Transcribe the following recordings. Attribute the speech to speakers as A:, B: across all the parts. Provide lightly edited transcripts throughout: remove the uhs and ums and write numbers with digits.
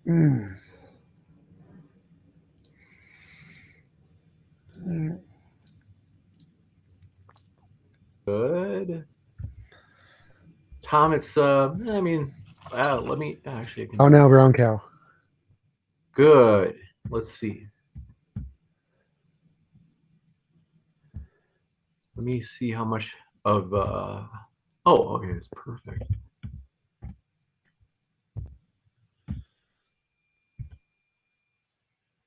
A: Mm. Mm.
B: Good. Tom, it's I mean, let me actually I can
A: Oh,
B: do
A: now brown cow.
B: good. Let's see. Let me see how much of oh, okay, it's perfect.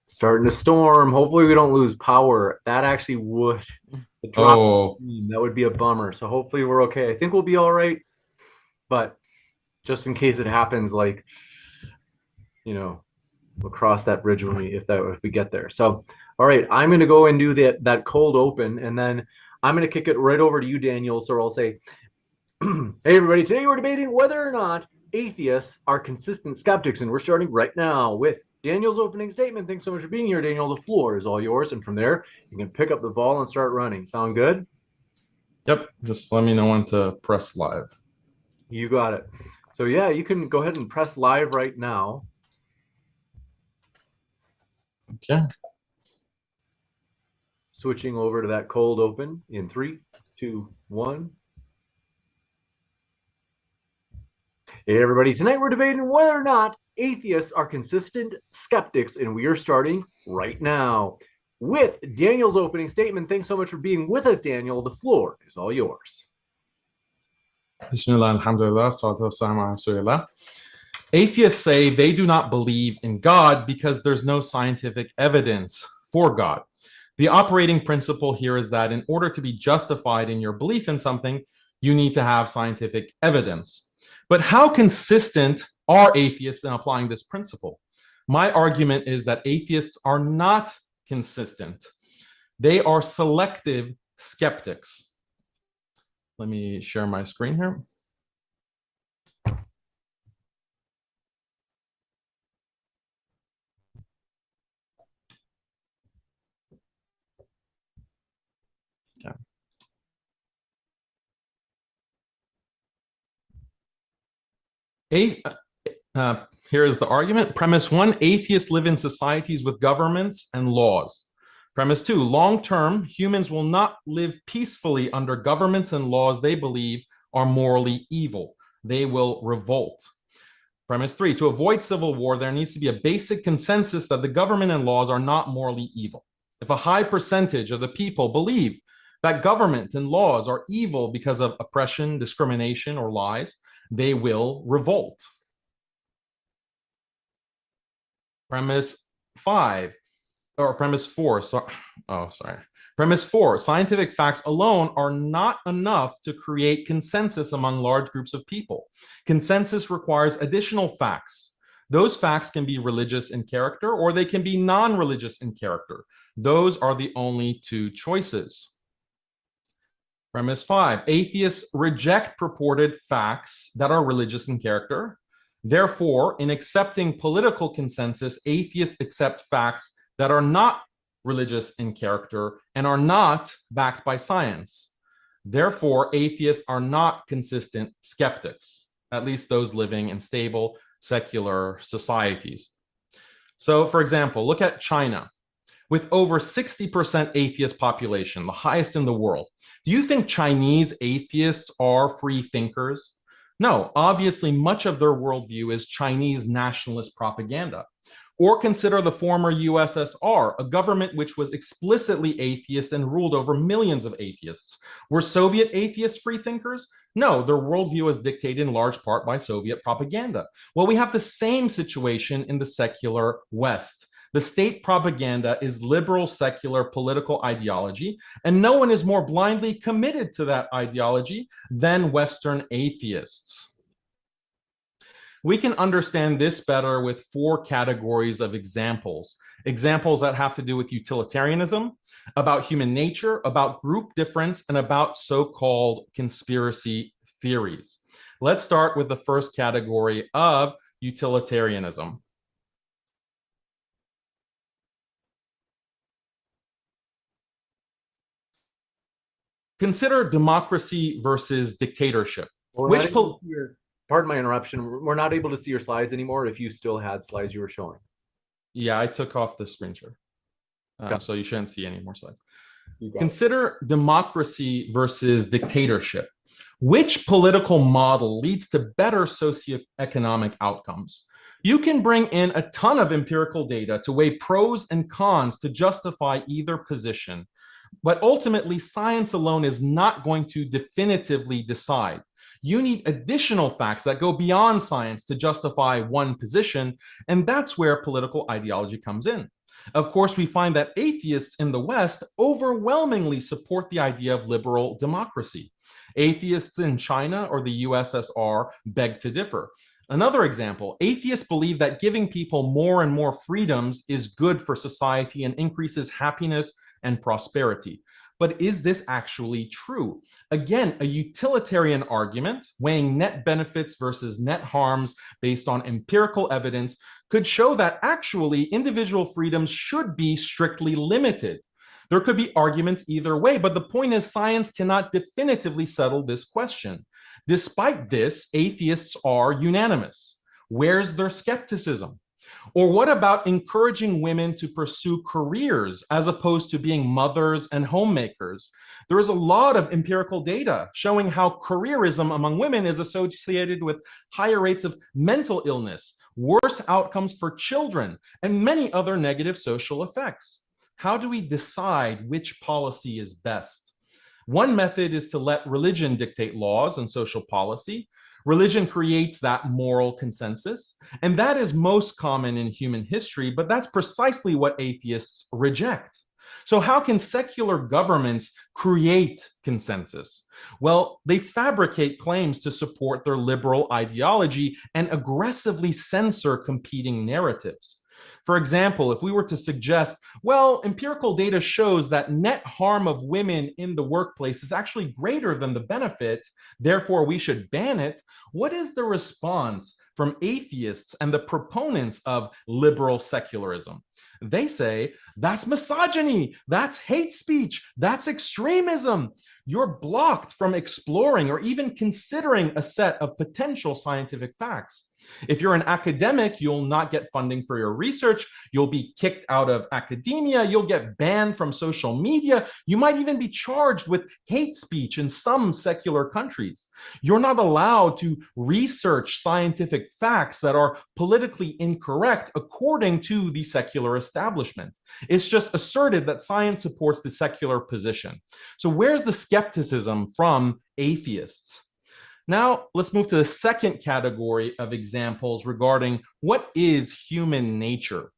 B: Starting to storm. Hopefully we don't lose power. That actually would drop.
C: Oh,
B: That would be a bummer. So hopefully we're okay. I think we'll be all right. But just in case it happens, like, you know, we'll cross that bridge when if we get there. So all right, I'm gonna go and do that cold open, and then I'm gonna kick it right over to you, Daniel. So I'll say, hey everybody, today we're debating whether or not atheists are consistent skeptics, and we're starting right now with Daniel's opening statement. Thanks so much for being here, Daniel. The floor is all yours, and from there you can pick up the ball and start running. Sound good?
C: yep. Just let me know when to press live.
B: You got it. So yeah, you can go ahead and press live right now.
C: Okay.
B: Switching over to that cold open in 3, 2, 1. Hey everybody, tonight we're debating whether or not atheists are consistent skeptics, and we are starting right now with Daniel's opening statement. Thanks so much for being with us, Daniel. The floor is all yours.
C: Bismillah, alhamdulillah, salatu wassalamu ala rasulillah. Atheists say they do not believe in God because there's no scientific evidence for God. The operating principle here is that in order to be justified in your belief in something, you need to have scientific evidence. But how consistent are atheists in applying this principle? My argument is that atheists are not consistent. They are selective skeptics. Let me share my screen here. Here is the argument. Premise 1, atheists live in societies with governments and laws. Premise 2, long-term, humans will not live peacefully under governments and laws they believe are morally evil. They will revolt. Premise 3, to avoid civil war, there needs to be a basic consensus that the government and laws are not morally evil. If a high percentage of the people believe that government and laws are evil because of oppression, discrimination, or lies, they will revolt. Premise 5, or premise 4, Premise 4, scientific facts alone are not enough to create consensus among large groups of people. Consensus requires additional facts. Those facts can be religious in character or they can be non-religious in character. Those are the only two choices. Premise 5, atheists reject purported facts that are religious in character. Therefore, in accepting political consensus, atheists accept facts that are not religious in character and are not backed by science. Therefore, atheists are not consistent skeptics, at least those living in stable, secular societies. So, for example, look at China. With over 60% atheist population, the highest in the world, do you think Chinese atheists are free thinkers? No, obviously much of their worldview is Chinese nationalist propaganda. Or consider the former USSR, a government which was explicitly atheist and ruled over millions of atheists. Were Soviet atheists free thinkers? No, their worldview was dictated in large part by Soviet propaganda. Well, we have the same situation in the secular West. The state propaganda is liberal, secular political ideology, and no one is more blindly committed to that ideology than Western atheists. We can understand this better with 4 categories of examples. Examples that have to do with utilitarianism, about human nature, about group difference, and about so-called conspiracy theories. Let's start with the first category of utilitarianism. Consider democracy versus dictatorship.
B: Well,
C: Which
B: pardon my interruption. We're not able to see your slides anymore if you still had slides you were showing.
C: Yeah, I took off the screen share.
B: Okay.
C: So you shouldn't see any more slides.
B: You got it.
C: Consider democracy versus dictatorship. Which political model leads to better socioeconomic outcomes? You can bring in a ton of empirical data to weigh pros and cons to justify either position. But ultimately, science alone is not going to definitively decide. You need additional facts that go beyond science to justify one position, and that's where political ideology comes in. Of course, we find that atheists in the West overwhelmingly support the idea of liberal democracy. Atheists in China or the USSR beg to differ. Another example, atheists believe that giving people more and more freedoms is good for society and increases happiness and prosperity. But is this actually true? Again, a utilitarian argument weighing net benefits versus net harms based on empirical evidence could show that actually individual freedoms should be strictly limited. There could be arguments either way, but the point is science cannot definitively settle this question. Despite this, atheists are unanimous. Where's their skepticism? Or what about encouraging women to pursue careers as opposed to being mothers and homemakers? There is a lot of empirical data showing how careerism among women is associated with higher rates of mental illness, worse outcomes for children, and many other negative social effects. How do we decide which policy is best? One method is to let religion dictate laws and social policy. Religion creates that moral consensus, and that is most common in human history, but that's precisely what atheists reject. So how can secular governments create consensus? Well, they fabricate claims to support their liberal ideology and aggressively censor competing narratives. For example, if we were to suggest, well, empirical data shows that net harm of women in the workplace is actually greater than the benefit, therefore we should ban it, what is the response from atheists and the proponents of liberal secularism? They say, that's misogyny, that's hate speech, that's extremism. You're blocked from exploring or even considering a set of potential scientific facts. If you're an academic, you'll not get funding for your research. You'll be kicked out of academia. You'll get banned from social media. You might even be charged with hate speech in some secular countries. You're not allowed to research scientific facts that are politically incorrect according to the secular establishment. It's just asserted that science supports the secular position. So where's the skepticism from atheists? Now, let's move to the second category of examples regarding what is human nature.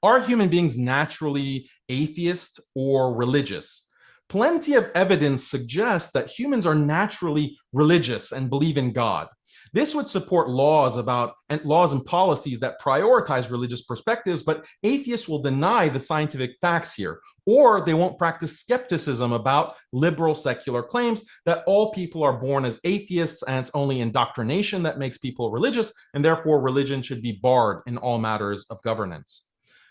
C: Are human beings naturally atheist or religious? Plenty of evidence suggests that humans are naturally religious and believe in God. This would support laws and policies that prioritize religious perspectives, but atheists will deny the scientific facts here, or they won't practice skepticism about liberal secular claims that all people are born as atheists and it's only indoctrination that makes people religious, and therefore religion should be barred in all matters of governance.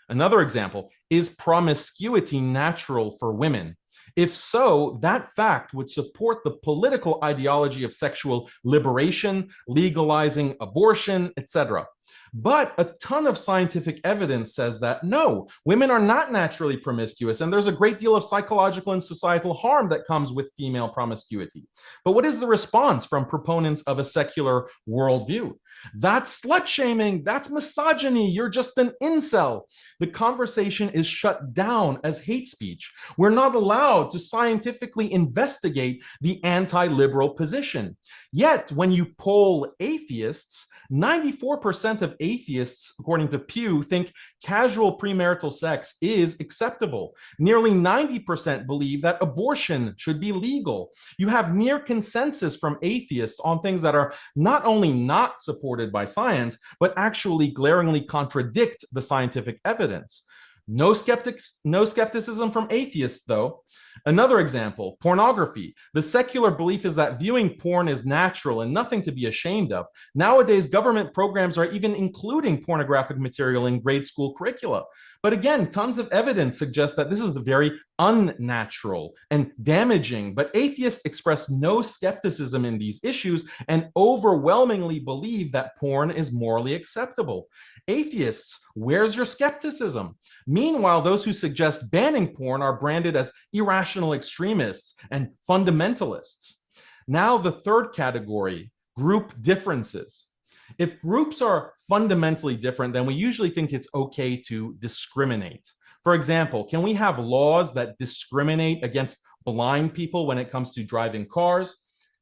C: Another example, is promiscuity natural for women? If so, that fact would support the political ideology of sexual liberation, legalizing abortion, etc. But a ton of scientific evidence says that no, women are not naturally promiscuous, and there's a great deal of psychological and societal harm that comes with female promiscuity. But what is the response from proponents of a secular worldview? That's slut shaming, that's misogyny, you're just an incel. The conversation is shut down as hate speech. We're not allowed to scientifically investigate the anti-liberal position. Yet, when you poll atheists, 94% of atheists, according to Pew, think casual premarital sex is acceptable. Nearly 90% believe that abortion should be legal. You have near consensus from atheists on things that are not only not supported by science, but actually glaringly contradict the scientific evidence. No skepticism from atheists, though. Another example, pornography. The secular belief is that viewing porn is natural and nothing to be ashamed of. Nowadays, government programs are even including pornographic material in grade school curricula. But again, tons of evidence suggests that this is very unnatural and damaging. But atheists express no skepticism in these issues and overwhelmingly believe that porn is morally acceptable. Atheists, where's your skepticism? Meanwhile, those who suggest banning porn are branded as irrational extremists and fundamentalists. Now, the third category, group differences. If groups are fundamentally different, then we usually think it's okay to discriminate. For example, can we have laws that discriminate against blind people when it comes to driving cars?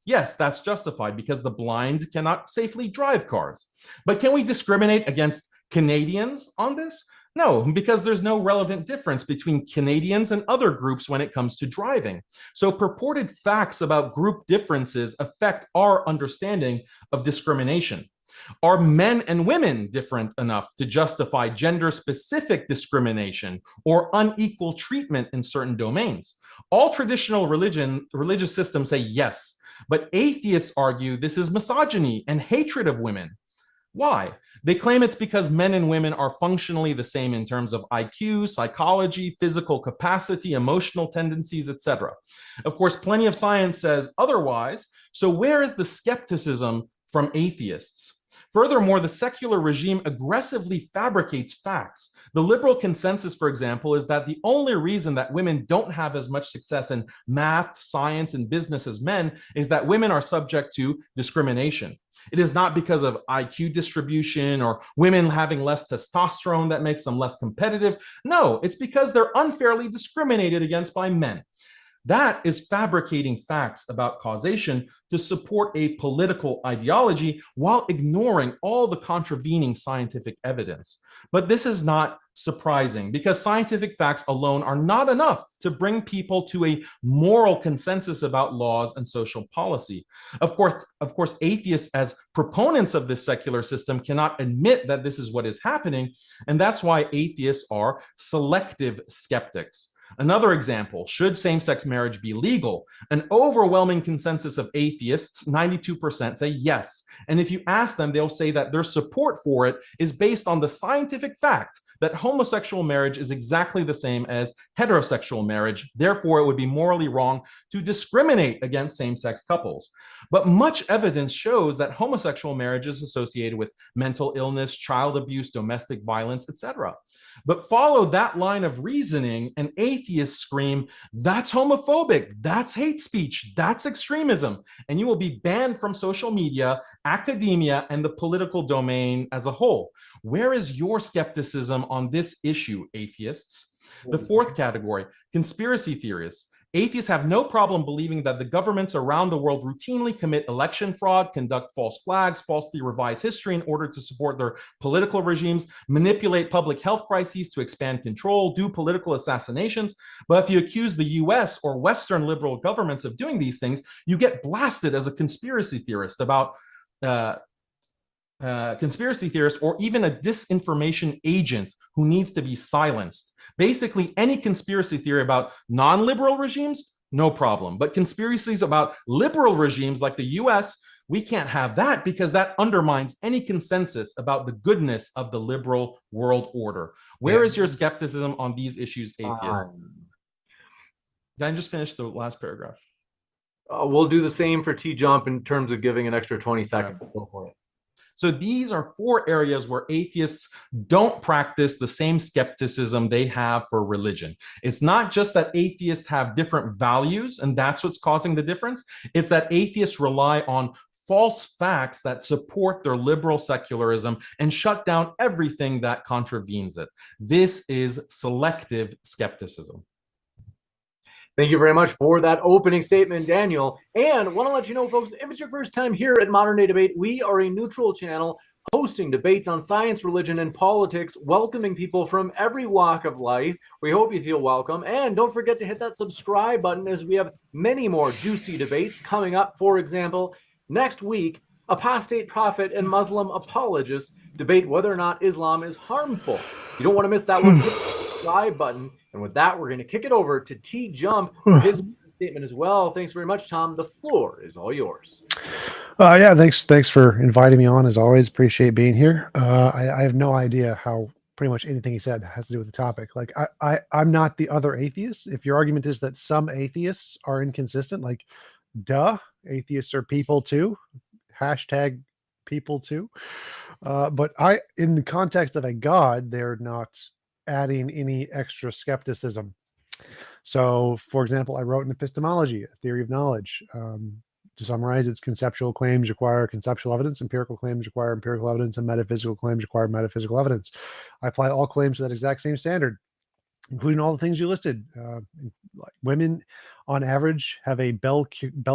C: Yes, that's justified because the blind cannot safely drive cars. But can we discriminate against Canadians on this? No, because there's no relevant difference between Canadians and other groups when it comes to driving. So purported facts about group differences affect our understanding of discrimination. Are men and women different enough to justify gender-specific discrimination or unequal treatment in certain domains? All traditional religious systems say yes, but atheists argue this is misogyny and hatred of women. Why? They claim it's because men and women are functionally the same in terms of IQ, psychology, physical capacity, emotional tendencies, etc. Of course, plenty of science says otherwise. So where is the skepticism from atheists? Furthermore, the secular regime aggressively fabricates facts. The liberal consensus, for example, is that the only reason that women don't have as much success in math, science, and business as men is that women are subject to discrimination. It is not because of IQ distribution or women having less testosterone that makes them less competitive. No, it's because they're unfairly discriminated against by men. That is fabricating facts about causation to support a political ideology while ignoring all the contravening scientific evidence. But this is not surprising because scientific facts alone are not enough to bring people to a moral consensus about laws and social policy. Of course, atheists as proponents of this secular system cannot admit that this is what is happening, and that's why atheists are selective skeptics. Another example, should same-sex marriage be legal? An overwhelming consensus of atheists, 92%, say yes. And if you ask them, they'll say that their support for it is based on the scientific fact that homosexual marriage is exactly the same as heterosexual marriage. Therefore, it would be morally wrong to discriminate against same-sex couples. But much evidence shows that homosexual marriage is associated with mental illness, child abuse, domestic violence, etc. But follow that line of reasoning, and atheists scream, that's homophobic, that's hate speech, that's extremism, and you will be banned from social media, academia, and the political domain as a whole. Where is your skepticism on this issue, atheists? The fourth category, conspiracy theorists. Atheists have no problem believing that the governments around the world routinely commit election fraud, conduct false flags, falsely revise history in order to support their political regimes, manipulate public health crises to expand control, do political assassinations. But if you accuse the US or Western liberal governments of doing these things, you get blasted as a conspiracy theorist or even a disinformation agent who needs to be silenced. Basically, any conspiracy theory about non-liberal regimes, no problem. But conspiracies about liberal regimes like the US, we can't have that because that undermines any consensus about the goodness of the liberal world order. Where is your skepticism on these issues, atheists? Can I just finish the last paragraph?
B: We'll do the same for TJump in terms of giving an extra 20 seconds. Go for it.
C: So these are 4 areas where atheists don't practice the same skepticism they have for religion. It's not just that atheists have different values and that's what's causing the difference. It's that atheists rely on false facts that support their liberal secularism and shut down everything that contravenes it. This is selective skepticism.
B: Thank you very much for that opening statement, Daniel. And I want to let you know, folks, if it's your first time here at Modern Day Debate, we are a neutral channel hosting debates on science, religion, and politics, welcoming people from every walk of life. We hope you feel welcome. And don't forget to hit that subscribe button as we have many more juicy debates coming up. For example, next week, apostate prophet and Muslim apologists debate whether or not Islam is harmful. You don't want to miss that one. subscribe button. And with that, we're going to kick it over to TJump for his statement as well. Thanks very much, Tom. The floor is all yours.
A: Yeah, thanks for inviting me on. As always, appreciate being here. I have no idea how pretty much anything he said has to do with the topic. Like I'm not the other atheists. If your argument is that some atheists are inconsistent, like duh, atheists are people too. Hashtag people too. But in the context of a God, they're not adding any extra skepticism. So, for example, I wrote an epistemology, a theory of knowledge. To summarize, its conceptual claims require conceptual evidence, empirical claims require empirical evidence, and metaphysical claims require metaphysical evidence. I apply all claims to that exact same standard, including all the things you listed. Like women, on average, have a bell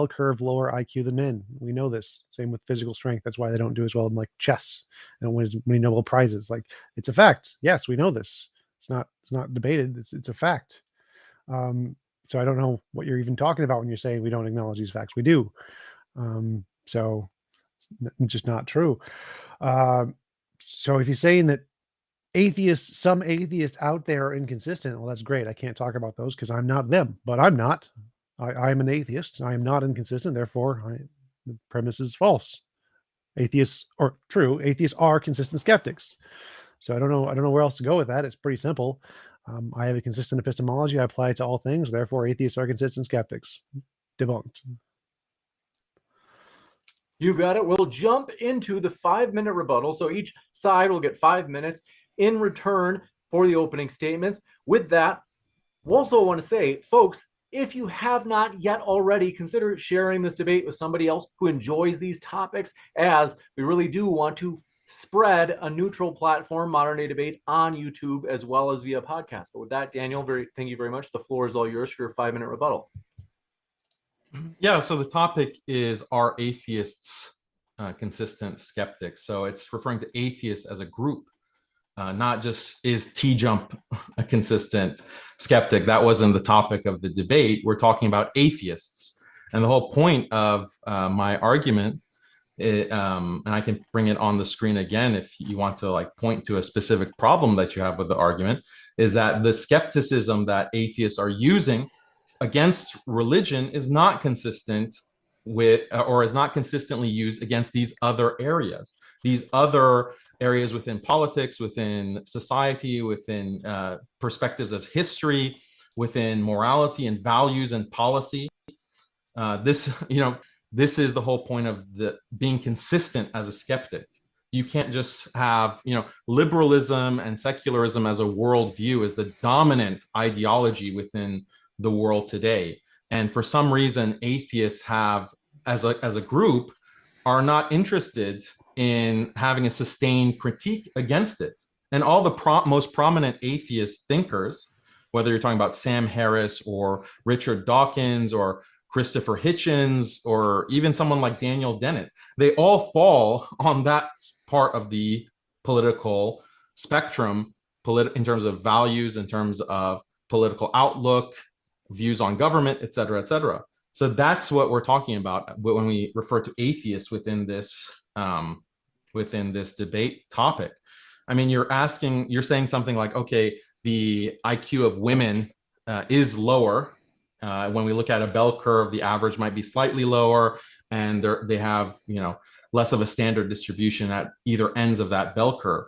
A: curve lower IQ than men. We know this. Same with physical strength. That's why they don't do as well in like chess. They don't win as many Nobel prizes. Like, it's a fact. Yes, we know this. It's not debated. It's a fact. So I don't know what you're even talking about when you're saying we don't acknowledge these facts. We do. So it's just not true. So if you're saying that some atheists out there are inconsistent, well, that's great. I can't talk about those because I'm not them, but I'm not. I'm an atheist. I am not inconsistent. Therefore, the premise is false. Atheists are consistent skeptics. So I don't know where else to go with that. It's pretty simple. I have a consistent epistemology. I apply it to all things. Therefore, atheists are consistent skeptics. Debunked.
B: You got it. We'll jump into the 5-minute rebuttal. So each side will get 5 minutes in return for the opening statements. With that, we also want to say, folks, if you have not yet already, consider sharing this debate with somebody else who enjoys these topics, as we really do want to spread a neutral platform, modern day debate, on YouTube as well as via podcast. But with that, Daniel, thank you very much. The floor is all yours for your 5-minute rebuttal.
C: Yeah, so the topic is, are atheists consistent skeptics? So it's referring to atheists as a group, not just is TJump a consistent skeptic. That wasn't the topic of the debate. We're talking about atheists. And the whole point of my argument, and I can bring it on the screen again if you want to like point to a specific problem that you have with the argument, is that the skepticism that atheists are using against religion is not consistent with, or is not consistently used against these other areas within politics, within society, within perspectives of history, within morality and values and policy. This is the whole point of being consistent as a skeptic. You can't just have, liberalism and secularism as a worldview as the dominant ideology within the world today. And for some reason, atheists have, as a group, are not interested in having a sustained critique against it. And all the most prominent atheist thinkers, whether you're talking about Sam Harris or Richard Dawkins or Christopher Hitchens, or even someone like Daniel Dennett, they all fall on that part of the political spectrum, in terms of values, in terms of political outlook, views on government, et cetera, et cetera. So that's what we're talking about when we refer to atheists within this debate topic. I mean, you're saying something like, okay, the IQ of women is lower. When we look at a bell curve, the average might be slightly lower, and they have, less of a standard distribution at either ends of that bell curve.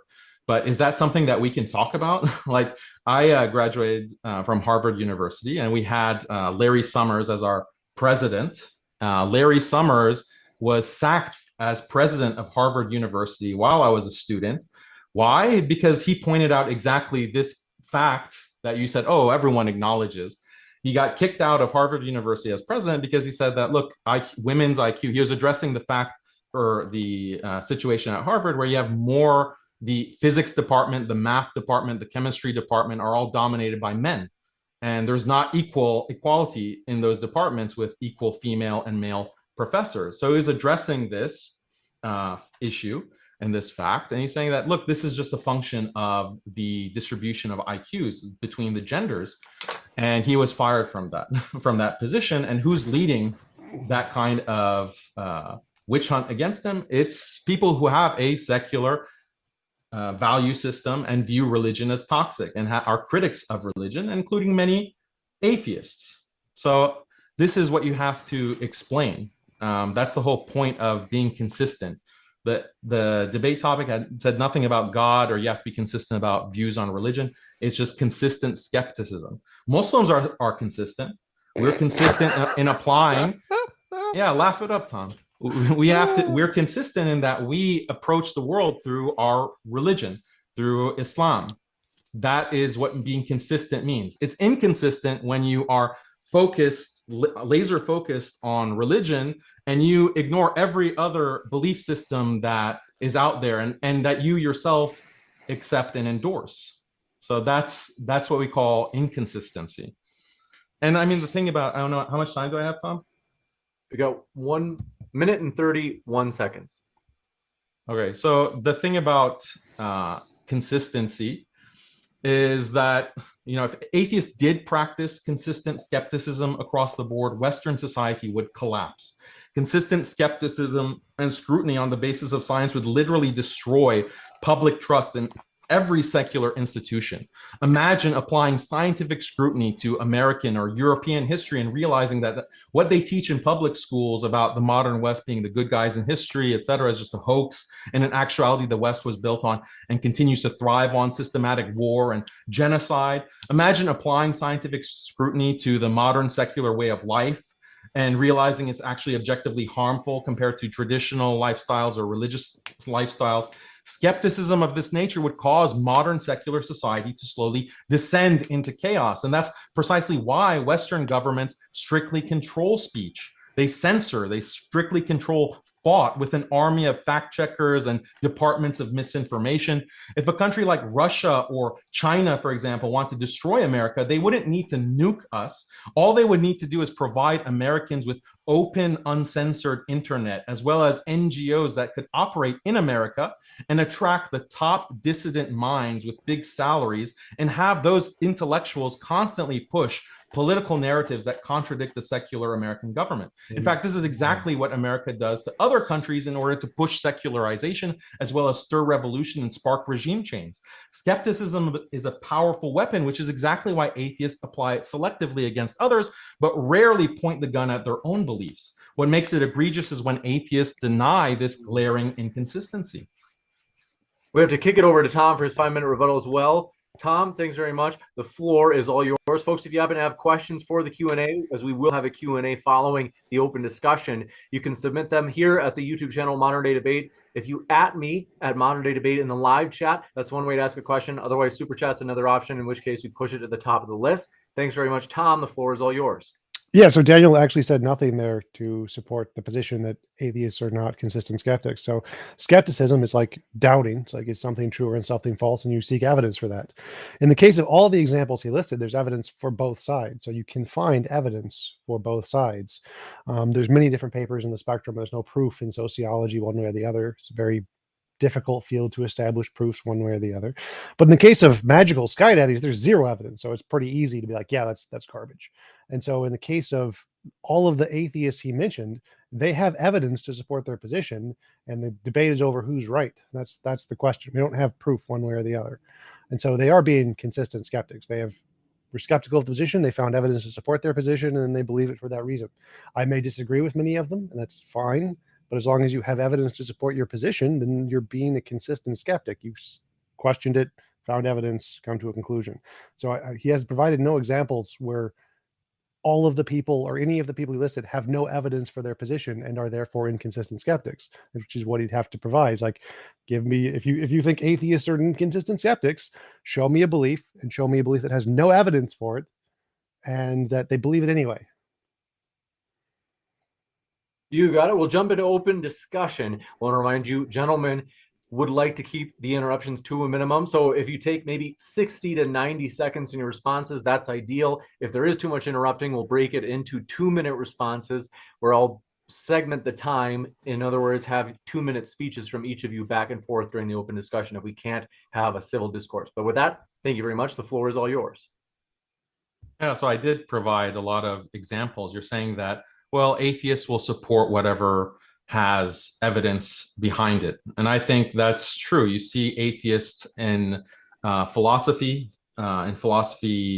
C: But is that something that we can talk about? Like, I graduated from Harvard University, and we had Larry Summers as our president. Larry Summers was sacked as president of Harvard University while I was a student. Why? Because he pointed out exactly this fact that you said, oh, everyone acknowledges. He got kicked out of Harvard University as president because he said that, look, women's IQ, he was addressing the fact, or the situation at Harvard, where you have more, the physics department, the math department, the chemistry department are all dominated by men. And there's not equality in those departments with equal female and male professors. So he's addressing this issue and this fact. And he's saying that, look, this is just a function of the distribution of IQs between the genders. And he was fired from that position. And who's leading that kind of witch hunt against him? It's people who have a secular value system and view religion as toxic and are critics of religion, including many atheists. So this is what you have to explain. That's the whole point of being consistent. The debate topic had said nothing about God or you have to be consistent about views on religion. It's just consistent skepticism. Muslims are consistent. We're consistent in applying. Yeah, laugh it up, Tom. We're consistent in that we approach the world through our religion, through Islam. That is what being consistent means. It's inconsistent when you are laser focused on religion, and you ignore every other belief system that is out there and that you yourself accept and endorse. So that's what we call inconsistency. And I mean, the thing about, I don't know, how much time do I have, Tom?
B: We got 1 minute and 31 seconds.
C: Okay, so the thing about consistency is that, if atheists did practice consistent skepticism across the board, Western society would collapse. Consistent skepticism and scrutiny on the basis of science would literally destroy public trust in every secular institution. Imagine applying scientific scrutiny to American or European history and realizing that what they teach in public schools about the modern West being the good guys in history, et cetera, is just a hoax. And in actuality, the West was built on and continues to thrive on systematic war and genocide. Imagine applying scientific scrutiny to the modern secular way of life and realizing it's actually objectively harmful compared to traditional lifestyles or religious lifestyles. Skepticism of this nature would cause modern secular society to slowly descend into chaos. And that's precisely why Western governments strictly control speech. They censor, they strictly control thought with an army of fact checkers and departments of misinformation. If a country like Russia or China, for example, want to destroy America, they wouldn't need to nuke us. All they would need to do is provide Americans with open, uncensored internet, as well as NGOs that could operate in America and attract the top dissident minds with big salaries and have those intellectuals constantly push political narratives that contradict the secular American government. In fact, this is exactly what America does to other countries in order to push secularization, as well as stir revolution and spark regime change. Skepticism is a powerful weapon, which is exactly why atheists apply it selectively against others, but rarely point the gun at their own beliefs. What makes it egregious is when atheists deny this glaring inconsistency.
B: We have to kick it over to Tom for his 5-minute rebuttal as well. Tom, thanks very much. The floor is all yours. Folks, if you happen to have questions for the Q&A, as we will have a Q&A following the open discussion, you can submit them here at the YouTube channel Modern Day Debate. If you @ me at Modern Day Debate in the live chat, that's one way to ask a question. Otherwise, Super Chat's another option, in which case we push it to the top of the list. Thanks very much, Tom. The floor is all yours.
A: Yeah, so Daniel actually said nothing there to support the position that atheists are not consistent skeptics. So skepticism is like doubting. It's like, is something true or something false, and you seek evidence for that. In the case of all the examples he listed, there's evidence for both sides. So you can find evidence for both sides. There's many different papers in the spectrum. There's no proof in sociology one way or the other. It's a very difficult field to establish proofs one way or the other. But in the case of magical sky daddies, there's zero evidence. So it's pretty easy to be like, yeah, that's garbage. And so in the case of all of the atheists he mentioned, they have evidence to support their position, and the debate is over who's right. That's the question. We don't have proof one way or the other. And so they are being consistent skeptics. Were skeptical of the position, they found evidence to support their position, and they believe it for that reason. I may disagree with many of them, and that's fine. But as long as you have evidence to support your position, then you're being a consistent skeptic. You've questioned it, found evidence, come to a conclusion. So he has provided no examples where all of the people or any of the people he listed have no evidence for their position and are therefore inconsistent skeptics, which is what he'd have to provide. It's like, give me, if you think atheists are inconsistent skeptics, show me a belief, and show me a belief that has no evidence for it and that they believe it anyway.
B: You got it. We'll jump into open discussion. I want to remind you, gentlemen, would like to keep the interruptions to a minimum. So if you take maybe 60 to 90 seconds in your responses, that's ideal. If there is too much interrupting, we'll break it into 2-minute responses where I'll segment the time. In other words, have 2-minute speeches from each of you back and forth during the open discussion if we can't have a civil discourse. But with that, thank you very much. The floor is all yours.
C: Yeah, so I did provide a lot of examples. You're saying that, well, atheists will support whatever has evidence behind it. And I think that's true. You see atheists in philosophy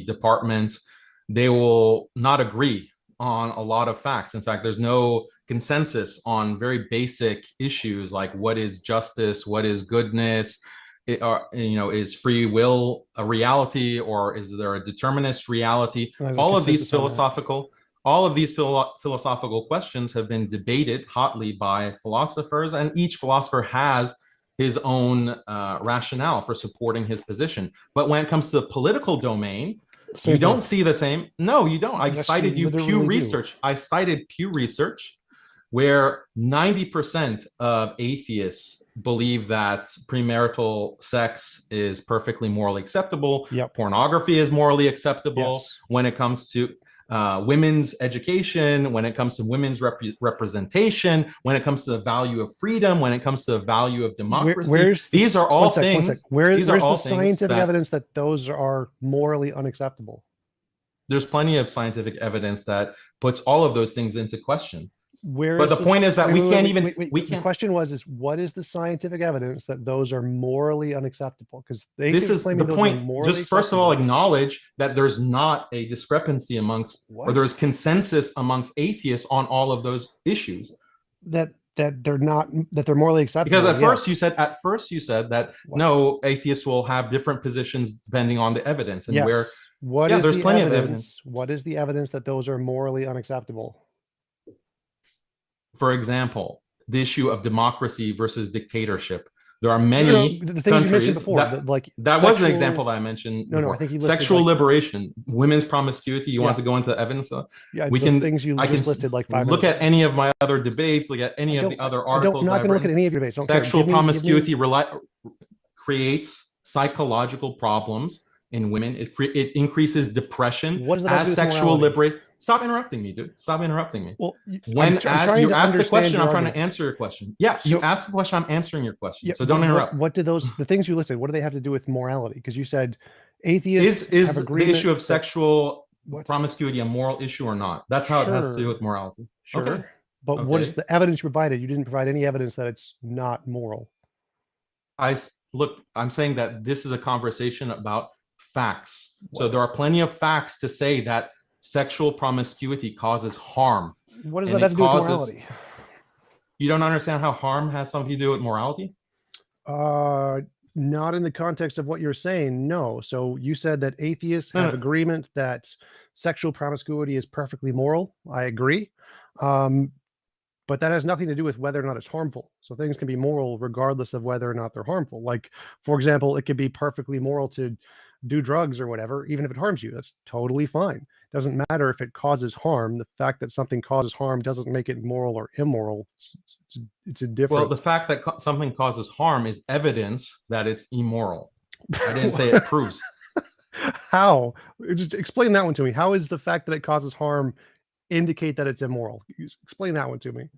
C: departments, they will not agree on a lot of facts. In fact, there's no consensus on very basic issues like what is justice, what is goodness, is free will a reality, or is there a determinist reality? All of these philosophical questions have been debated hotly by philosophers, and each philosopher has his own rationale for supporting his position. But when it comes to the political domain, you don't see the same. No, you don't. I cited Pew Research. I cited Pew Research, where 90% of atheists believe that premarital sex is perfectly morally acceptable.
A: Yep.
C: Pornography is morally acceptable. Yes. When it comes to women's education, when it comes to women's representation, when it comes to the value of freedom, when it comes to the value of democracy. These are all things.
A: Where's the scientific evidence that those are morally unacceptable?
C: There's plenty of scientific evidence that puts all of those things into question. But the point is that we can't even.
A: The question was, what is the scientific evidence that those are morally unacceptable? Because
C: this is the point. Just first of all, acknowledge that there's not a discrepancy amongst, or there's consensus amongst atheists on all of those issues.
A: That they're morally acceptable.
C: Because at first you said that no, atheists will have different positions depending on the evidence, and there's plenty of evidence.
A: What is the evidence that those are morally unacceptable?
C: For example, the issue of democracy versus dictatorship. There are many
A: the things
C: countries
A: you mentioned before.
C: That was an example that I mentioned before.
A: I think you
C: sexual liberation, women's promiscuity. You want to go into the evidence?
A: We can. Things you just listed like 5
C: look
A: minutes
C: at any of my other debates. Look at any of the other articles.
A: I'm not going to look at any of your debates.
C: Sexual promiscuity creates psychological problems in women. It increases depression.
A: What does that have to do with
C: sexual
A: morality?
C: liberation. Stop interrupting me, dude. Stop interrupting me.
A: Well,
C: when you ask the question, I'm trying to answer your question. Yeah, you ask the question, I'm answering your question. So don't interrupt.
A: What do the things you listed, what do they have to do with morality? Because you said atheists
C: is the issue of sexual promiscuity a moral issue or not? That's how it has to do with morality.
A: Sure.
C: Okay.
A: But what is the evidence you provided? You didn't provide any evidence that it's not moral.
C: I'm saying that this is a conversation about facts. So there are plenty of facts to say that sexual promiscuity causes harm.
A: What does that have to do with morality?
C: You don't understand how harm has something to do with morality?
A: Not in the context of what you're saying, no. So you said that atheists have agreement that sexual promiscuity is perfectly moral. I agree. But that has nothing to do with whether or not it's harmful. So things can be moral regardless of whether or not they're harmful. Like, for example, it could be perfectly moral to do drugs or whatever, even if it harms you. That's totally fine. Doesn't matter if it causes harm. The fact that something causes harm doesn't make it moral or immoral. It's a different.
C: Well, the fact that something causes harm is evidence that it's immoral. I didn't say it proves.
A: How? Just explain that one to me. How is the fact that it causes harm indicate that it's immoral? Explain that one to me.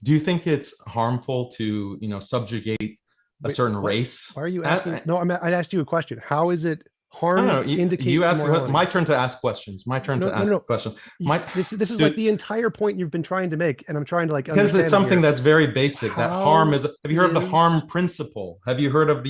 C: Do you think it's harmful to, subjugate a certain race?
A: Why are you asking? No, I asked you a question. How is it harm indicate
C: you ask
A: morality?
C: My turn to ask questions. Questions.
A: This is like the entire point you've been trying to make, and I'm trying to
C: because it's something that's very basic. That harm is. Have you heard of the harm principle? Have you heard of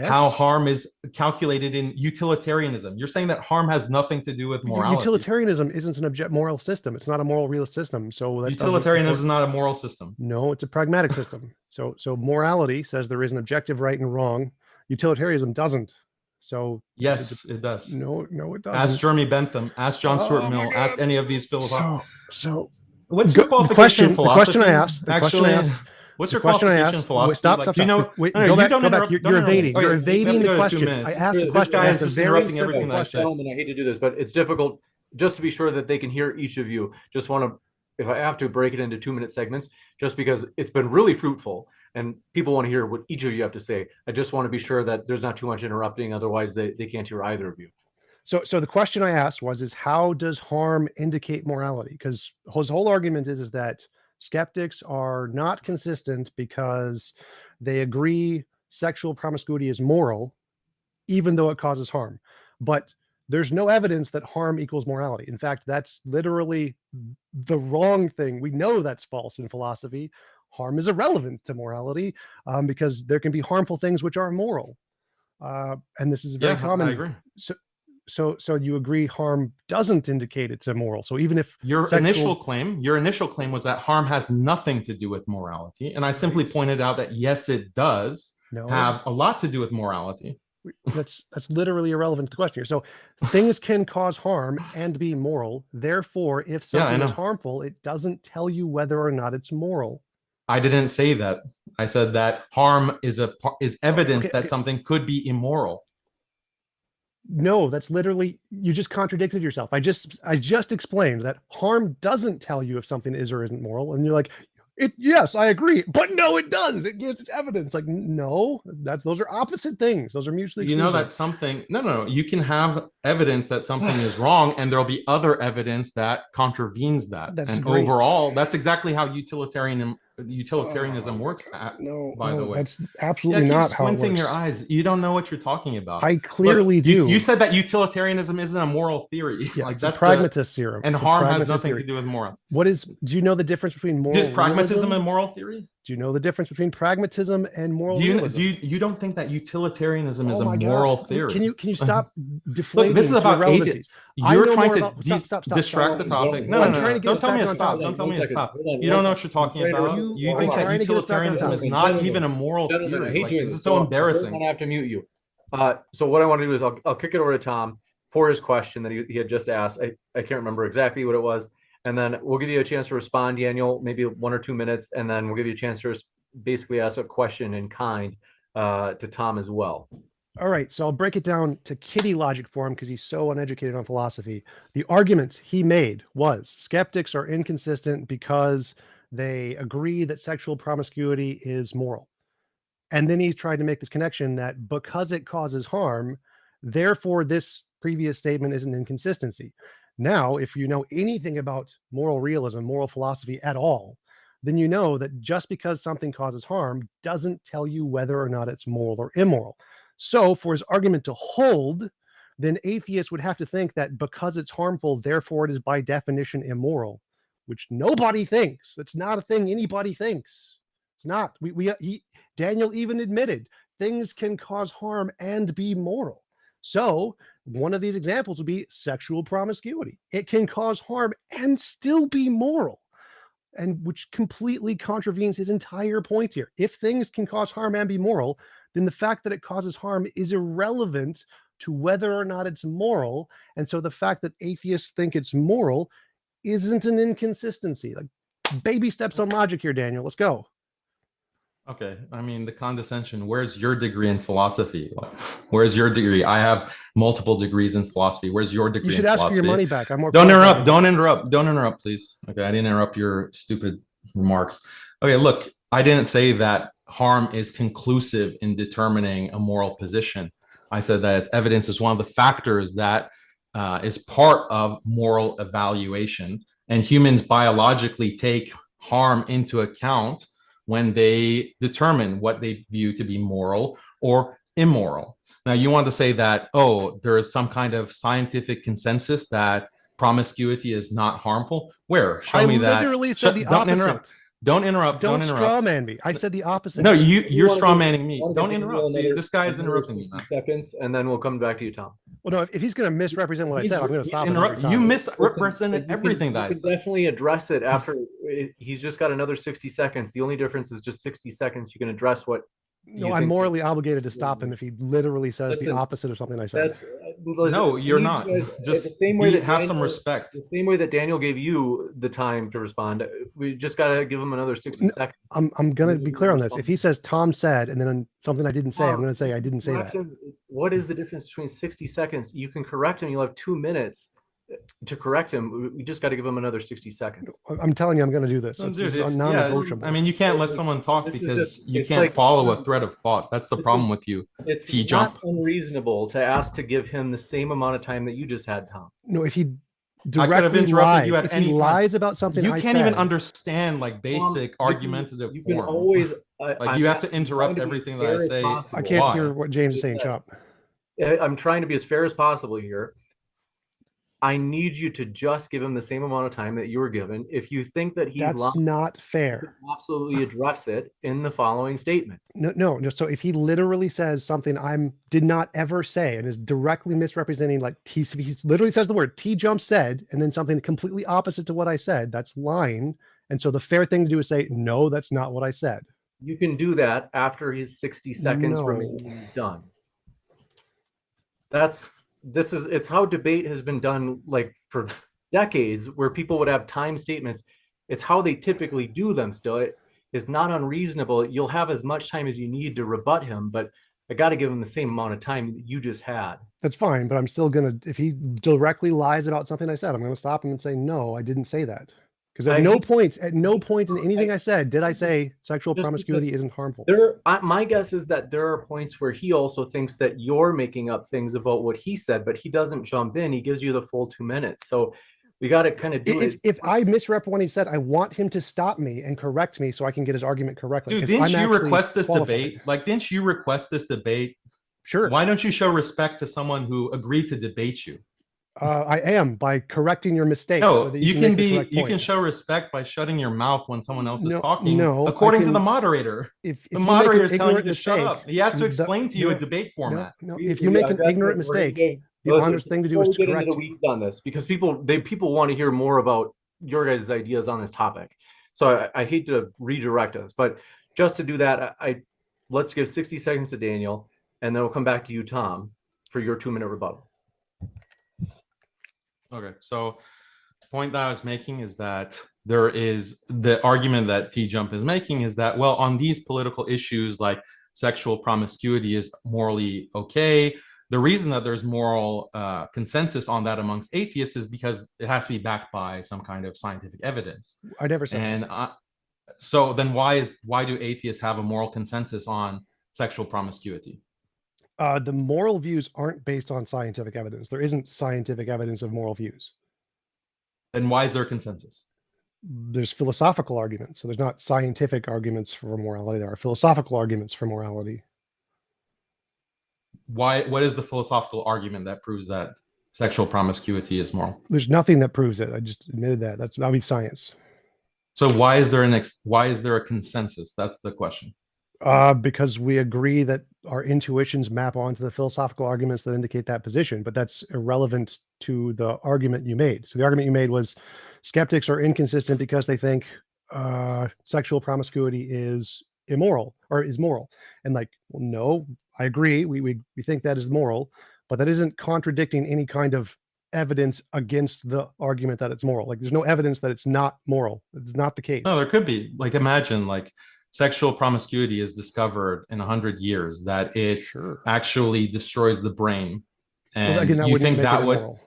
C: how harm is calculated in utilitarianism? You're saying that harm has nothing to do with morality.
A: Utilitarianism isn't an moral system. It's not a moral realist system. So
C: utilitarianism is not a moral system.
A: No, it's a pragmatic system. So morality says there is an objective right and wrong. Utilitarianism doesn't. So
C: yes, it does.
A: No, it doesn't.
C: Ask Jeremy Bentham. Ask John Stuart Mill. Ask any of these philosophers.
A: So
C: what's your qualification in philosophy?
A: The question I asked.
C: What's your qualification in philosophy?
A: Stop. Go back. You're evading. You're evading the question. I asked a question.
C: This guy is interrupting everything I said.
B: Gentlemen, I hate to do this, but it's difficult. Just to be sure that they can hear each of you. Just want to, if I have to, break it into 2-minute segments, just because it's been really fruitful. And people want to hear what each of you have to say. I just want to be sure that there's not too much interrupting. Otherwise, they can't hear either of you.
A: So the question I asked was how does harm indicate morality? Because his whole argument is that skeptics are not consistent because they agree sexual promiscuity is moral, even though it causes harm. But there's no evidence that harm equals morality. In fact, that's literally the wrong thing. We know that's false in philosophy. Harm is irrelevant to morality, because there can be harmful things which are moral. And this is very common.
C: I agree.
A: So you agree harm doesn't indicate it's immoral. So even if
C: your initial claim was that harm has nothing to do with morality, and I simply pointed out that yes, it does have a lot to do with morality.
A: That's literally irrelevant to the question here. So things can cause harm and be moral. Therefore, if something is harmful, it doesn't tell you whether or not it's moral.
C: I didn't say that. I said that harm is evidence that something could be immoral.
A: No, that's literally, you just contradicted yourself. I just explained that harm doesn't tell you if something is or isn't moral, and you're like, yes, I agree, but no, it does. It gives evidence. Like, no, those are opposite things. Those are mutually exclusive.
C: You know that something. No. You can have evidence that something is wrong, and there'll be other evidence that contravenes that.
A: That's
C: great. Overall, that's exactly how utilitarianism works. By the way,
A: that's absolutely not how it works.
C: Squinting your eyes. You don't know what you're talking about.
A: I clearly do.
C: You said that utilitarianism isn't a moral theory.
A: Yeah, like that's a pragmatist theorem.
C: And harm has nothing to do with moral.
A: Do you know the difference between moral?
C: Is pragmatism a moral theory?
A: Do you know the difference between pragmatism and moral realism?
C: You don't think that utilitarianism is a moral theory?
A: Can you stop deflating?
C: Look, this is about
A: irrelevancies?
C: You're trying to distract the topic. No. Don't tell me to stop. Don't tell me to stop. You don't know what you're talking about. You think that utilitarianism is not even a moral theory. This is so embarrassing.
B: I have to mute you. So what I want to do is I'll kick it over to Tom for his question that he had just asked. I can't remember exactly what it was. And then we'll give you a chance to respond, Daniel, maybe 1 or 2 minutes. And then we'll give you a chance to basically ask a question in kind to Tom as well.
A: All right. So I'll break it down to kiddie logic for him because he's so uneducated on philosophy. The argument he made was skeptics are inconsistent because they agree that sexual promiscuity is moral. And then he tried to make this connection that because it causes harm, therefore this previous statement is an inconsistency. Now, if you know anything about moral realism, moral philosophy at all, then you know that just because something causes harm doesn't tell you whether or not it's moral or immoral. So for his argument to hold, then atheists would have to think that because it's harmful, therefore it is by definition immoral, which nobody thinks. It's not a thing anybody thinks. It's not. Daniel even admitted things can cause harm and be moral. So one of these examples would be sexual promiscuity. It can cause harm and still be moral, and which completely contravenes his entire point here. If things can cause harm and be moral, then the fact that it causes harm is irrelevant to whether or not it's moral. And so the fact that atheists think it's moral isn't an inconsistency. Like baby steps on logic here, Daniel. Let's go.
C: Okay, I mean the condescension. Where's your degree in philosophy? Where's your degree? I have multiple degrees in philosophy. Where's your degree?
A: You should
C: in
A: ask
C: philosophy?
A: for your money back. I'm more.
C: Don't interrupt, please. Okay, I didn't interrupt your stupid remarks. Okay, look, I didn't say that harm is conclusive in determining a moral position. I said that its evidence is one of the factors that is part of moral evaluation, and humans biologically take harm into account when they determine what they view to be moral or immoral. Now, you want to say that, oh, there is some kind of scientific consensus that promiscuity is not harmful? Where? Show me that. I
A: literally said the opposite.
C: Don't interrupt.
A: Don't straw man me. I said the opposite.
C: No, you're straw manning me. Don't interrupt. See, this guy is interrupting me now.
B: Seconds, and then we'll come back to you, Tom.
A: Well, no, if he's going to misrepresent what I said, I'm going to stop him.
C: You misrepresented everything that I said.
B: Definitely address it after. He's just got another 60 seconds. The only difference is just 60 seconds. You can address what.
A: No, I'm morally obligated to stop him if he literally says the opposite of something I said.
C: No, you're not. Just the same way have some respect.
B: The same way that Daniel gave you the time to respond. We just got to give him another 60 seconds.
A: I'm going to be clear on this. If he says Tom said and then something I didn't say, I'm going to say I didn't say that.
B: What is the difference between 60 seconds? You can correct him. You'll have 2 minutes to correct him. We just got to give him another 60 seconds.
A: I'm telling you, I'm going to do this. It's non-negotiable.
C: I mean, you can't let someone talk because you can't follow a thread of thought. That's the problem with you.
B: It's not unreasonable to ask to give him the same amount of time that you just had, Tom.
A: No, if he directly lies, if he lies about something,
C: you can't even understand like basic argumentative
B: form. You
C: can
B: always
C: like you have to interrupt everything that I say.
A: I can't hear what James is saying, Chop.
B: I'm trying to be as fair as possible here. I need you to just give him the same amount of time that you were given. If you think that he's
A: That's
B: lying,
A: not
B: you
A: fair.
B: can absolutely address it in the following statement.
A: No. So if he literally says something did not ever say and is directly misrepresenting, like he literally says the word TJump said, and then something completely opposite to what I said, that's lying. And so the fair thing to do is say, no, that's not what I said.
B: You can do that after his 60 seconds
A: No.
B: remaining is done. It's how debate has been done, like, for decades, where people would have time statements. It's how they typically do them still. It is not unreasonable. You'll have as much time as you need to rebut him, but I got to give him the same amount of time that you just had.
A: That's fine, but I'm still gonna, if he directly lies about something I said, I'm gonna stop him and say, no, I didn't say that. Because at no point in anything I said did I say sexual promiscuity isn't harmful.
B: My guess is that there are points where he also thinks that you're making up things about what he said, but he doesn't jump in. He gives you the full 2 minutes. So we got to kind of do it.
A: If I misrep when he said, I want him to stop me and correct me so I can get his argument correctly.
C: Dude, didn't you request this debate? Like, didn't you request this debate?
A: Sure.
C: Why don't you show respect to someone who agreed to debate you?
A: I am, by correcting your mistakes.
C: No,
A: so that
C: you can show respect by shutting your mouth when someone else is talking.
A: No,
C: according to the moderator.
A: If
C: the moderator is telling you to shut up. He has to explain to you a debate format.
A: No, if you make an ignorant mistake, the honest thing to do is to correct.
B: Weeds on this, because people want to hear more about your guys' ideas on this topic. So I hate to redirect us, but just to do that, let's give 60 seconds to Daniel, and then we'll come back to you, Tom, for your 2-minute rebuttal.
C: Okay, so the point that I was making is that there is the argument that TJump is making is that, well, on these political issues like sexual promiscuity is morally okay. The reason that there's moral consensus on that amongst atheists is because it has to be backed by some kind of scientific evidence.
A: I never said.
C: And so then why do atheists have a moral consensus on sexual promiscuity?
A: The moral views aren't based on scientific evidence. There isn't scientific evidence of moral views.
C: Then why is there consensus?
A: There's philosophical arguments. So there's not scientific arguments for morality. There are philosophical arguments for morality.
C: What is the philosophical argument that proves that sexual promiscuity is moral?
A: There's nothing that proves it. I just admitted that. That'll be science.
C: So why is there a consensus? That's the question.
A: Because we agree that our intuitions map onto the philosophical arguments that indicate that position, but that's irrelevant to the argument you made. So the argument you made was skeptics are inconsistent because they think sexual promiscuity is immoral or is moral. And like, well, no, I agree. We think that is moral, but that isn't contradicting any kind of evidence against the argument that it's moral. Like, there's no evidence that it's not moral. It's not the case.
C: No, there could be. Like, imagine like sexual promiscuity is discovered in 100 years that it actually destroys the brain, and
A: well, again,
C: you think that would
A: immoral.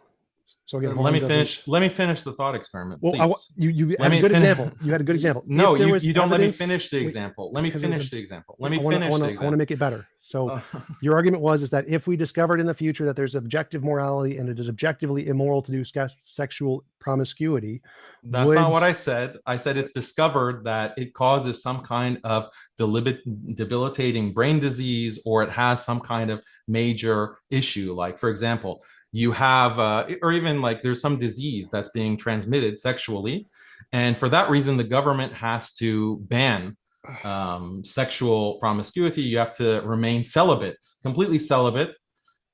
A: So again,
C: let me finish the thought experiment, please.
A: Well, you had a good example. You had a good example.
C: No, you don't let me finish the example. Let me finish the example. Let me finish the example.
A: I want to make it better. So your argument is that if we discovered in the future that there's objective morality and it is objectively immoral to do sexual promiscuity.
C: That's not what I said. I said it's discovered that it causes some kind of debilitating brain disease, or it has some kind of major issue. Like, for example, you have, or even like there's some disease that's being transmitted sexually. And for that reason, the government has to ban sexual promiscuity. You have to remain celibate, completely celibate.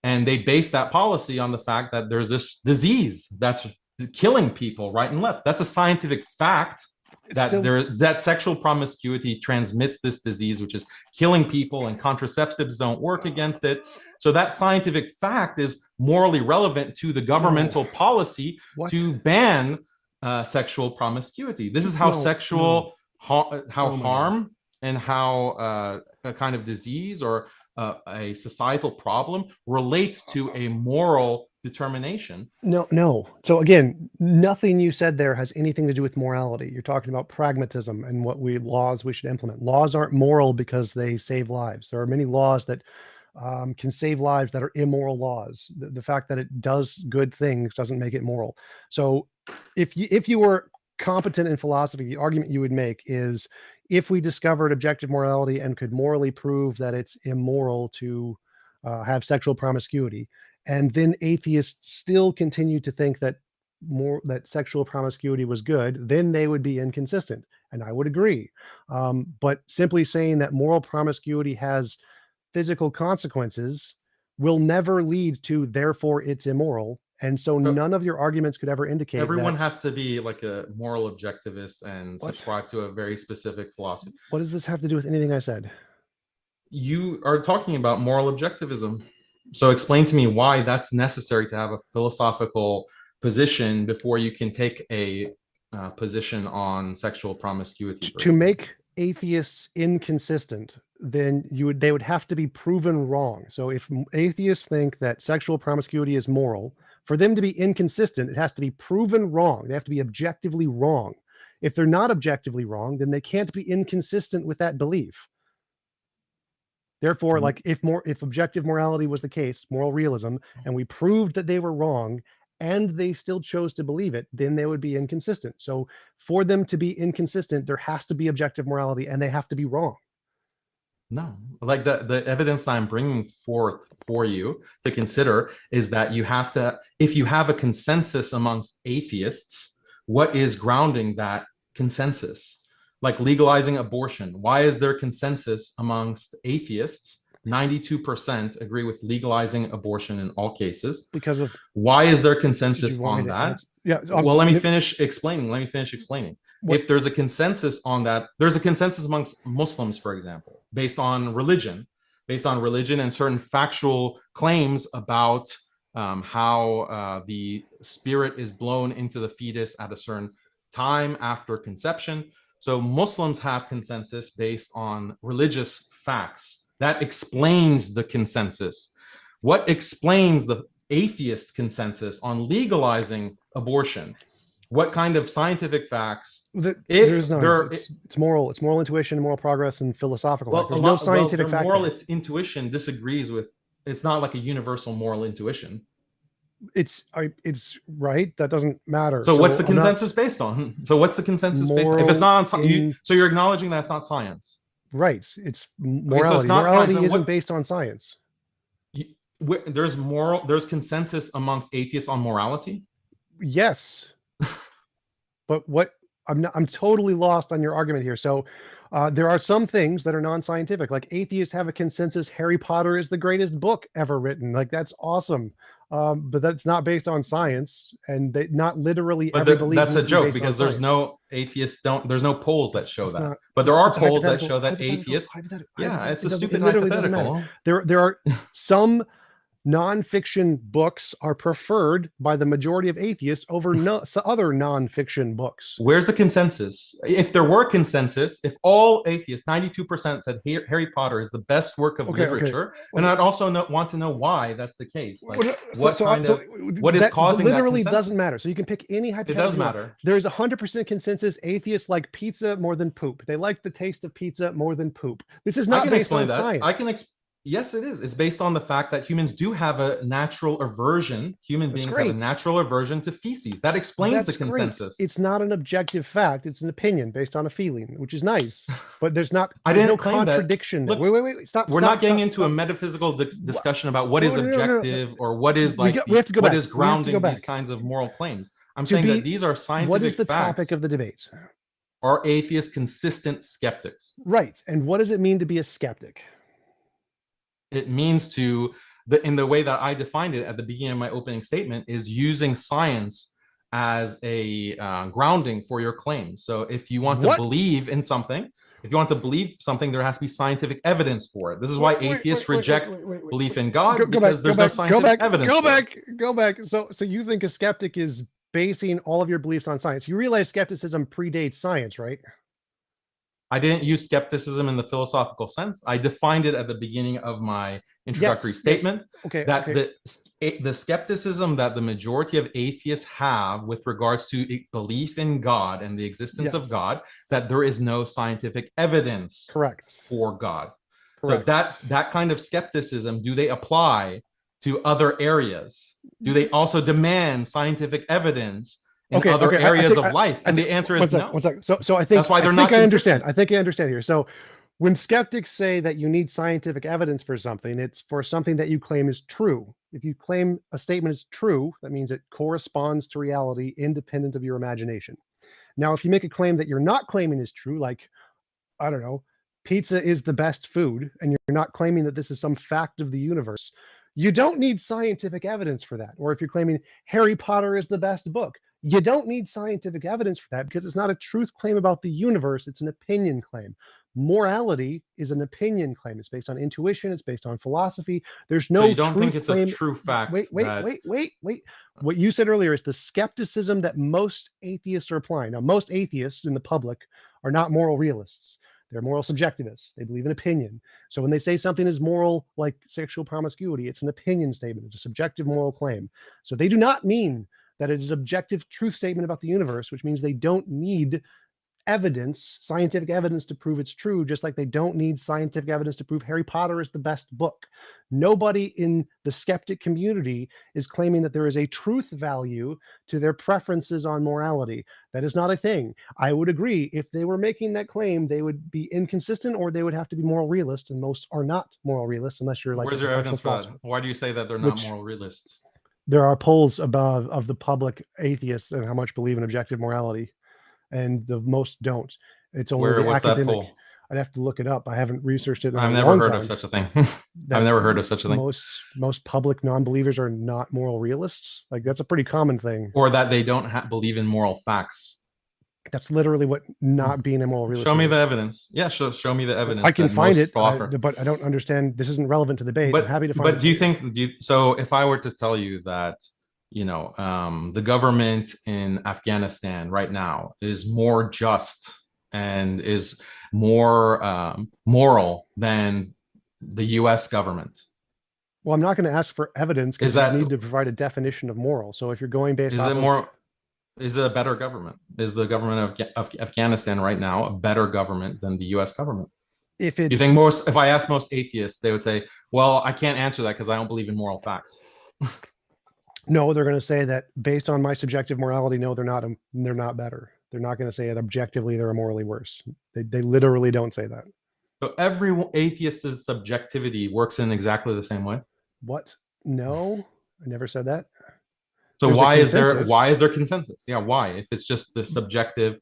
C: And they base that policy on the fact that there's this disease that's killing people right and left. That's a scientific fact that sexual promiscuity transmits this disease, which is killing people, and contraceptives don't work against it. So that scientific fact is morally relevant to the governmental policy to ban sexual promiscuity. This is how harm and how a kind of disease or a societal problem relates to a moral determination.
A: No. So again, nothing you said there has anything to do with morality. You're talking about pragmatism and what laws we should implement. Laws aren't moral because they save lives. There are many laws that can save lives that are immoral laws. The fact that it does good things doesn't make it moral. So if you were competent in philosophy, the argument you would make is, if we discovered objective morality and could morally prove that it's immoral to have sexual promiscuity, and then atheists still continue to think that sexual promiscuity was good, then they would be inconsistent. And I would agree. But simply saying that moral promiscuity has physical consequences will never lead to therefore it's immoral. And so none of your arguments could ever indicate
C: everyone
A: that,
C: has to be like a moral objectivist and subscribe to a very specific philosophy.
A: What does this have to do with anything I said?
C: You are talking about moral objectivism. So explain to me why that's necessary to have a philosophical position before you can take a position on sexual promiscuity.
A: To make atheists inconsistent, then they would have to be proven wrong. So if atheists think that sexual promiscuity is moral, for them to be inconsistent, it has to be proven wrong. They have to be objectively wrong. If they're not objectively wrong, then they can't be inconsistent with that belief. Therefore, like if objective morality was the case, moral realism, and we proved that they were wrong and they still chose to believe it, then they would be inconsistent. So for them to be inconsistent, there has to be objective morality and they have to be wrong.
C: No, like the evidence that I'm bringing forth for you to consider is that you have to, if you have a consensus amongst atheists, what is grounding that consensus? Like legalizing abortion. Why is there consensus amongst atheists? 92% agree with legalizing abortion in all cases.
A: Because of
C: why is there consensus on that?
A: Yeah.
C: Well, let me finish explaining. If there's a consensus on that, there's a consensus amongst Muslims, for example, based on religion and certain factual claims about how the spirit is blown into the fetus at a certain time after conception. So Muslims have consensus based on religious facts. That explains the consensus. What explains the atheist consensus on legalizing abortion? What kind of scientific facts?
A: There's none. It's moral intuition, moral progress, and philosophical. There's no scientific fact.
C: Moral intuition disagrees with. It's not like a universal moral intuition.
A: It's right. That doesn't matter.
C: So what's the consensus based on? So what's the consensus based on? If it's not on science, so you're acknowledging that it's not science.
A: Right. It's morality.
C: Okay, so it's
A: morality isn't based on science.
C: There's consensus amongst atheists on morality.
A: Yes. But I'm totally lost on your argument here. So there are some things that are non-scientific. Like atheists have a consensus Harry Potter is the greatest book ever written. Like that's awesome. But that's not based on science, and they not literally every belief.
C: That's a joke because there's no atheists there's no polls that show that. But there are polls that show that atheists. Yeah, it's a stupid hypothetical.
A: There are some non-fiction books are preferred by the majority of atheists over other non-fiction books.
C: Where's the consensus? If there were consensus, if all atheists, 92% said Harry Potter is the best work of literature, and I'd also want to know why that's the case. Like, what is causing that
A: literally
C: consensus?
A: Doesn't matter. So you can pick any hypothetical.
C: It does matter.
A: There's 100% consensus. Atheists like pizza more than poop. They like the taste of pizza more than poop. This is not based on science.
C: I can explain. Yes, it is. It's based on the fact that humans do have a natural aversion. Human beings have a natural aversion to feces. That explains the consensus.
A: It's not an objective fact. It's an opinion based on a feeling, which is nice. But there's no contradiction.
C: Look,
A: wait. Stop.
C: We're not getting into a metaphysical discussion about what is objective or what is like what is grounding these kinds of moral claims. I'm saying that these are scientific facts.
A: What is the topic of the debate?
C: Are atheists consistent skeptics?
A: Right. And what does it mean to be a skeptic?
C: It means in the way that I defined it at the beginning of my opening statement, is using science as a grounding for your claims. So if you want to believe in something, there has to be scientific evidence for it. This is why atheists reject belief in God, because there's no scientific evidence.
A: Go back. So you think a skeptic is basing all of your beliefs on science? You realize skepticism predates science, right?
C: I didn't use skepticism in the philosophical sense. I defined it at the beginning of my introductory statement. The skepticism that the majority of atheists have with regards to belief in God and the existence of God is that there is no scientific evidence for God. So that kind of skepticism, do they apply to other areas? Do they also demand scientific evidence in other areas of life? And the answer is no.
A: So I think that's why they're not. I think I understand here. So When skeptics say that you need scientific evidence for something, it's for something that you claim is true. If you claim a statement is true, that means it corresponds to reality independent of your imagination. Now, if you make a claim that you're not claiming is true, like, I don't know, pizza is the best food, and you're not claiming that this is some fact of the universe, you don't need scientific evidence for that. Or if you're claiming Harry Potter is the best book, you don't need scientific evidence for that because it's not a truth claim about the universe, it's an opinion claim. Morality is an opinion claim. It's based on intuition, it's based on philosophy. There's no
C: So you don't
A: truth
C: think it's
A: claim.
C: a true fact?
A: Wait. What you said earlier is the skepticism that most atheists are applying. Now, most atheists in the public are not moral realists. They're moral subjectivists. They believe in opinion. So when they say something is moral, like sexual promiscuity, it's an opinion statement. It's a subjective moral claim. So they do not mean that it is an objective truth statement about the universe, which means they don't need evidence, scientific evidence to prove it's true, just like they don't need scientific evidence to prove Harry Potter is the best book. Nobody in the skeptic community is claiming that there is a truth value to their preferences on morality. That is not a thing. I would agree if they were making that claim, they would be inconsistent or they would have to be moral realists, and most are not moral realists unless you're like
C: Where's
A: a
C: your evidence for
A: philosopher.
C: that? Why do you say that they're not
A: Which-
C: moral realists?
A: There are polls above of the public atheists and how much believe in objective morality, and the most don't. It's only the
C: What's that
A: academic.
C: poll?
A: I'd have to look it up. I haven't researched it in
C: I've
A: a
C: never
A: long
C: heard
A: time.
C: of such a thing.
A: That
C: I've never heard of such a thing.
A: Most public non-believers are not moral realists. Like, that's a pretty common thing.
C: Or that they don't believe in moral facts.
A: That's literally what not being a moral realist
C: Show me
A: is.
C: the evidence. Yeah, show me the evidence.
A: I can
C: that
A: find
C: most
A: it,
C: offer.
A: but I don't understand. This isn't relevant to the debate. I'm happy to find it.
C: But do you think? So if I were to tell you that, the government in Afghanistan right now is more just and is more moral than the U.S. government,
A: Well, I'm not going to ask for evidence because
C: Is that-
A: you need to provide a definition of moral. So if you're going based
C: is
A: off
C: it
A: of,
C: more? Is it a better government? Is the government of Afghanistan right now a better government than the U.S. government?
A: if
C: Do
A: it's
C: you think if I ask most atheists, they would say, well, I can't answer that because I don't believe in moral facts.
A: no, they're going to say that based on my subjective morality, no, they're not better. They're not going to say that objectively they're morally worse. They literally don't say that.
C: So every atheist's subjectivity works in exactly the same way.
A: What? No, I never said that.
C: So
A: There's a
C: why
A: consensus.
C: is there consensus? Yeah, why? If it's just the subjective.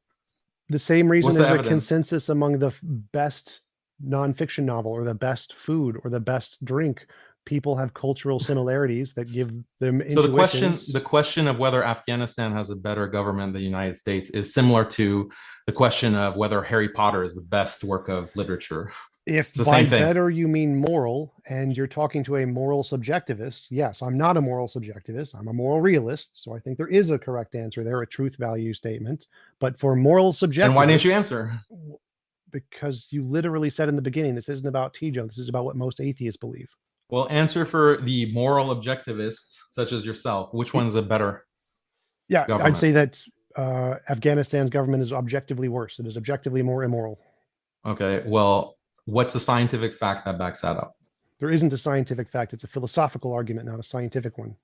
A: The same reason
C: What's the
A: there's a
C: evidence?
A: consensus among the best nonfiction novel or the best food or the best drink. People have cultural similarities that give them
C: So
A: intuitions.
C: the question of whether Afghanistan has a better government than the United States is similar to the question of whether Harry Potter is the best work of literature.
A: If
C: It's the
A: by
C: same thing.
A: better you mean moral and you're talking to a moral subjectivist, yes, I'm not a moral subjectivist. I'm a moral realist. So I think there is a correct answer there, a truth value statement. But for moral subjectivists,
C: And why didn't you answer?
A: because you literally said in the beginning, this isn't about TJump. This is about what most atheists believe.
C: Well, answer for the moral objectivists, such as yourself. Which one's a better?
A: Yeah,
C: Government.
A: I'd say that Afghanistan's government is objectively worse. It is objectively more immoral.
C: Okay, well, what's the scientific fact that backs that up?
A: There isn't a scientific fact. It's a philosophical argument, not a scientific one.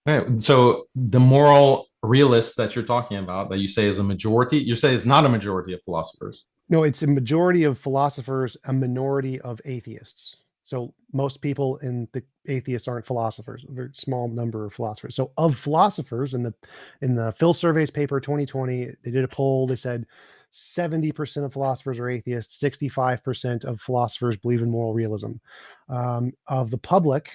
C: Okay, so the moral realists that you're talking about, that you say is a majority, you say it's not a majority of philosophers.
A: No, it's a majority of philosophers, a minority of atheists. So most people in the atheists aren't philosophers, a very small number of philosophers. So of philosophers in the Phil Surveys paper 2020, they did a poll. They said 70% of philosophers are atheists, 65% of philosophers believe in moral realism. Of the public,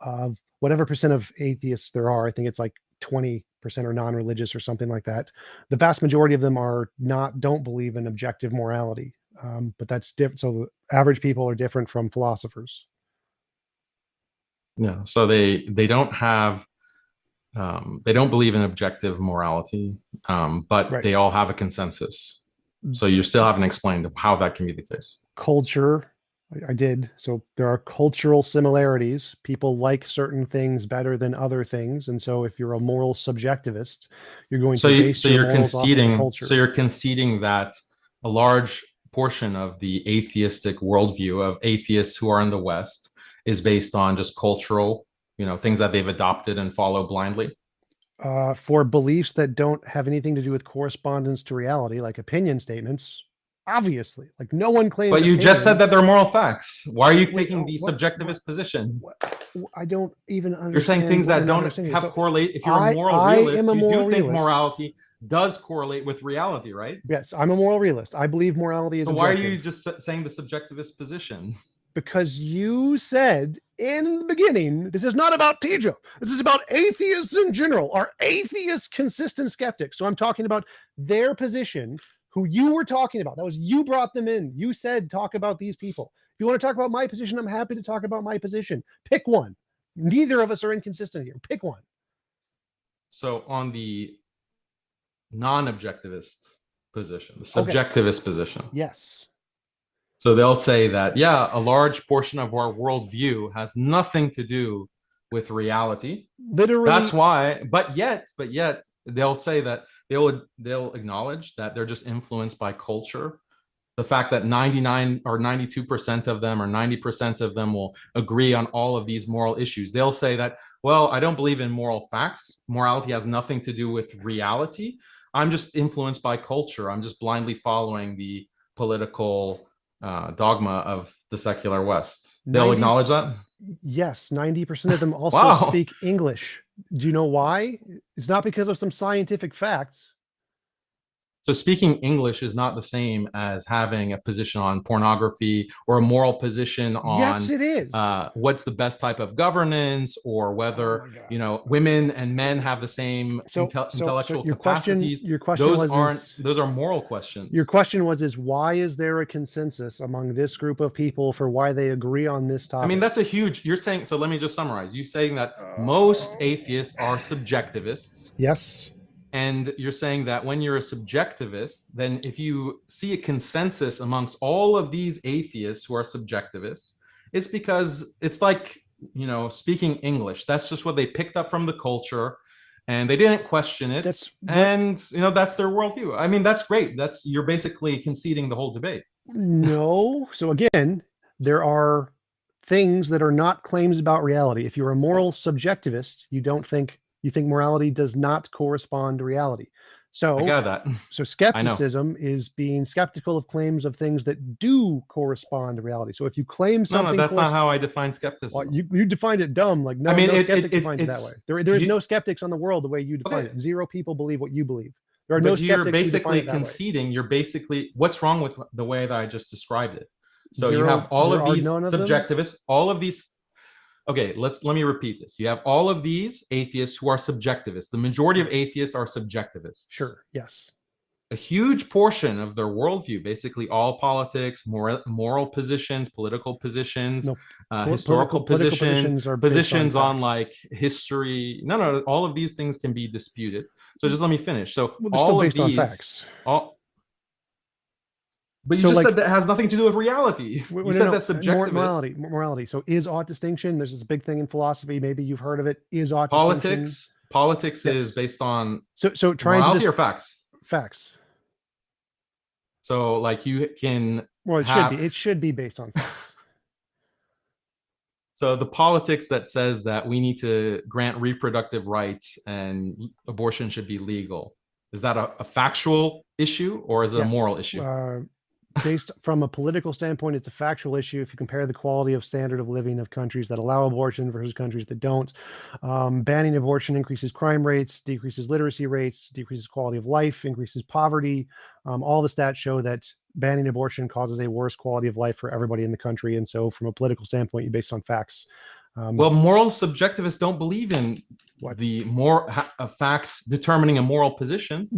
A: of whatever percent of atheists there are, I think it's like 20% are non-religious or something like that. The vast majority of them don't believe in objective morality. But that's different. So the average people are different from philosophers.
C: Yeah, so they don't have they don't believe in objective morality, but
A: Right.
C: they all have a consensus. So you still haven't explained how that can be the case.
A: Culture, I did. So there are cultural similarities. People like certain things better than other things, and so if you're a moral subjectivist, you're going to base your morals off of the culture.
C: So you're conceding that a large portion of the atheistic worldview of atheists who are in the West is based on just cultural, things that they've adopted and follow blindly.
A: For beliefs that don't have anything to do with correspondence to reality, like opinion statements, Obviously, like no one claims.
C: But you just said that
A: opinions.
C: they're moral facts. Why are you
A: Wait,
C: taking the
A: what-
C: subjectivist position?
A: I don't even understand.
C: You're saying things
A: what
C: that
A: you're not
C: don't
A: understanding.
C: have
A: So
C: correlate. If you're a
A: I
C: moral
A: am
C: realist,
A: a
C: you
A: moral
C: do think
A: realist.
C: morality does correlate with reality, right?
A: Yes, I'm a moral realist. I believe morality is
C: So why are
A: objective.
C: you just saying the subjectivist position?
A: Because you said in the beginning, this is not about TJump. This is about atheists in general. Are atheists consistent skeptics? So I'm talking about their position, who you were talking about. That was you brought them in. You said talk about these people. If you want to talk about my position, I'm happy to talk about my position. Pick one. Neither of us are inconsistent here. Pick one.
C: So on the non-objectivist position, the subjectivist position.
A: Yes.
C: So they'll say that, yeah, a large portion of our worldview has nothing to do with reality.
A: Literally.
C: That's why, but yet they'll say that they'll acknowledge that they're just influenced by culture. The fact that 99 or 92% of them or 90% of them will agree on all of these moral issues. They'll say that, well, I don't believe in moral facts. Morality has nothing to do with reality. I'm just influenced by culture. I'm just blindly following the political dogma of the secular West. They'll acknowledge that?
A: Yes, 90% of them also
C: Wow.
A: speak English. Do you know why? It's not because of some scientific facts.
C: So speaking English is not the same as having a position on pornography or a moral position on
A: Yes, it is.
C: What's the best type of governance, or whether women and men have the same intellectual capacities.
A: Your question
C: those are moral questions.
A: Your question was why is there a consensus among this group of people for why they agree on this topic?
C: I mean, that's a huge. You're saying, so let me just summarize. You're saying that most atheists are subjectivists.
A: Yes.
C: And you're saying that when you're a subjectivist, then if you see a consensus amongst all of these atheists who are subjectivists, it's because it's like, speaking English. That's just what they picked up from the culture, and they didn't question it. That's their worldview. I mean, that's great. You're basically conceding the whole debate.
A: No. So again, there are things that are not claims about reality. If you're a moral subjectivist, you think morality does not correspond to reality. So
C: I got that.
A: So skepticism is being skeptical of claims of things that do correspond to reality. So if you claim something,
C: that's not how I define skepticism.
A: Well, you defined it dumb. Like no skeptic defines it that way. There is no skeptics on the world the way you define it. Zero people believe what you believe. There are no skeptics.
C: You're basically conceding. You're basically, what's wrong with the way that I just described it? So you have all of these subjectivists, all of these. Okay, let me repeat this. You have all of these atheists who are subjectivists. The majority of atheists are subjectivists.
A: Sure, yes.
C: A huge portion of their worldview, basically all politics, moral positions, political positions, historical positions on like history. No, all of these things can be disputed. So just let me finish. So all of these, facts. But you just said that has nothing to do with reality. You said that's subjective.
A: Morality. So is ought distinction? There's this big thing in philosophy. Maybe you've heard of it. Is ought
C: politics? Politics is based on
A: so trying
C: morality or facts?
A: Facts.
C: So like you can.
A: Well, it should be based on facts.
C: So the politics that says that we need to grant reproductive rights and abortion should be legal, is that a factual issue or is it a moral issue?
A: Based from a political standpoint, it's a factual issue. If you compare the quality of standard of living of countries that allow abortion versus countries that don't, banning abortion increases crime rates, decreases literacy rates, decreases quality of life, increases poverty. All the stats show that banning abortion causes a worse quality of life for everybody in the country. And so from a political standpoint, you based on facts.
C: Well, moral subjectivists don't believe in the facts determining a moral position.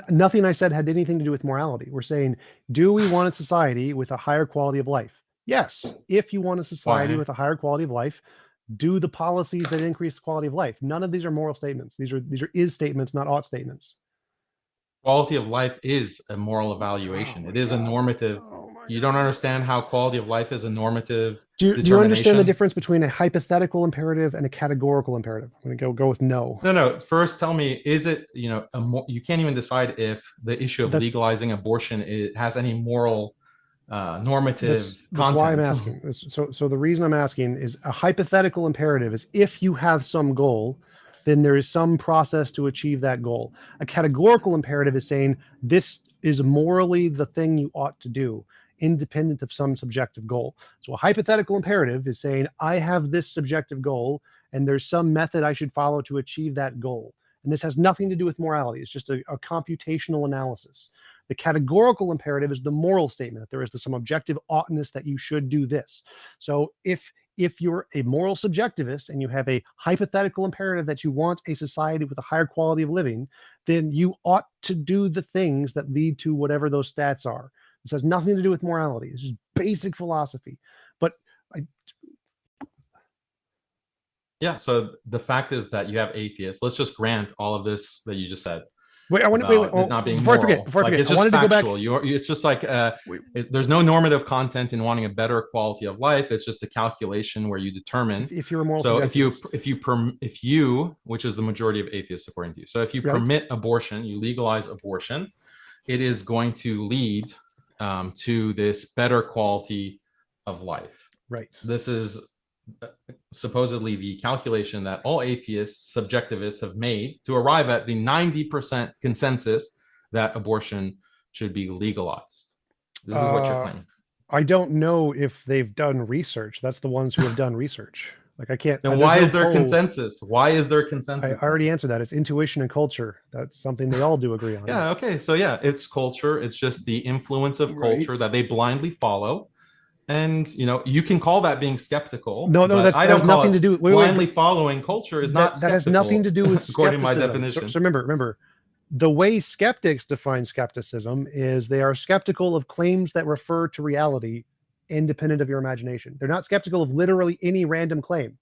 A: Nothing I said had anything to do with morality. We're saying, do we want a society with a higher quality of life? Yes. If you want a society with a higher quality of life, do the policies that increase the quality of life. None of these are moral statements. These are is statements, not ought statements.
C: Quality of life is a moral evaluation. It is a normative. You don't understand how quality of life is a normative.
A: Do you understand the difference between a hypothetical imperative and a categorical imperative? I'm going to go with no.
C: No. First, tell me, is it, you can't even decide if the issue of legalizing abortion has any moral normative content.
A: That's why I'm asking. So the reason I'm asking is a hypothetical imperative is if you have some goal, then there is some process to achieve that goal. A categorical imperative is saying this is morally the thing you ought to do, independent of some subjective goal. So a hypothetical imperative is saying, I have this subjective goal, and there's some method I should follow to achieve that goal. And this has nothing to do with morality. It's just a computational analysis. The categorical imperative is the moral statement that there is some objective oughtness that you should do this. So if you're a moral subjectivist and you have a hypothetical imperative that you want a society with a higher quality of living, then you ought to do the things that lead to whatever those stats are. This has nothing to do with morality. It's just basic philosophy. But
C: Yeah, so the fact is that you have atheists. Let's just grant all of this that you just said.
A: wait, I want to wait.
C: It not being
A: Before
C: moral.
A: I forget,
C: it's
A: I
C: just
A: wanted
C: factual.
A: to go back.
C: It's just like
A: Wait.
C: there's no normative content in wanting a better quality of life. It's just a calculation where you determine.
A: If you're a moral
C: So
A: subjectivist.
C: if you, which is the majority of atheists according to you, so if you
A: Right.
C: permit abortion, you legalize abortion, it is going to lead to this better quality of life.
A: Right.
C: This is supposedly the calculation that all atheists, subjectivists have made to arrive at the 90% consensus that abortion should be legalized. This is what you're claiming.
A: I don't know if they've done research. That's the ones who have done research. Like I can't.
C: Then why is there consensus? Why is there
A: I
C: consensus?
A: already answered that. It's intuition and culture. That's something they all do agree on.
C: Yeah. Okay. So yeah, it's culture. It's just the influence of culture that they blindly follow. And you can call that being skeptical.
A: No, that has nothing to do with
C: blindly following culture is not
A: that has nothing to do with
C: according to my
A: skepticism.
C: definition.
A: So remember, the way skeptics define skepticism is they are skeptical of claims that refer to reality independent of your imagination. They're not skeptical of literally any random claim.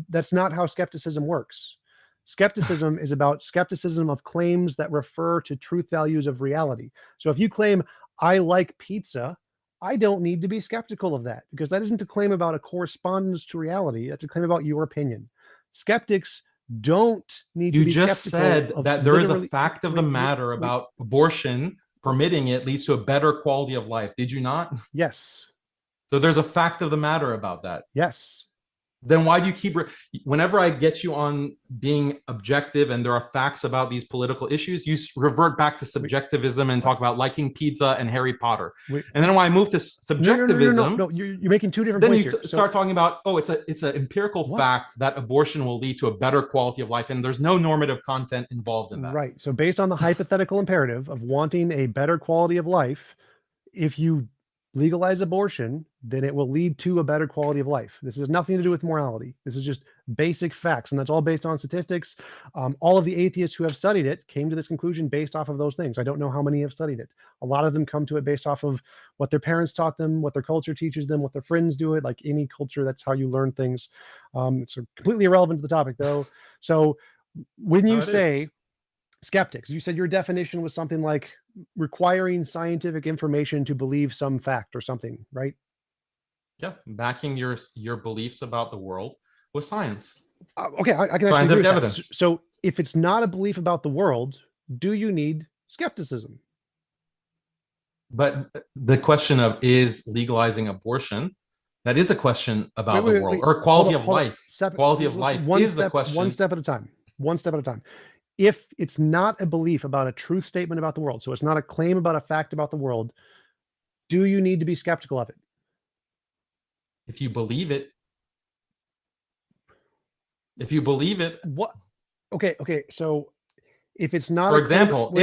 A: That's not how skepticism works. Skepticism is about skepticism of claims that refer to truth values of reality. So if you claim, I like pizza, I don't need to be skeptical of that because that isn't a claim about a correspondence to reality. That's a claim about your opinion. Skeptics don't need to be skeptical. You just
C: said that there is a fact of the matter about abortion. Permitting it leads to a better quality of life. Did you not?
A: Yes.
C: So there's a fact of the matter about that.
A: Yes.
C: Then why do you keep whenever I get you on being objective and there are facts about these political issues, you revert back to subjectivism and talk about liking pizza and Harry Potter. And then when I move to subjectivism,
A: no, you're making two different
C: then
A: points
C: you
A: here.
C: Start talking about, it's an empirical fact that abortion will lead to a better quality of life, and there's no normative content involved in that.
A: Right. So based on the hypothetical imperative of wanting a better quality of life, if you legalize abortion, then it will lead to a better quality of life. This has nothing to do with morality. This is just basic facts, and that's all based on statistics. All of the atheists who have studied it came to this conclusion based off of those things. I don't know how many have studied it. A lot of them come to it based off of what their parents taught them, what their culture teaches them, what their friends do it. Like any culture, that's how you learn things. It's completely irrelevant to the topic, though. So when you say skeptics, you said your definition was something like requiring scientific information to believe some fact or something, right?
C: Yeah, backing your beliefs about the world with science.
A: Okay, I can actually agree with evidence. So if it's not a belief about the world, do you need skepticism?
C: But the question of is legalizing abortion, that is a question about the world or quality of life. Quality of life is the question.
A: One step at a time. One step at a time. If it's not a belief about a truth statement about the world, so it's not a claim about a fact about the world, do you need to be skeptical of it?
C: If you believe it. If you believe it.
A: What? Okay. So if it's not,
C: for example,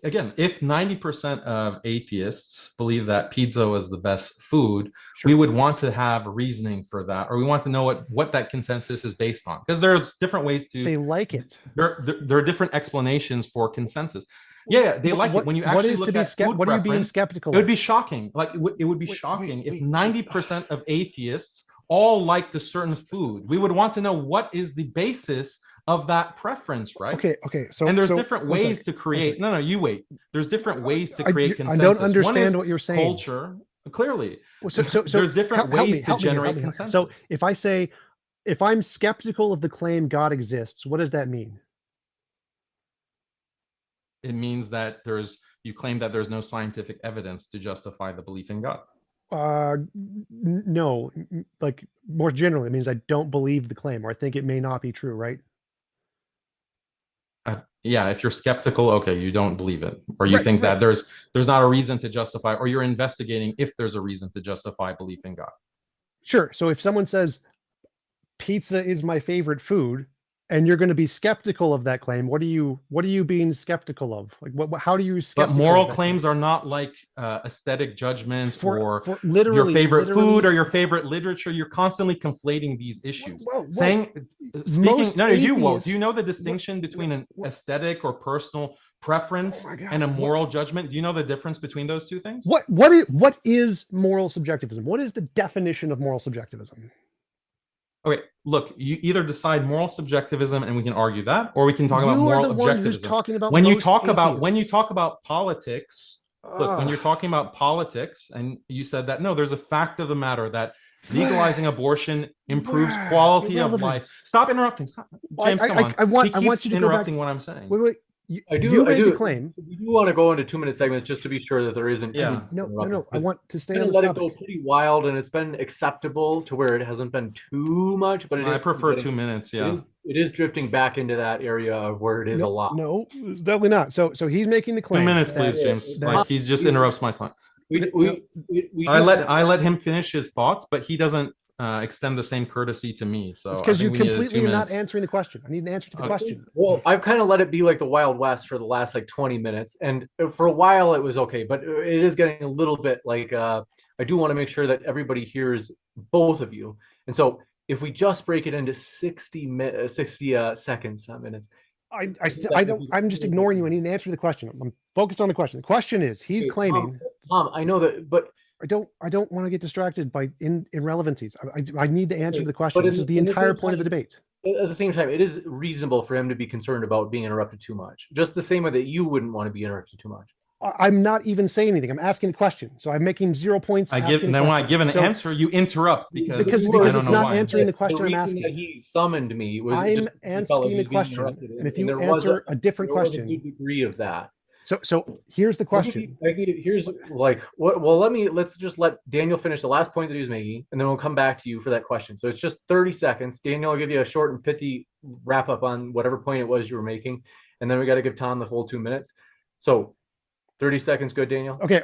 C: if 90% of atheists believe that pizza is the best food, we would want to have reasoning for that, or we want to know what that consensus is based on, because there's different ways to.
A: They like it.
C: There are different explanations for consensus. Yeah, they like it when you actually look at food
A: what are you being skeptical?
C: It would be shocking. Like it would be shocking if 90% of atheists all like the certain food. We would want to know what is the basis of that preference, right?
A: Okay. So
C: and there's different ways to create. No, you wait. There's different ways to create consensus.
A: I don't understand what you're saying.
C: Culture, clearly.
A: So
C: there's different ways to generate consensus.
A: So if I'm skeptical of the claim God exists, what does that mean?
C: It means that you claim that there's no scientific evidence to justify the belief in God.
A: No, like more generally, it means I don't believe the claim, or I think it may not be true, right?
C: Yeah, if you're skeptical, okay, you don't believe it, or you think that there's not a reason to justify, or you're investigating if there's a reason to justify belief in God.
A: Sure. So if someone says pizza is my favorite food, and you're going to be skeptical of that claim, what are you being skeptical of? Like, how do you?
C: But moral claims are not like aesthetic judgments
A: for
C: your
A: literally
C: favorite food or your favorite literature. You're constantly conflating these issues. Speaking, no, you won't. Do you know the distinction between an aesthetic or personal preference and a moral judgment? Do you know the difference between those two things?
A: What is moral subjectivism? What is the definition of moral subjectivism?
C: Okay, look, you either decide moral subjectivism and we can argue that, or we can talk about moral objectivism. When you talk about politics, look, when you're talking about politics, and you said that no, there's a fact of the matter that legalizing abortion improves quality of life. Stop interrupting. Stop. James, come on.
A: I want you to
C: interrupting what I'm saying.
A: Wait.
B: I do
A: the claim.
B: We do want to go into 2-minute segments just to be sure that there isn't.
C: Yeah.
A: No. I want to stay on the
B: let
A: topic.
B: it go pretty wild, and it's been acceptable to where it hasn't been too much. But
C: I prefer 2 minutes. Yeah,
B: it is drifting back into that area of where it is a lot.
A: No, it's definitely not. So he's making the claim.
C: 2 minutes, please, James. Like he just interrupts my time.
B: I
C: let him finish his thoughts, but he doesn't extend the same courtesy to me. So
A: it's because you completely are not answering the question. I need an answer to the question.
B: Well, I've kind of let it be like the Wild West for the last like 20 minutes, and for a while it was okay, but it is getting a little bit like I do want to make sure that everybody hears both of you. And so if we just break it into 60 seconds, not minutes.
A: I'm just ignoring you. I need an answer to the question. I'm focused on the question. The question is, he's claiming.
B: Tom, I know that, but
A: I don't want to get distracted by irrelevancies. I need to answer the question. This is the entire point of the debate.
B: At the same time, it is reasonable for him to be concerned about being interrupted too much. Just the same way that you wouldn't want to be interrupted too much.
A: I'm not even saying anything. I'm asking a question. So I'm making 0 points.
C: When I give an answer, you interrupt because
A: it's not answering the question I'm asking.
B: He summoned me.
A: I'm answering the question, and if you answer a different question,
B: a good degree of that.
A: So here's the question.
B: Here's like what? Well, let's just let Daniel finish the last point that he was making, and then we'll come back to you for that question. So it's just 30 seconds. Daniel will give you a short and pithy wrap up on whatever point it was you were making, and then we got to give Tom the full 2 minutes. So 30 seconds, good, Daniel?
A: Okay.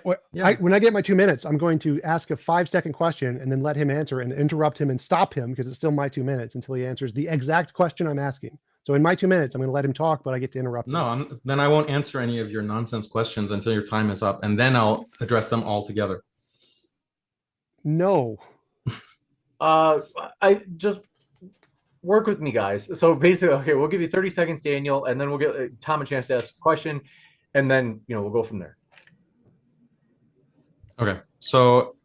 A: When I get my 2 minutes, I'm going to ask a 5-second question and then let him answer and interrupt him and stop him because it's still my 2 minutes until he answers the exact question I'm asking. So in my 2 minutes, I'm going to let him talk, but I get to interrupt him.
C: Then I won't answer any of your nonsense questions until your time is up, and then I'll address them all together.
A: No.
B: I just work with me, guys. So basically, okay, we'll give you 30 seconds, Daniel, and then we'll get Tom a chance to ask a question, and then we'll go from there.
C: Okay. So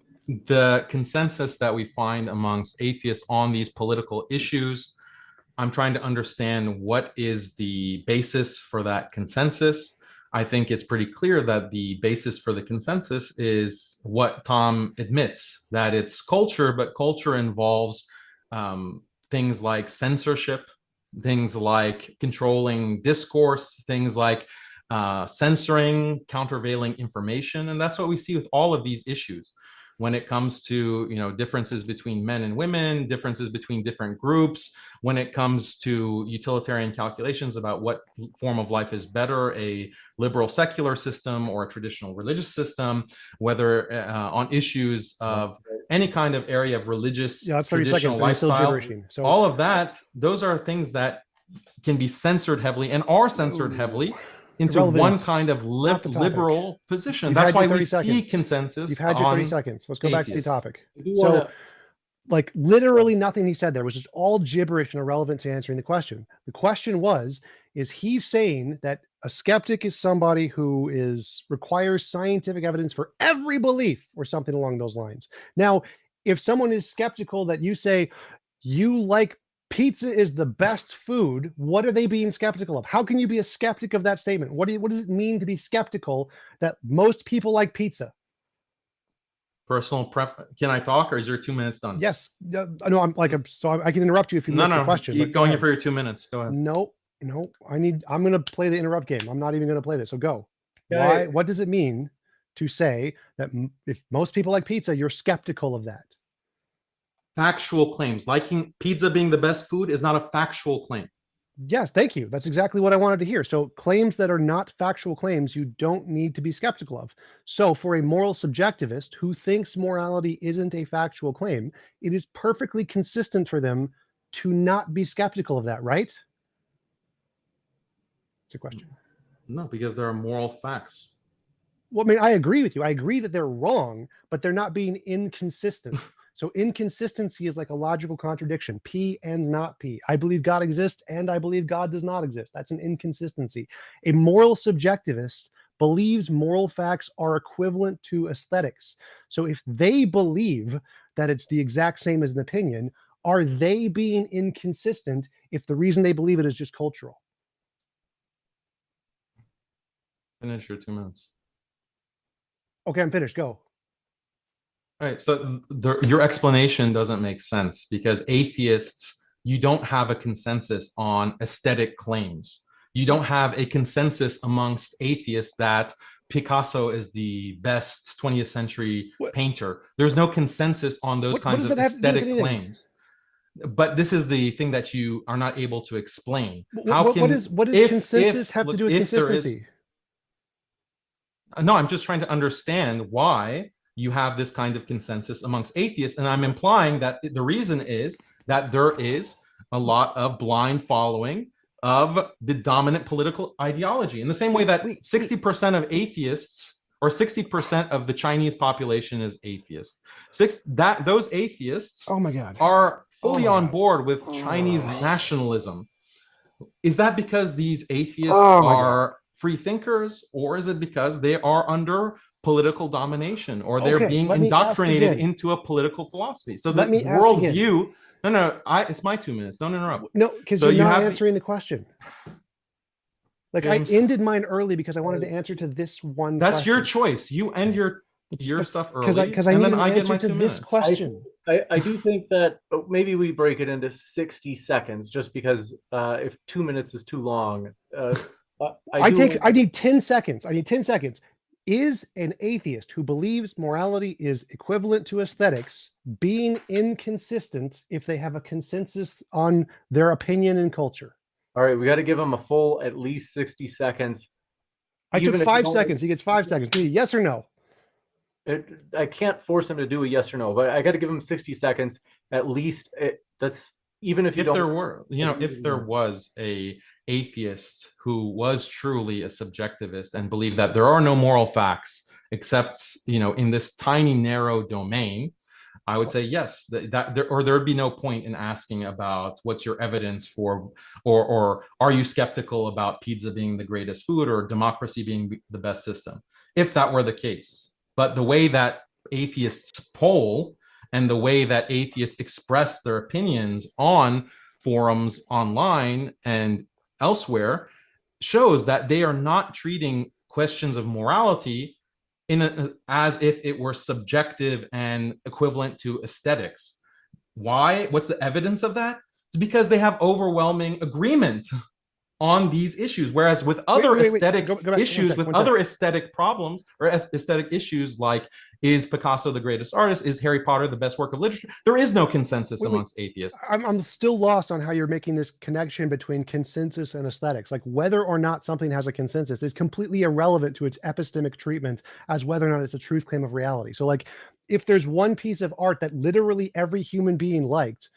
C: the consensus that we find amongst atheists on these political issues, I'm trying to understand what is the basis for that consensus. I think it's pretty clear that the basis for the consensus is what Tom admits, that it's culture, but culture involves things like censorship, things like controlling discourse, things like censoring, countervailing information. And that's what we see with all of these issues. When it comes to differences between men and women, differences between different groups, when it comes to utilitarian calculations about what form of life is better, a liberal secular system or a traditional religious system, whether on issues of any kind of area of religious traditional lifestyle, all of that, those are things that can be censored heavily and are censored heavily into one kind of liberal position. That's why we see consensus.
A: You've had your 30 seconds. Let's go back to the topic. So, like, literally nothing he said there was just all gibberish and irrelevant to answering the question. The question is he saying that a skeptic is somebody who requires scientific evidence for every belief or something along those lines? Now, if someone is skeptical that you say you like pizza is the best food, what are they being skeptical of? How can you be a skeptic of that statement? What does it mean to be skeptical that most people like pizza?
C: Personal preference. Can I talk, or is your 2 minutes done?
A: Yes. No, I can interrupt you if you miss the question.
C: Keep going for your 2 minutes. Go ahead.
A: No. I'm going to play the interrupt game. I'm not even going to play this. So go. Why? What does it mean to say that if most people like pizza, you're skeptical of that?
C: Factual claims. Liking pizza being the best food is not a factual claim.
A: Yes, thank you. That's exactly what I wanted to hear. So claims that are not factual claims, you don't need to be skeptical of. So for a moral subjectivist who thinks morality isn't a factual claim, it is perfectly consistent for them to not be skeptical of that, right? It's a question.
C: No, because there are moral facts.
A: Well, I mean, I agree with you. I agree that they're wrong, but they're not being inconsistent. So inconsistency is like a logical contradiction, P and not P. I believe God exists and I believe God does not exist. That's an inconsistency. A moral subjectivist believes moral facts are equivalent to aesthetics. So if they believe that it's the exact same as an opinion, are they being inconsistent if the reason they believe it is just cultural?
C: Finish your 2 minutes.
A: Okay, I'm finished. Go.
C: All right, so your explanation doesn't make sense because atheists, you don't have a consensus on aesthetic claims. You don't have a consensus amongst atheists that Picasso is the best 20th century painter. There's no consensus on those kinds of aesthetic claims. But this is the thing that you are not able to explain.
A: What does consensus have to do with consistency?
C: No, I'm just trying to understand why you have this kind of consensus amongst atheists. And I'm implying that the reason is that there is a lot of blind following of the dominant political ideology. In the same way that 60% of atheists or 60% of the Chinese population is atheist. Those atheists are fully on board with Chinese nationalism. Is that because these atheists are free thinkers, or is it because they are under political domination, or they're being indoctrinated into a political philosophy? So the worldview. No, it's my 2 minutes. Don't interrupt.
A: No, because you're not answering the question. Like James, I ended mine early because I wanted to answer to this one.
C: That's your choice. You end your stuff early,
A: because I need an answer to this question.
B: I do think that maybe we break it into 60 seconds, just because if 2 minutes is too long.
A: I need 10 seconds. I need 10 seconds. Is an atheist who believes morality is equivalent to aesthetics being inconsistent if they have a consensus on their opinion and culture?
B: All right, we got to give him a full at least 60 seconds.
A: I took 5 seconds. He gets 5 seconds. Yes or no?
B: I can't force him to do a yes or no, but I got to give him 60 seconds at least. That's even if you don't.
C: If there was a atheist who was truly a subjectivist and believed that there are no moral facts except in this tiny narrow domain, I would say yes, there would be no point in asking about what's your evidence for, or are you skeptical about pizza being the greatest food or democracy being the best system, if that were the case. But the way that atheists poll and the way that atheists express their opinions on forums online and elsewhere shows that they are not treating questions of morality as if it were subjective and equivalent to aesthetics. Why? What's the evidence of that? It's because they have overwhelming agreement on these issues, whereas with other aesthetic issues, with other aesthetic problems or aesthetic issues, like is Picasso the greatest artist, is Harry Potter the best work of literature, there is no consensus amongst atheists.
A: I'm still lost on how you're making this connection between consensus and aesthetics. Like whether or not something has a consensus is completely irrelevant to its epistemic treatment as whether or not it's a truth claim of reality. So like if there's one piece of art that literally every human being liked,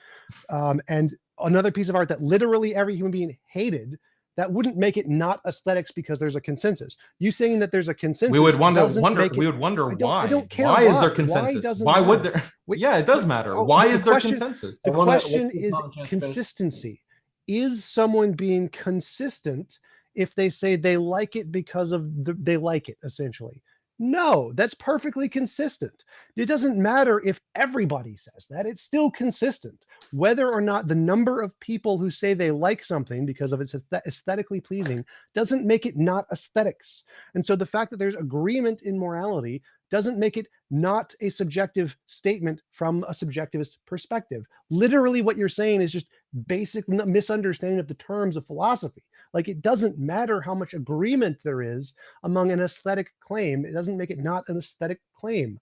A: and another piece of art that literally every human being hated, that wouldn't make it not aesthetics because there's a consensus. You saying that there's a consensus,
C: we would wonder why. I don't care. Why is there consensus? Why would there? Yeah, it does matter. Why is there consensus?
A: The question is consistency. Is someone being consistent if they say they like it because of they like it, essentially? No, that's perfectly consistent. It doesn't matter if everybody says that, it's still consistent. Whether or not the number of people who say they like something because of it's aesthetically pleasing doesn't make it not aesthetics. And so the fact that there's agreement in morality doesn't make it not a subjective statement from a subjectivist perspective. Literally what you're saying is just basic misunderstanding of the terms of philosophy. Like it doesn't matter how much agreement there is among an aesthetic claim. It doesn't make it not an aesthetic claim.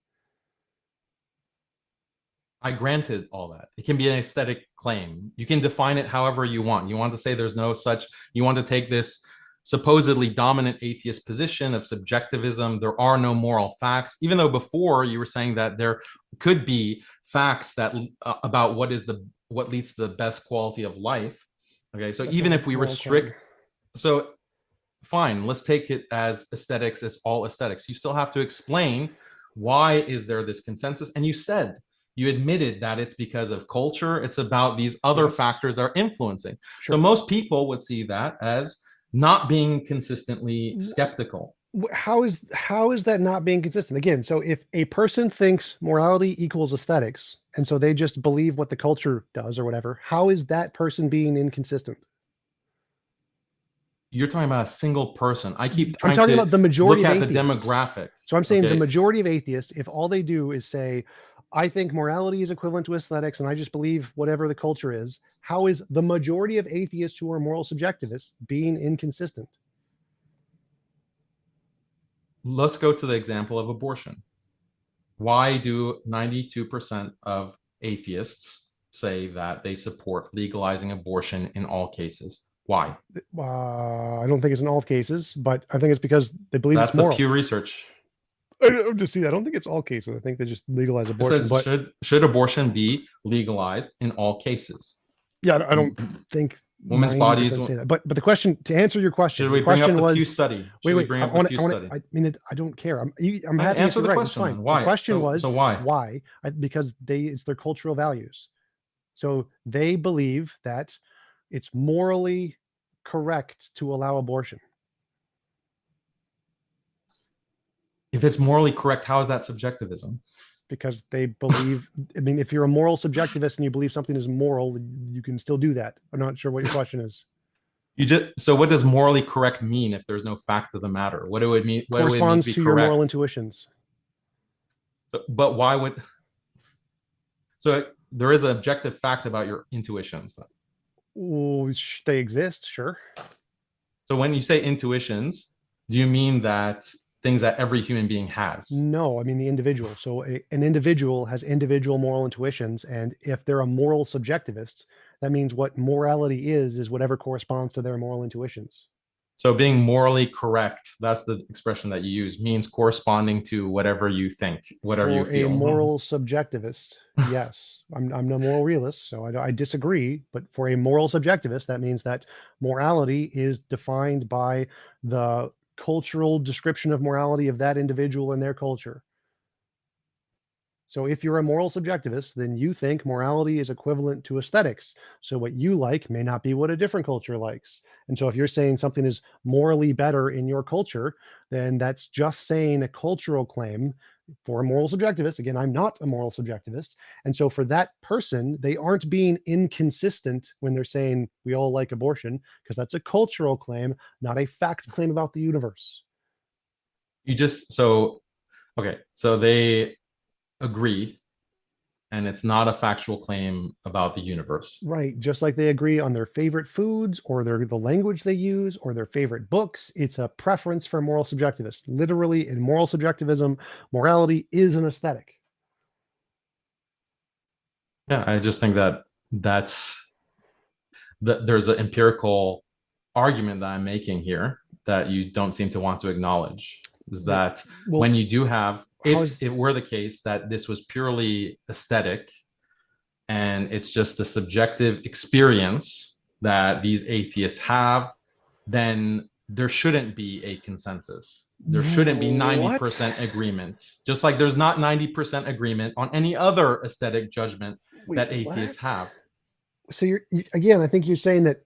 C: I granted all that. It can be an aesthetic claim. You can define it however you want. You want to say there's no such, you want to take this supposedly dominant atheist position of subjectivism. There are no moral facts, even though before you were saying that there could be facts that about what leads to the best quality of life. Okay, so
A: That's
C: even
A: not
C: if we
A: moral
C: restrict,
A: claim.
C: so fine, let's take it as aesthetics, as all aesthetics. You still have to explain why is there this consensus, and you admitted that it's because of culture. It's about these other
A: Yes.
C: factors that are influencing.
A: Sure.
C: So most people would see that as not being consistently skeptical.
A: How is that not being consistent? Again, so if a person thinks morality equals aesthetics, and so they just believe what the culture does or whatever, how is that person being inconsistent?
C: You're talking about a single person. I keep
A: I'm
C: trying
A: talking
C: to
A: about the majority
C: look
A: of
C: at the
A: atheists.
C: demographic.
A: So I'm saying the
C: Okay.
A: majority of atheists, if all they do is say, I think morality is equivalent to aesthetics and I just believe whatever the culture is, how is the majority of atheists who are moral subjectivists being inconsistent?
C: Let's go to the example of abortion. Why do 92% of atheists say that they support legalizing abortion in all cases? Why?
A: I don't think it's in all cases, but I think it's because they believe
C: That's
A: it's
C: the
A: moral.
C: Pew Research.
A: I don't think it's all cases. I think they just legalize abortion.
C: It said, should abortion be legalized in all cases?
A: Yeah, I don't think
C: women's
A: 90%
C: bodies
A: say that. But the question, to answer your question,
C: Should we
A: the
C: bring up
A: question
C: the
A: was,
C: Pew study?
A: wait,
C: We bring up the Pew study?
A: I mean, I don't care. I'm
C: Right,
A: happy
C: answer
A: if
C: the
A: you're right.
C: question
A: It's
C: then.
A: fine.
C: Why?
A: The question was,
C: So why?
A: Why? Because it's their cultural values. So they believe that it's morally correct to allow abortion.
C: If it's morally correct, how is that subjectivism?
A: Because they believe, I mean, if you're a moral subjectivist and you believe something is moral, you can still do that. I'm not sure what your question is.
C: So what does morally correct mean if there's no fact of the matter? What do it mean? What would it mean
A: Corresponds
C: to be
A: to your moral
C: correct?
A: intuitions.
C: But why would? So there is an objective fact about your intuitions. Then.
A: Oh, they exist, sure.
C: So when you say intuitions, do you mean that things that every human being has?
A: No, I mean the individual. So an individual has individual moral intuitions, and if they're a moral subjectivist, that means what morality is whatever corresponds to their moral intuitions.
C: So being morally correct, that's the expression that you use, means corresponding to whatever you think, whatever you feel.
A: For a moral subjectivist, yes. I'm no moral realist, so I disagree. But for a moral subjectivist, that means that morality is defined by the cultural description of morality of that individual and their culture. So if you're a moral subjectivist, then you think morality is equivalent to aesthetics. So what you like may not be what a different culture likes. And so if you're saying something is morally better in your culture, then that's just saying a cultural claim for a moral subjectivist. Again, I'm not a moral subjectivist. And so for that person, they aren't being inconsistent when they're saying we all like abortion, because that's a cultural claim, not a fact claim about the universe.
C: Okay, so they agree, and it's not a factual claim about the universe.
A: Right, just like they agree on their favorite foods or the language they use or their favorite books. It's a preference for moral subjectivists. Literally, in moral subjectivism, morality is an aesthetic.
C: Yeah, I just think that there's an empirical argument that I'm making here that you don't seem to want to acknowledge. Is that when you do have, if it were the case that this was purely aesthetic and it's just a subjective experience that these atheists have, then there shouldn't be a consensus. There shouldn't be 90% agreement. Just like there's not 90% agreement on any other aesthetic judgment that atheists have.
A: So again, I think you're saying that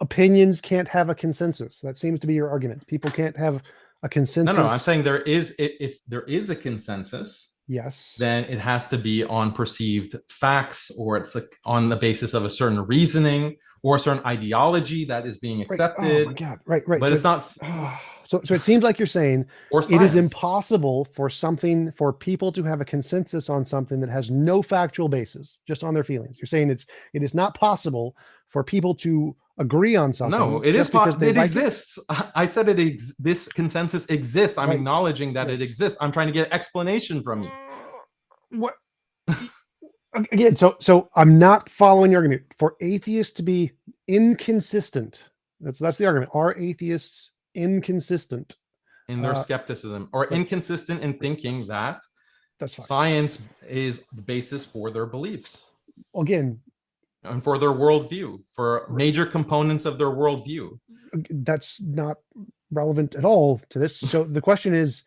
A: opinions can't have a consensus. That seems to be your argument. People can't have a consensus.
C: No, I'm saying if there is a consensus,
A: yes,
C: then it has to be on perceived facts, or it's on the basis of a certain reasoning or a certain ideology that is being accepted.
A: Oh my God, right.
C: But so it's not.
A: So it seems like you're saying it is impossible for people to have a consensus on something that has no factual basis, just on their feelings. You're saying it is not possible for people to agree on something.
C: No, it is because it exists. I said this consensus exists. I'm acknowledging that it exists. I'm trying to get explanation from you.
A: What? Again, so I'm not following your argument. For atheists to be inconsistent, that's the argument. Are atheists inconsistent
C: in their skepticism, or inconsistent in thinking that
A: that's fine.
C: Science is the basis for their beliefs?
A: Again,
C: and for their worldview, for major components of their worldview.
A: That's not relevant at all to this. So the question is,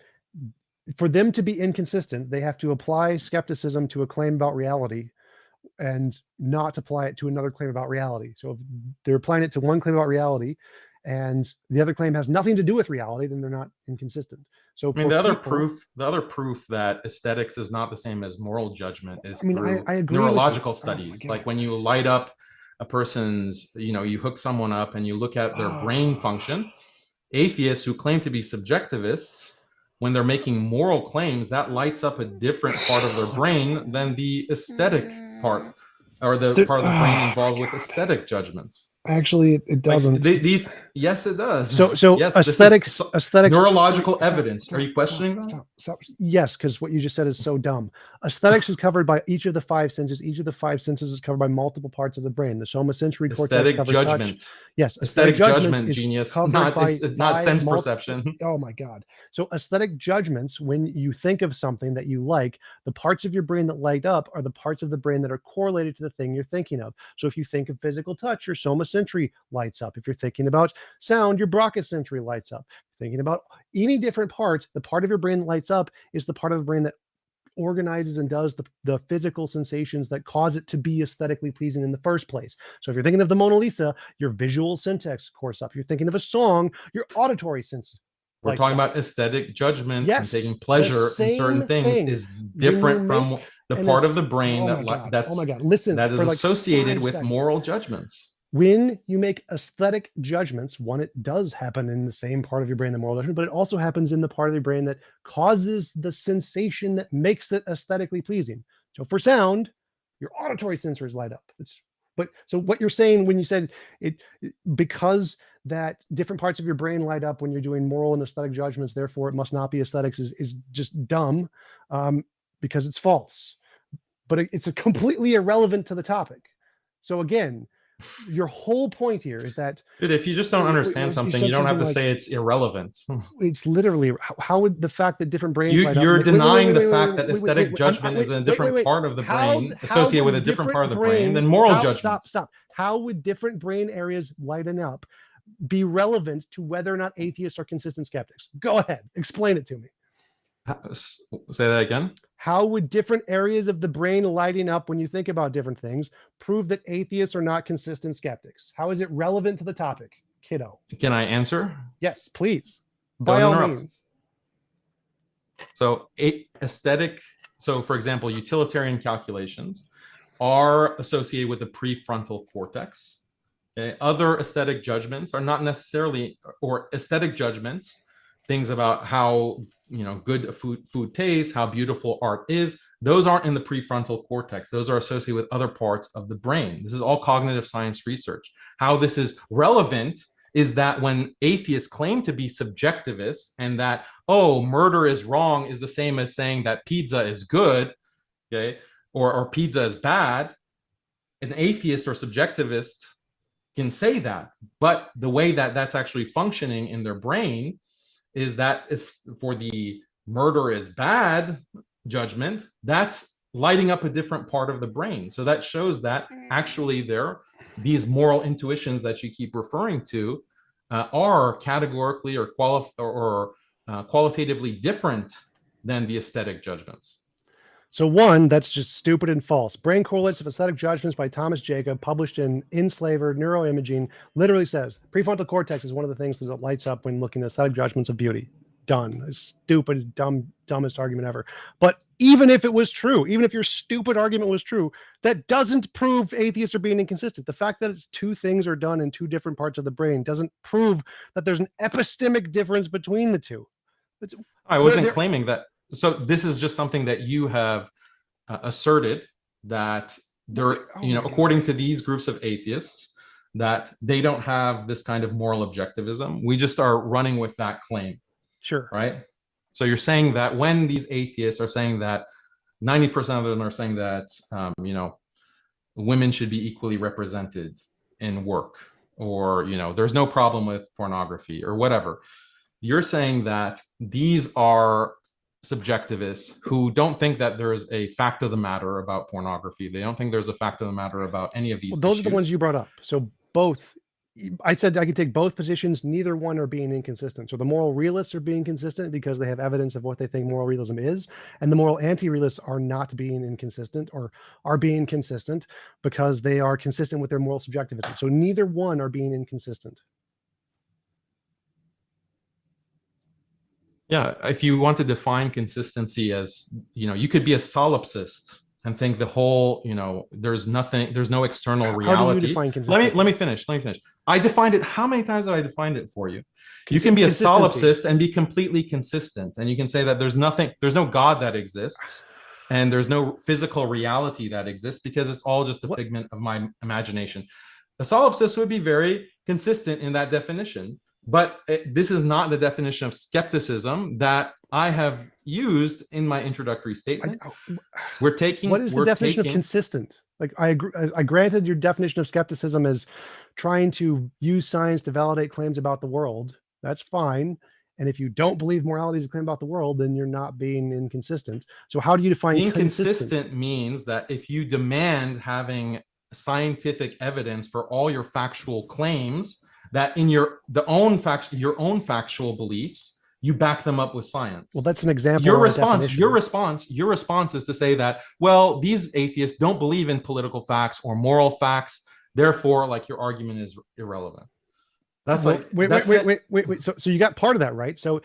A: for them to be inconsistent, they have to apply skepticism to a claim about reality and not apply it to another claim about reality. So if they're applying it to one claim about reality and the other claim has nothing to do with reality, then they're not inconsistent. So
C: I mean, the other proof that aesthetics is not the same as moral judgment is through
A: I agree
C: neurological studies. Like when you light up a person's, you hook someone up and you look at their brain function. Atheists who claim to be subjectivists, when they're making moral claims, that lights up a different part of their brain than the aesthetic part, or the part of the brain involved with aesthetic judgments.
A: Actually, it doesn't.
C: Yes, it does.
A: So
C: yes,
A: aesthetics,
C: neurological evidence. Are you questioning that?
A: Stop. Yes, because what you just said is so dumb. Aesthetics is covered by each of the five senses. Each of the five senses is covered by multiple parts of the brain. The somasensory cortex covers
C: judgment.
A: Touch. Yes,
C: aesthetic judgment, genius. Not sense perception.
A: Oh my God. So aesthetic judgments, when you think of something that you like, the parts of your brain that light up are the parts of the brain that are correlated to the thing you're thinking of. So if you think of physical touch, your somasensory lights up. If you're thinking about sound, your brachiosensory lights up. Thinking about any different part, the part of your brain that lights up is the part of the brain that organizes and does the physical sensations that cause it to be aesthetically pleasing in the first place. So if you're thinking of the Mona Lisa, your visual syntax course up. If you're thinking of a song, your auditory sense.
C: We're talking about aesthetic judgment, and taking pleasure in certain things is different from the part of the brain that is associated with moral judgments.
A: When you make aesthetic judgments, one, it does happen in the same part of your brain, the moral judgment, but it also happens in the part of your brain that causes the sensation that makes it aesthetically pleasing. So for sound, your auditory sensors light up. So what you're saying when you said it, because that different parts of your brain light up when you're doing moral and aesthetic judgments, therefore it must not be aesthetics, is just dumb, because it's false. But it's completely irrelevant to the topic. So again, your whole point here is that,
C: dude, if you just don't understand something, you don't have to say it's irrelevant.
A: It's literally, how would the fact that different brains
C: you're denying the fact that aesthetic judgment is a different part of the brain associated with a different part of the brain than moral judgment.
A: Stop. How would different brain areas lighten up be relevant to whether or not atheists are consistent skeptics? Go ahead, explain it to me.
C: Say that again.
A: How would different areas of the brain lighting up when you think about different things prove that atheists are not consistent skeptics? How is it relevant to the topic, kiddo?
C: Can I answer?
A: Yes, please. By all means.
C: So for example, utilitarian calculations are associated with the prefrontal cortex. Okay? Other aesthetic judgments are not necessarily, or aesthetic judgments, things about how good food tastes, how beautiful art is, those aren't in the prefrontal cortex. Those are associated with other parts of the brain. This is all cognitive science research. How this is relevant is that when atheists claim to be subjectivists and that, murder is wrong is the same as saying that pizza is good, okay, or pizza is bad, an atheist or subjectivist can say that. But the way that that's actually functioning in their brain is that it's for the murder is bad judgment, that's lighting up a different part of the brain. So that shows that actually these moral intuitions that you keep referring to are categorically or qualitatively different than the aesthetic judgments.
A: So one, that's just stupid and false. Brain Correlates of Aesthetic Judgments by Thomas Jacob, published in Enslaver Neuroimaging, literally says prefrontal cortex is one of the things that lights up when looking at aesthetic judgments of beauty. Done. It's stupid, dumbest argument ever. But even if it was true, even if your stupid argument was true, that doesn't prove atheists are being inconsistent. The fact that it's two things are done in two different parts of the brain doesn't prove that there's an epistemic difference between the two.
C: I wasn't claiming that. So this is just something that you have asserted that according to these groups of atheists, that they don't have this kind of moral objectivism. We just are running with that claim.
A: Sure.
C: Right. So you're saying that when these atheists are saying that 90% of them are saying that women should be equally represented in work, or there's no problem with pornography or whatever. You're saying that these are subjectivists who don't think that there's a fact of the matter about pornography. They don't think there's a fact of the matter about any of these
A: Well, those
C: issues.
A: are the ones you brought up. So both, I said I could take both positions. Neither one are being inconsistent. So the moral realists are being consistent because they have evidence of what they think moral realism is, and the moral anti-realists are not being inconsistent, or are being consistent because they are consistent with their moral subjectivism. So neither one are being inconsistent.
C: Yeah, if you want to define consistency as, you could be a solipsist and think the whole, there's no external reality.
A: How do you define consistency?
C: Let me finish. I defined it. How many times have I defined it for you? You can be a solipsist and be completely consistent. And you can say that there's no God that exists, and there's no physical reality that exists, because it's all just a figment of my imagination. A solipsist would be very consistent in that definition. But this is not the definition of skepticism that I have used in my introductory statement. What is the definition of
A: consistent? Like, I agree, I granted your definition of skepticism as trying to use science to validate claims about the world. That's fine. And if you don't believe morality is a claim about the world, then you're not being inconsistent. So how do you define
C: inconsistent? Means that if you demand having scientific evidence for all your factual claims, that in your own factual beliefs, you back them up with science.
A: Well, that's an example.
C: Your response is to say that, well, these atheists don't believe in political facts or moral facts, therefore, like, your argument is irrelevant. That's
A: wait. So you got part of that right. So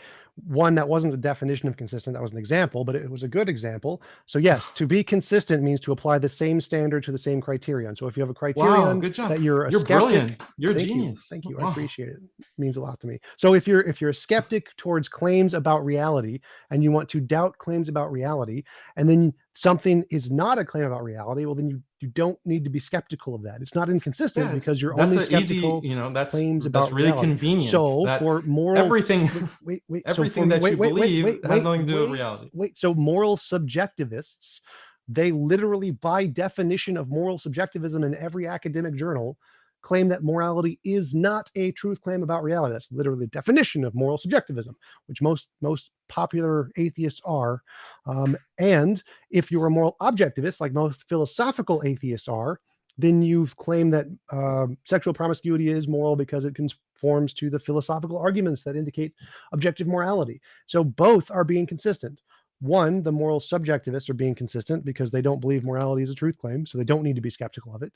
A: one, that wasn't the definition of consistent. That was an example, but it was a good example. So yes, to be consistent means to apply the same standard to the same criterion. So if you have a criterion that you're skeptic,
C: brilliant. You're a genius.
A: Thank you. I appreciate it. It means a lot to me. So if you're a skeptic towards claims about reality, and you want to doubt claims about reality, and then something is not a claim about reality, well, then you don't need to be skeptical of that. It's not inconsistent because you're only skeptical claims about
C: really
A: reality.
C: Convenient.
A: So for moral
C: everything that you believe has nothing to do with reality.
A: So moral subjectivists, they literally, by definition of moral subjectivism in every academic journal, claim that morality is not a truth claim about reality. That's literally the definition of moral subjectivism, which most popular atheists are. And if you're a moral objectivist, like most philosophical atheists are, then you claim that sexual promiscuity is moral because it conforms to the philosophical arguments that indicate objective morality. So both are being consistent. One, the moral subjectivists are being consistent because they don't believe morality is a truth claim, so they don't need to be skeptical of it.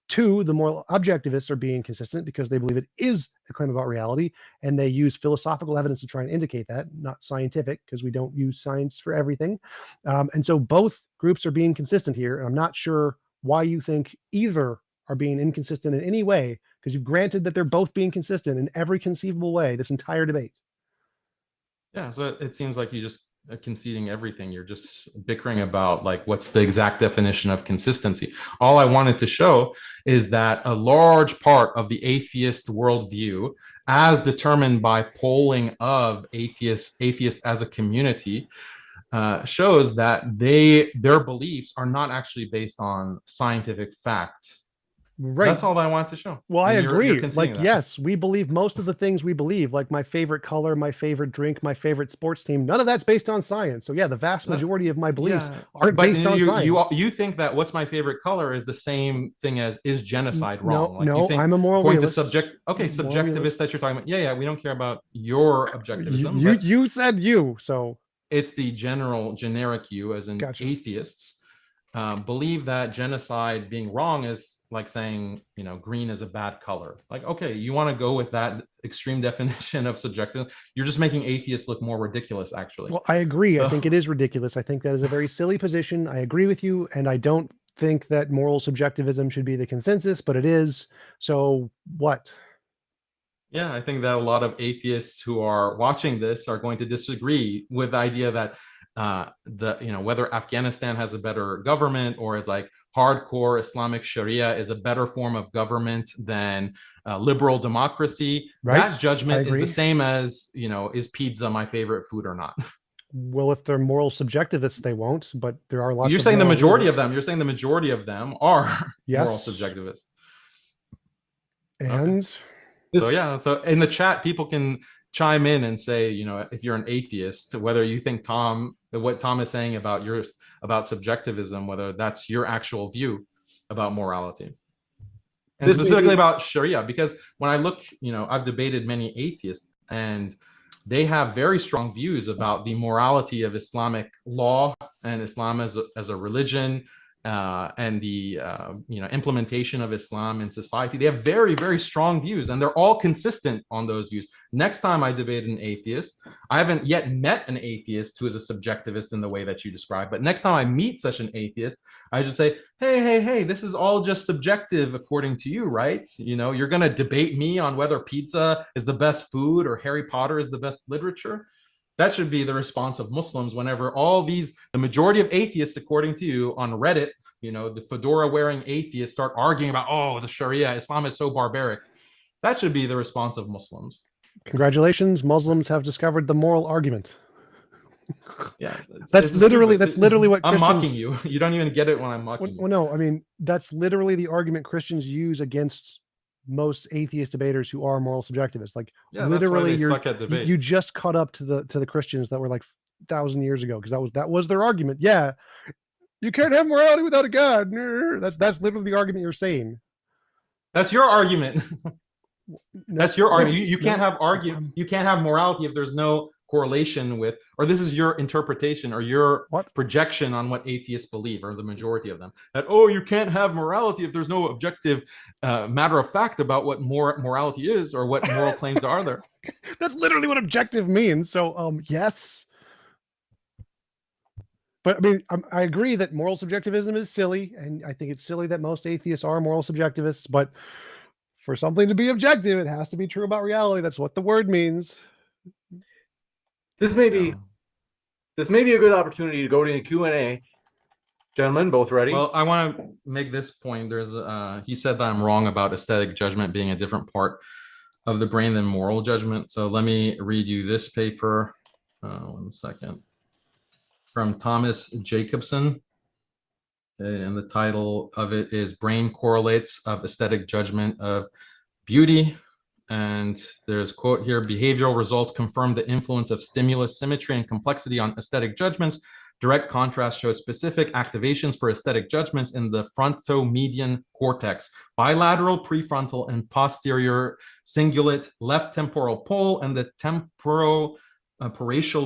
A: Two, the moral objectivists are being consistent because they believe it is a claim about reality, and they use philosophical evidence to try and indicate that, not scientific, because we don't use science for everything. And so both groups are being consistent here, and I'm not sure why you think either are being inconsistent in any way, because you've granted that they're both being consistent in every conceivable way this entire debate.
C: Yeah, so it seems like you just conceding everything. You're just bickering about, like, what's the exact definition of consistency. All I wanted to show is that a large part of the atheist worldview, as determined by polling of atheists as a community, shows that their beliefs are not actually based on scientific fact.
A: Right.
C: That's all I want to show.
A: Well, I agree. Like, yes, we believe most of the things we believe, like my favorite color, my favorite drink, my favorite sports team. None of that's based on science. So yeah, the vast majority of my beliefs aren't based on science.
C: You think that what's my favorite color is the same thing as is genocide wrong?
A: No, I'm a moral realist.
C: Subjectivist that you're talking about. Yeah, we don't care about your objectivism.
A: You said you, so
C: it's the generic you, as in atheists. Believe that genocide being wrong is like saying, green is a bad color. Like, okay, you want to go with that extreme definition of subjective, you're just making atheists look more ridiculous, actually.
A: Well, I agree. I think it is ridiculous. I think that is a very silly position. I agree with you, and I don't think that moral subjectivism should be the consensus, but it is. So what?
C: Yeah, I think that a lot of atheists who are watching this are going to disagree with the idea that whether Afghanistan has a better government or is like hardcore Islamic Sharia is a better form of government than liberal democracy. Right. That judgment is the same as, is pizza my favorite food or not?
A: Well, if they're moral subjectivists, they won't. But there are lots.
C: You're
A: of
C: saying the
A: moral
C: majority
A: leaders.
C: of them. You're saying the majority of them are moral
A: Yes.
C: subjectivists.
A: And
C: So yeah, so in the chat, people can chime in and say, you know, if you're an atheist, whether you think what Tom is saying about subjectivism, whether that's your actual view about morality. And specifically about Sharia, because when I look, you know, I've debated many atheists and they have very strong views about the morality of Islamic law and Islam as a religion, and the you know, implementation of Islam in society. They have very, very strong views, and they're all consistent on those views. Next time I debate an atheist, I haven't yet met an atheist who is a subjectivist in the way that you described, but next time I meet such an atheist, I should say, hey, this is all just subjective according to you, right? You know, you're going to debate me on whether pizza is the best food or Harry Potter is the best literature. That should be the response of Muslims whenever the majority of atheists, according to you, on Reddit, you know, the fedora-wearing atheists start arguing about, oh, the Sharia, Islam is so barbaric. That should be the response of Muslims.
A: congratulations, Muslims have discovered the moral argument.
C: Yeah,
A: that's literally what
C: I'm
A: Christians,
C: mocking you. You don't even get it when I'm mocking you.
A: Well, no, I mean, that's literally the argument Christians use against most atheist debaters who are moral subjectivists. Like,
C: yeah,
A: literally,
C: that's why they suck at debate.
A: You just caught up to the Christians that were like 1,000 years ago, because that was their argument. Yeah, you can't have morality without a God. That's literally the argument you're saying.
C: That's your argument. That's your argument. You can't have you can't have morality if there's no correlation with, or this is your interpretation or your projection on what atheists believe, or the majority of them, that, oh, you can't have morality if there's no objective matter of fact about what morality is or what moral claims are there.
A: That's literally what objective means. So yes, but I mean, I agree that moral subjectivism is silly, and I think it's silly that most atheists are moral subjectivists, but for something to be objective, it has to be true about reality. That's what the word means.
B: This may be a good opportunity to go to the Q&A. Gentlemen, both ready?
C: Well, I want to make this point. There's he said that I'm wrong about aesthetic judgment being a different part of the brain than moral judgment. So let me read you this paper. 1 second. From Thomas Jacobson. And the title of it is Brain Correlates of Aesthetic Judgment of Beauty. And there's a quote here: behavioral results confirm the influence of stimulus, symmetry, and complexity on aesthetic judgments. Direct contrast showed specific activations for aesthetic judgments in the frontomedian cortex, bilateral prefrontal and posterior cingulate left temporal pole, and the temporoparietal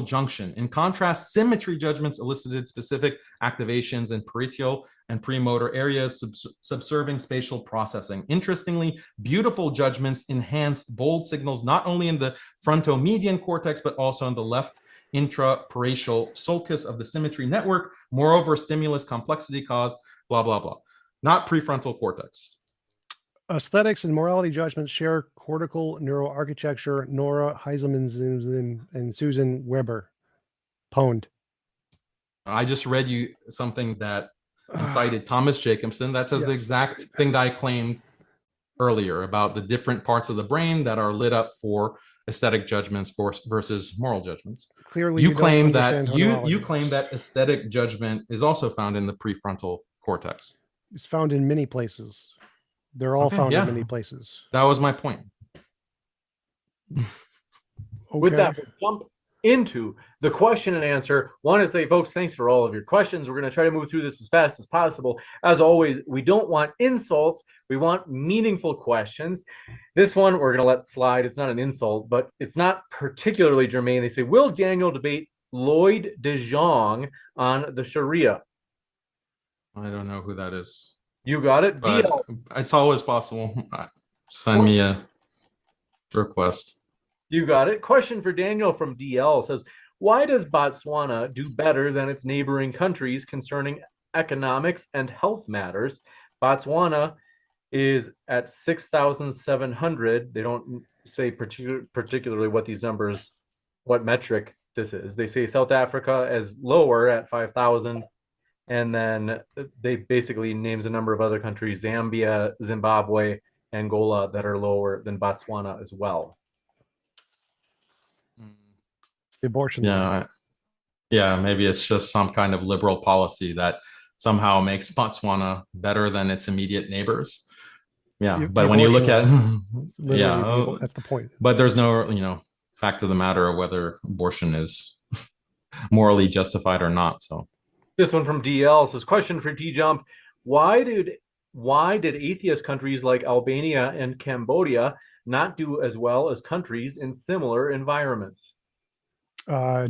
C: junction. In contrast, symmetry judgments elicited specific activations in parietal and premotor areas, subserving spatial processing. Interestingly, beautiful judgments enhanced bold signals not only in the frontomedian cortex, but also in the left intraparietal sulcus of the symmetry network. Moreover, stimulus complexity caused blah, blah, blah. Not prefrontal cortex.
A: Aesthetics and morality judgments share cortical neuroarchitecture. Nora Heiselman and Susan Weber. Pwned.
C: I just read you something that cited Thomas Jacobson. That says the exact thing that I claimed earlier about the different parts of the brain that are lit up for aesthetic judgments versus moral judgments.
A: Clearly,
C: you claim that you claim that aesthetic judgment is also found in the prefrontal cortex.
A: It's found in many places. They're all found in many places.
C: That was my point.
B: With that, we'll jump into the question and answer. Want to say, folks, thanks for all of your questions. We're going to try to move through this as fast as possible. As always, we don't want insults. We want meaningful questions. This one we're going to let slide. It's not an insult, but it's not particularly germane. They say, will Daniel debate Lloyd de Jong on the Sharia?
C: I don't know who that is.
B: You got it. DL.
C: It's always possible. Send me a request.
B: You got it. Question for Daniel from DL says, why does Botswana do better than its neighboring countries concerning economics and health matters? Botswana is at 6,700. They don't say particularly what these numbers, what metric this is. They say South Africa is lower at 5,000. And then they basically names a number of other countries, Zambia, Zimbabwe, Angola, that are lower than Botswana as well.
A: It's the abortion.
C: Yeah, Yeah, maybe it's just some kind of liberal policy that somehow makes Botswana better than its immediate neighbors. Yeah,
A: The
C: but when you look at
A: abortion law,
C: yeah,
A: literally, that's the point.
C: but there's no, fact of the matter of whether abortion is morally justified or not. So
B: This one from DL says, question for TJump. Why did atheist countries like Albania and Cambodia not do as well as countries in similar environments?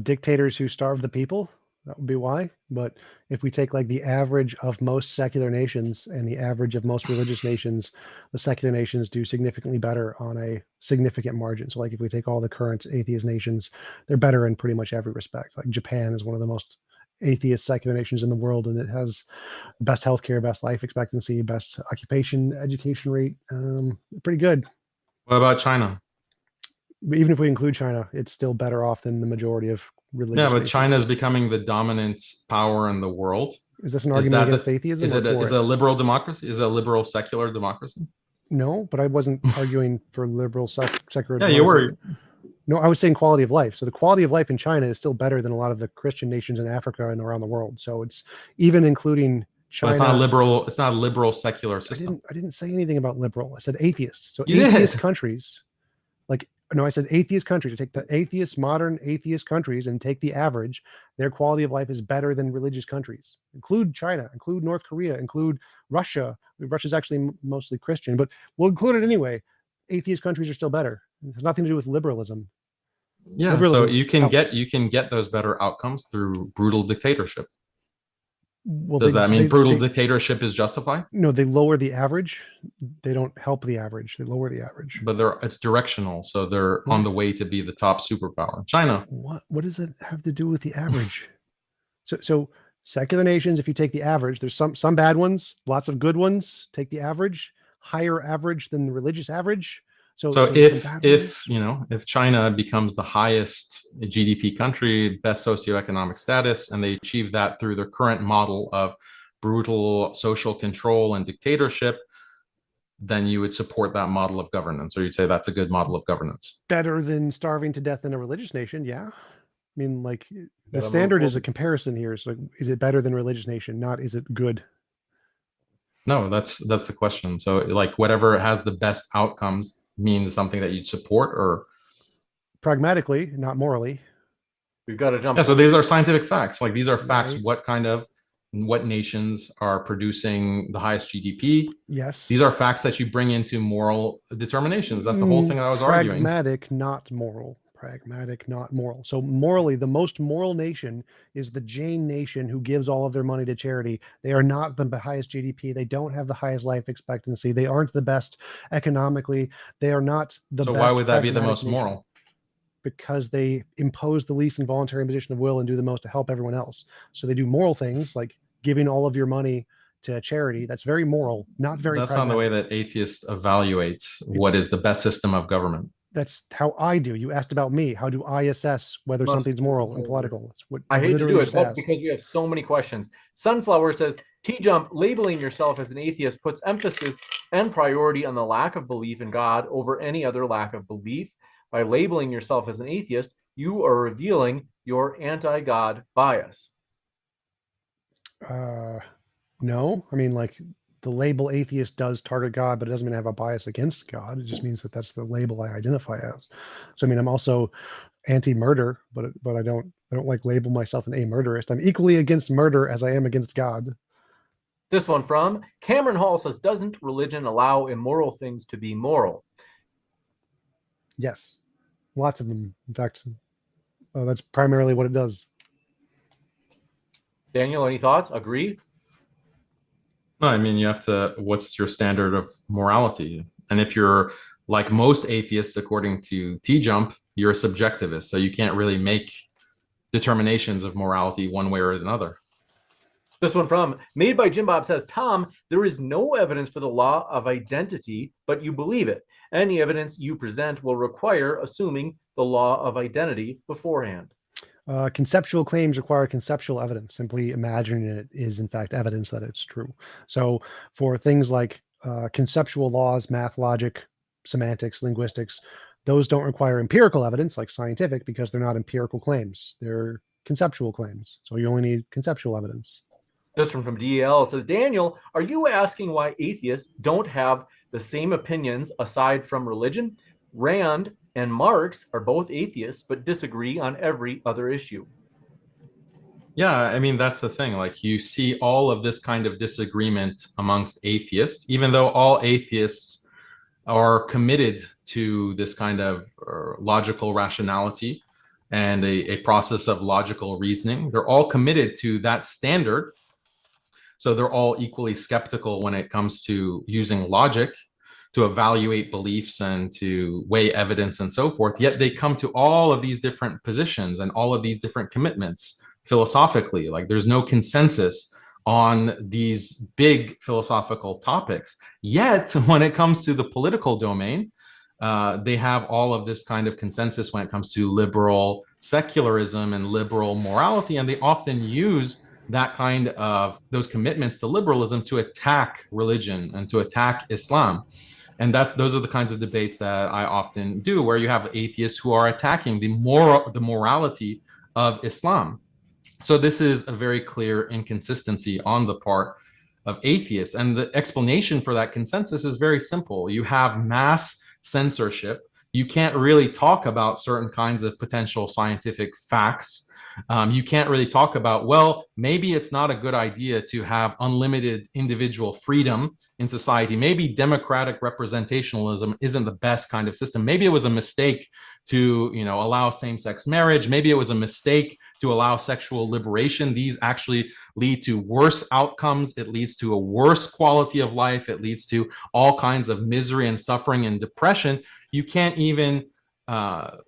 A: Dictators who starve the people, that would be why. But if we take like the average of most secular nations and the average of most religious nations, the secular nations do significantly better on a significant margin. So like if we take all the current atheist nations, they're better in pretty much every respect. Like Japan is one of the most atheist secular nations in the world, and it has best healthcare, best life expectancy, best occupation education rate. Pretty good.
C: what about China?
A: But even if we include China, it's still better off than the majority of religious
C: Yeah, but
A: nations.
C: China is becoming the dominant power in the world.
A: Is this an
C: Is
A: argument
C: that
A: against
C: the,
A: atheism?
C: is
A: or
C: it a,
A: for
C: is it a liberal democracy? Is it a liberal secular democracy?
A: No, but I wasn't arguing for liberal secular
C: Yeah, you
A: democracy.
C: were.
A: No, I was saying quality of life. So the quality of life in China is still better than a lot of the Christian nations in Africa and around the world. So it's even including
C: But
A: China.
C: it's not liberal. It's not a liberal secular
A: I
C: system.
A: didn't say anything about liberal. I said atheist. So
C: You
A: atheist
C: did.
A: countries, like no, I said atheist countries. I take the atheist, modern atheist countries and take the average. Their quality of life is better than religious countries. Include China, include North Korea, include Russia. Russia's actually mostly Christian, but we'll include it anyway. Atheist countries are still better. It has nothing to do with liberalism.
C: Yeah, so
A: Liberalism
C: you can
A: helps.
C: get those better outcomes through brutal dictatorship.
A: Well,
C: Does that mean brutal dictatorship is justified?
A: No, they lower the average. They don't help the average. They lower the average.
C: But it's directional, so they're on the way to be the top superpower. China.
A: What does that have to do with the average? So secular nations, if you take the average, there's some bad ones, lots of good ones. Take the average, higher average than the religious average. So
C: if China becomes the highest GDP country, best socioeconomic status, and they achieve that through their current model of brutal social control and dictatorship, then you would support that model of governance, or you'd say that's a good model of governance.
A: Better than starving to death in a religious nation, yeah. I mean, like the standard is a comparison here. So is it better than a religious nation? Not is it good?
C: No, that's the question. So like whatever has the best outcomes means something that you'd support, or
A: pragmatically, not morally.
B: We've got to jump.
C: Yeah, so these are scientific facts. Like these are facts.
A: Right.
C: What nations are producing the highest GDP?
A: Yes.
C: These are facts that you bring into moral determinations. That's the whole thing that I was arguing.
A: Pragmatic, not moral. Pragmatic, not moral. So morally, the most moral nation is the Jain nation who gives all of their money to charity. They are not the highest GDP. They don't have the highest life expectancy. They aren't the best economically. They are not the best.
C: So why would that be the most moral?
A: Because they impose the least involuntary imposition of will and do the most to help everyone else. So they do moral things like giving all of your money to charity. That's very moral, not very
C: That's
A: pragmatic.
C: not the way that atheists evaluate what is the best system of government.
A: That's how I do. You asked about me. How do I assess whether something's moral and political? That's what
B: I hate to do it,
A: but
B: because we have so many questions. Sunflower says, TJump, labeling yourself as an atheist puts emphasis and priority on the lack of belief in God over any other lack of belief. By labeling yourself as an atheist, you are revealing your anti-God bias.
A: No, I mean, like the label atheist does target God, but it doesn't mean I have a bias against God. It just means that that's the label I identify as. So I mean, I'm also anti-murder, but I don't like label myself an amurderist. I'm equally against murder as I am against God.
B: This one from Cameron Hall says, doesn't religion allow immoral things to be moral?
A: Yes, lots of them. In fact, that's primarily what it does.
B: Daniel, any thoughts? Agree?
C: No, I mean, what's your standard of morality? And if you're like most atheists, according to TJump, you're a subjectivist. So you can't really make determinations of morality one way or another.
B: This one from Made by Jim Bob says, Tom, there is no evidence for the law of identity, but you believe it. Any evidence you present will require assuming the law of identity beforehand.
A: Conceptual claims require conceptual evidence. Simply imagining it is, in fact, evidence that it's true. So for things like conceptual laws, math, logic, semantics, linguistics, those don't require empirical evidence like scientific, because they're not empirical claims. They're conceptual claims. So you only need conceptual evidence.
B: This one from DL says, Daniel, are you asking why atheists don't have the same opinions aside from religion? Rand and Marx are both atheists, but disagree on every other issue.
C: Yeah, I mean, that's the thing. Like, you see all of this kind of disagreement amongst atheists, even though all atheists are committed to this kind of logical rationality and a process of logical reasoning. They're all committed to that standard. So they're all equally skeptical when it comes to using logic to evaluate beliefs and to weigh evidence and so forth. Yet they come to all of these different positions and all of these different commitments philosophically. Like, there's no consensus on these big philosophical topics. Yet when it comes to the political domain, they have all of this kind of consensus when it comes to liberal secularism and liberal morality. And they often use that kind of those commitments to liberalism to attack religion and to attack Islam. And those are the kinds of debates that I often do, where you have atheists who are attacking the morality of Islam. So this is a very clear inconsistency on the part of atheists. And the explanation for that consensus is very simple. You have mass censorship. You can't really talk about certain kinds of potential scientific facts. You can't really talk about, well, maybe it's not a good idea to have unlimited individual freedom in society. Maybe democratic representationalism isn't the best kind of system. Maybe it was a mistake to, allow same-sex marriage. Maybe it was a mistake to allow sexual liberation. These actually lead to worse outcomes. It leads to a worse quality of life. It leads to all kinds of misery and suffering and depression. You can't even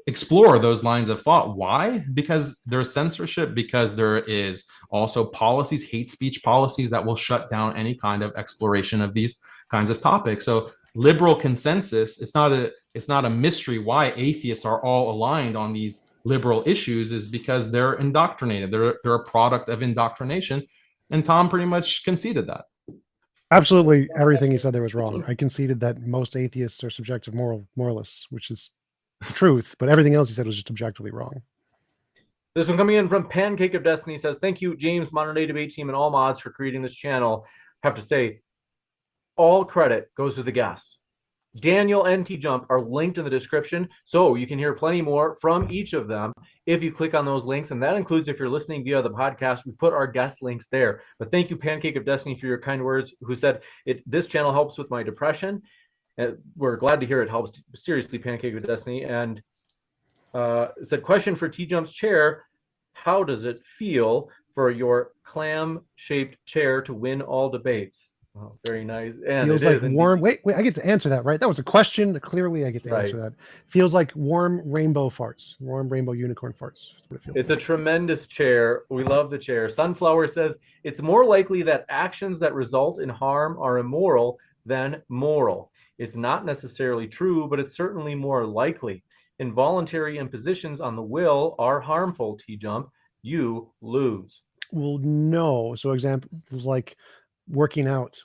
C: explore those lines of thought. Why? Because there's censorship, because there is also policies, hate speech policies that will shut down any kind of exploration of these kinds of topics. So liberal consensus, it's not a mystery why atheists are all aligned on these liberal issues, is because they're indoctrinated. They're a product of indoctrination. And Tom pretty much conceded that.
A: Absolutely everything he said there was wrong. I conceded that most atheists are subjective moralists, which is the truth, but everything else he said was just objectively wrong.
B: This one coming in from Pancake of Destiny says, thank you, James, Modern Day Debate Team, and all mods for creating this channel. I have to say, all credit goes to the guests. Daniel and TJump are linked in the description, so you can hear plenty more from each of them if you click on those links, and that includes if you're listening via the podcast. We put our guest links there. But thank you, Pancake of Destiny, for your kind words, who said, this channel helps with my depression. We're glad to hear it helps. Seriously, Pancake of Destiny. And said, question for TJump's chair, how does it feel for your clam-shaped chair to win all debates? Oh, very nice. And
A: feels like warm. Wait, I get to answer that, right? That was a question. Clearly, I get to answer that. Feels like warm rainbow farts, warm rainbow unicorn farts.
B: It's a tremendous chair. We love the chair. Sunflower says it's more likely that actions that result in harm are immoral than moral. It's not necessarily true, but it's certainly more likely. Involuntary impositions on the will are harmful, TJump. You lose.
A: Well, no. So examples like working out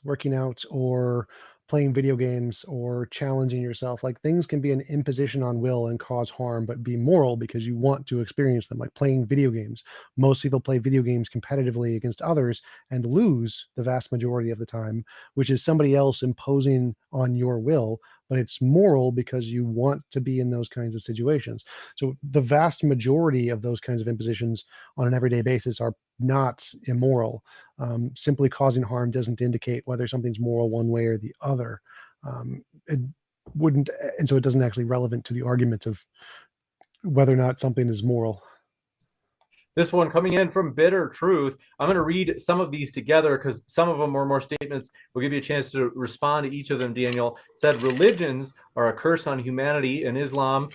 A: or playing video games or challenging yourself, like things can be an imposition on will and cause harm, but be moral because you want to experience them. Like playing video games. Most people play video games competitively against others and lose the vast majority of the time, which is somebody else imposing on your will, but it's moral because you want to be in those kinds of situations. So the vast majority of those kinds of impositions on an everyday basis are not immoral. Simply causing harm doesn't indicate whether something's moral one way or the other. It wouldn't, and so it doesn't actually relevant to the argument of whether or not something is moral.
B: This one coming in from Bitter Truth. I'm going to read some of these together because some of them are more statements. We'll give you a chance to respond to each of them. Daniel said, religions are a curse on humanity, and Islam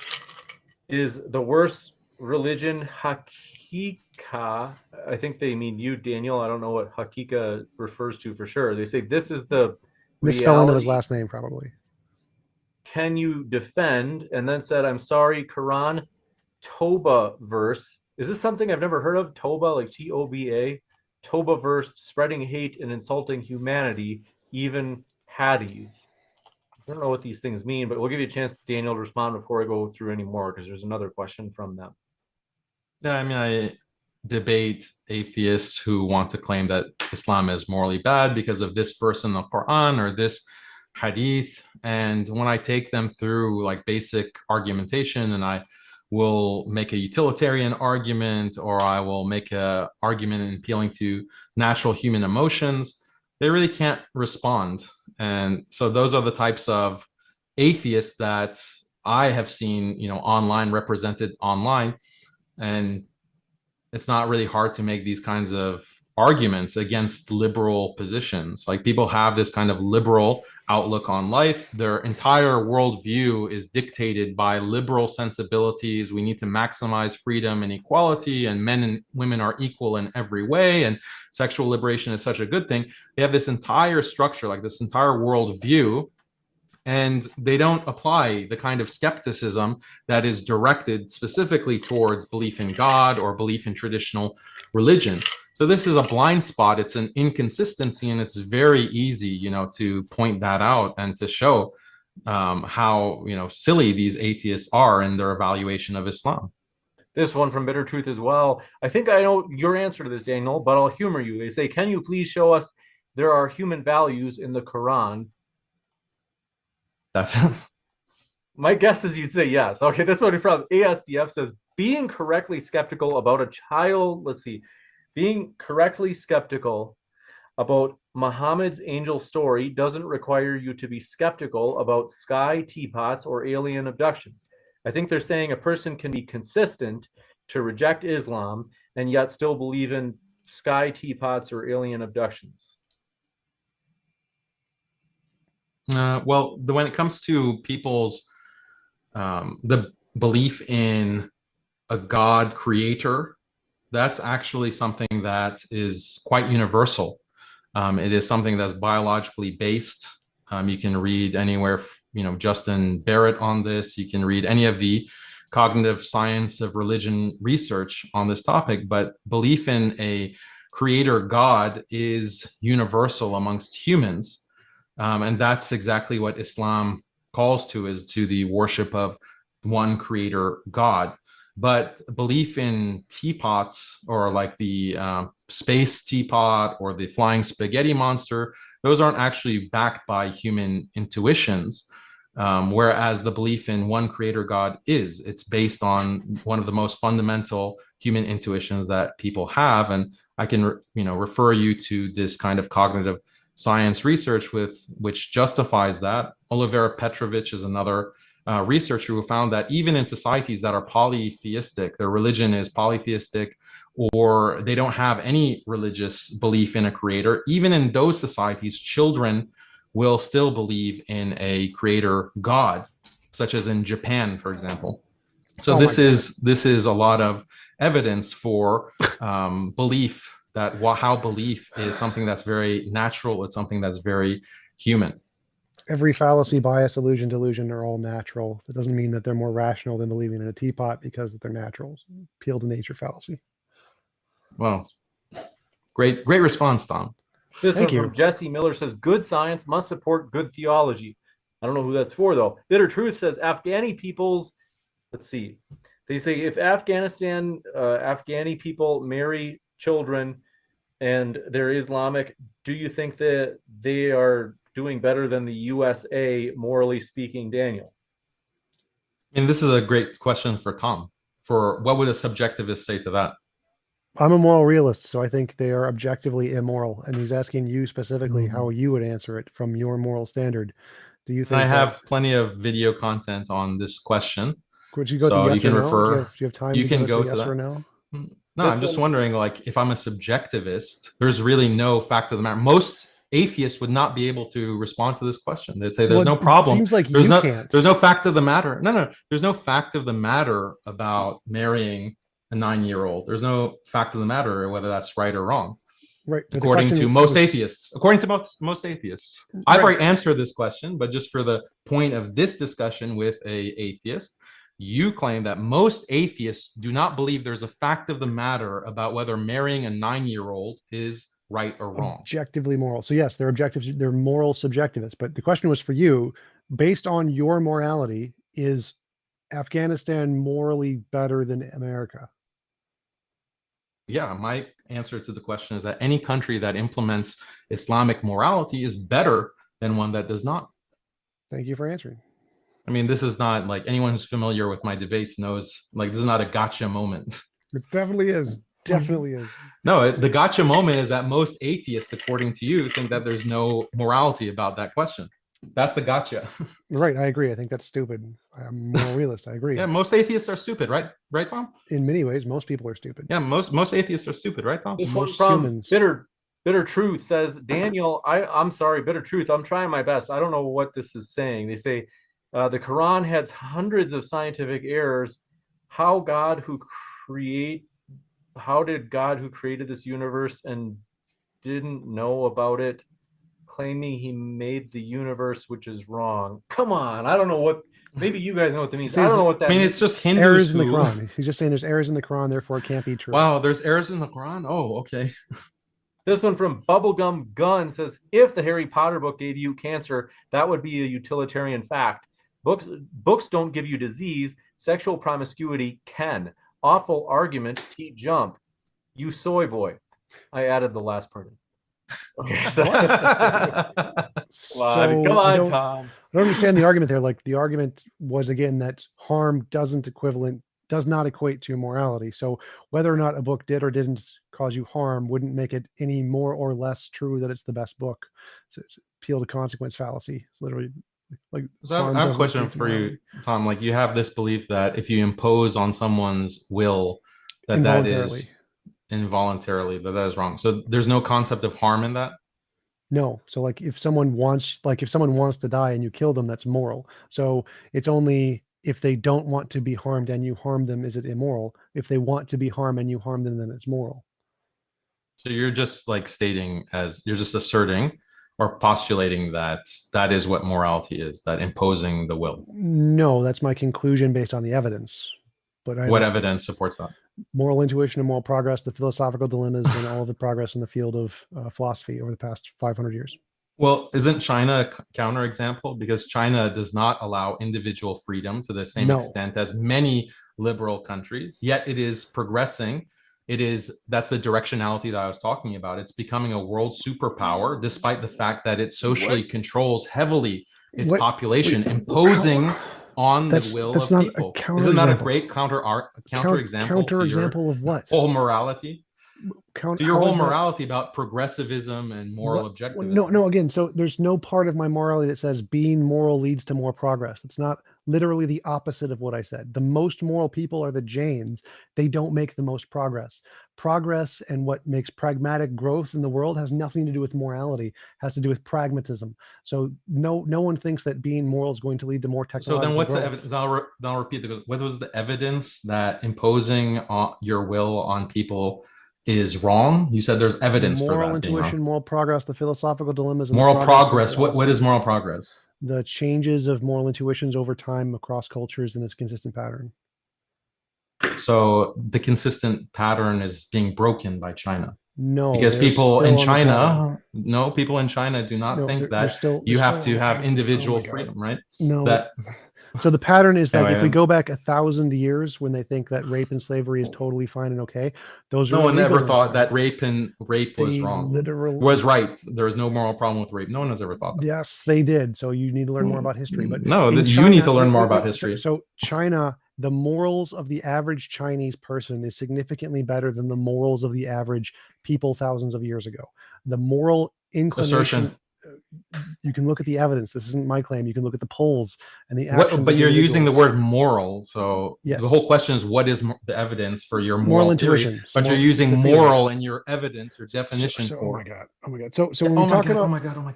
B: is the worst religion. Haqiqa, I think they mean you, Daniel. I don't know what Haqiqa refers to for sure. They say this is the
A: misspelling of his last name, probably.
B: Can you defend? And then said, I'm sorry, Quran Toba verse. Is this something I've never heard of? Toba, like T-O-B-A? Toba verse, spreading hate and insulting humanity, even Haddies. I don't know what these things mean, but we'll give you a chance, Daniel, to respond before I go through any more, because there's another question from them.
C: Yeah, I mean, debate atheists who want to claim that Islam is morally bad because of this verse in the Quran or this hadith. And when I take them through like basic argumentation, and I will make a utilitarian argument, or I will make a argument appealing to natural human emotions, they really can't respond. And so those are the types of atheists that I have seen, online, represented online. And it's not really hard to make these kinds of arguments against liberal positions. Like, people have this kind of liberal outlook on life. Their entire worldview is dictated by liberal sensibilities. We need to maximize freedom and equality, and men and women are equal in every way, and sexual liberation is such a good thing. They have this entire structure, like this entire worldview, and they don't apply the kind of skepticism that is directed specifically towards belief in God or belief in traditional religion. So this is a blind spot. It's an inconsistency, and it's very easy, to point that out and to show how, silly these atheists are in their evaluation of Islam.
B: This one from Bitter Truth as well. I think I know your answer to this, Daniel, but I'll humor you. They say, can you please show us there are human values in the Quran?
C: That's
B: My guess is you'd say yes. Okay, this one from ASDF says, being correctly skeptical about a child, being correctly skeptical about Muhammad's angel story doesn't require you to be skeptical about sky teapots or alien abductions. I think they're saying a person can be consistent to reject Islam and yet still believe in sky teapots or alien abductions.
C: Well, when it comes to people's the belief in a God creator, that's actually something that is quite universal. It is something that's biologically based. You can read anywhere, Justin Barrett on this. You can read any of the cognitive science of religion research on this topic, but belief in a creator God is universal amongst humans. And that's exactly what Islam calls to, is to the worship of one creator God. But belief in teapots, or like the space teapot or the flying spaghetti monster, those aren't actually backed by human intuitions. Whereas the belief in one creator God is. It's based on one of the most fundamental human intuitions that people have. And I can, refer you to this kind of cognitive science research which justifies that. Olivera Petrovich is another researcher who found that even in societies that are polytheistic, their religion is polytheistic, or they don't have any religious belief in a creator, even in those societies, children will still believe in a creator God, such as in Japan, for example. So this is a lot of evidence for belief, that how belief is something that's very natural. It's something that's very human.
A: Every fallacy, bias, illusion, delusion are all natural. That doesn't mean that they're more rational than believing in a teapot because they're natural. Appeal to nature fallacy.
C: Well, great response, Tom.
B: This one from Jesse Miller says, good science must support good theology. I don't know who that's for, though. Bitter Truth says, Afghani peoples, they say if Afghani people marry children and they're Islamic, do you think that they are doing better than the USA, morally speaking, Daniel?
C: And this is a great question for Tom. For what would a subjectivist say to that?
A: I'm a moral realist, so I think they are objectively immoral. And he's asking you specifically how you would answer it from your moral standard. Do you think?
C: I have plenty of video content on this question.
A: Could you go to yes or no? Do you have time?
C: You can go to
A: yes
C: that.
A: Or no?
C: No, I'm just wondering, like, if I'm a subjectivist, there's really no fact of the matter. Most atheists would not be able to respond to this question. They'd say there's no problem.
A: Seems like
C: there's
A: can't.
C: There's no fact of the matter. No. There's no fact of the matter about marrying a 9-year-old. There's no fact of the matter whether that's right or wrong.
A: Right.
C: According to most atheists. According to most atheists. I've already answered this question, but just for the point of this discussion with an atheist, you claim that most atheists do not believe there's a fact of the matter about whether marrying a 9-year-old is right or wrong.
A: Objectively moral. So yes, they're objectives. They're moral subjectivists. But the question was for you, based on your morality, is Afghanistan morally better than America?
C: yeah, my answer to the question is that any country that implements Islamic morality is better than one that does not.
A: Thank you for answering.
C: I mean, this is not like anyone who's familiar with my debates knows, like, this is not a gotcha moment.
A: It definitely is. Definitely is.
C: No, the gotcha moment is that most atheists, according to you, think that there's no morality about that question. That's the gotcha.
A: Right. I agree. I think that's stupid. I'm a moral realist. I agree.
C: Yeah, most atheists are stupid, right? Right, Tom?
A: In many ways, most people are stupid.
C: Yeah, most atheists are stupid, right, Tom?
B: This one
A: Most
B: from
A: humans.
B: Bitter Truth says, Daniel, I'm sorry, Bitter Truth, I'm trying my best. I don't know what this is saying. They say the Quran has hundreds of scientific errors. How did God who created this universe and didn't know about it, claiming he made the universe, which is wrong? Come on, I don't know what. Maybe you guys know what that means. I don't know what that
C: I mean,
B: means.
C: it's just Hindus
A: Errors in the
C: who...
A: Quran. He's just saying there's errors in the Quran, therefore it can't be true.
C: Wow, there's errors in the Quran? Oh, okay.
B: This one from Bubblegum Gun says, if the Harry Potter book gave you cancer, that would be a utilitarian fact. Books don't give you disease. Sexual promiscuity can. Awful argument. TJump. You soy boy. I added the last part. Okay, so come on, Tom.
A: I don't understand the argument there. Like, the argument was, again, that harm does not equate to morality. So whether or not a book did or didn't cause you harm wouldn't make it any more or less true that it's the best book. So it's appeal to consequence fallacy. It's literally like.
C: So I have a question for you, Tom. Like, you have this belief that if you impose on someone's will, that is involuntarily, that is wrong. So there's no concept of harm in that?
A: No. So like if someone wants to die and you kill them, that's moral. So it's only if they don't want to be harmed and you harm them, is it immoral? If they want to be harmed and you harm them, then it's moral.
C: So you're just like you're just asserting or postulating that is what morality is, that imposing the will.
A: No, that's my conclusion based on the evidence. But
C: what evidence supports that?
A: Moral intuition and moral progress, the philosophical dilemmas, and all of the progress in the field of philosophy over the past 500 years.
C: Well, isn't China a counterexample? Because China does not allow individual freedom to the same extent as many liberal countries, yet it is progressing. That's the directionality that I was talking about. It's becoming a world superpower, despite the fact that it socially controls heavily its population, imposing on the will of people. Isn't that a great counterexample
A: of what?
C: Whole morality? So your whole morality about progressivism and moral objectivism.
A: No, again, so there's no part of my morality that says being moral leads to more progress. It's not literally the opposite of what I said. The most moral people are the Jains. They don't make the most progress. Progress and what makes pragmatic growth in the world has nothing to do with morality, has to do with pragmatism. So no one thinks that being moral is going to lead to more technological
C: So then what's
A: growth.
C: the evidence? I'll repeat what was the evidence that imposing your will on people is wrong? You said there's evidence for that.
A: Moral intuition, moral progress, the philosophical dilemmas. And
C: moral progress. What is moral progress?
A: The changes of moral intuitions over time across cultures in this consistent pattern.
C: So the consistent pattern is being broken by China.
A: No,
C: because people in China do not think that you have to have individual freedom, right?
A: No. So the pattern is that if we go back 1,000 years, when they think that rape and slavery is totally fine and okay, those
C: no one ever thought that rape was wrong. Was right. There was no moral problem with rape. No one has ever thought that.
A: Yes, they did. So you need to learn more about history. But
C: no, you need to learn more about history.
A: So China, the morals of the average Chinese person is significantly better than the morals of the average people thousands of years ago. The moral inclination.
C: Assertion.
A: You can look at the evidence. This isn't my claim. You can look at the polls and the actions.
C: But you're using the word moral. So
A: yes.
C: The whole question is, what is the evidence for your moral
A: intuition?
C: Theory? But you're using moral in your evidence, your definition for.
A: Oh my god. So when we talk about,
C: oh my god,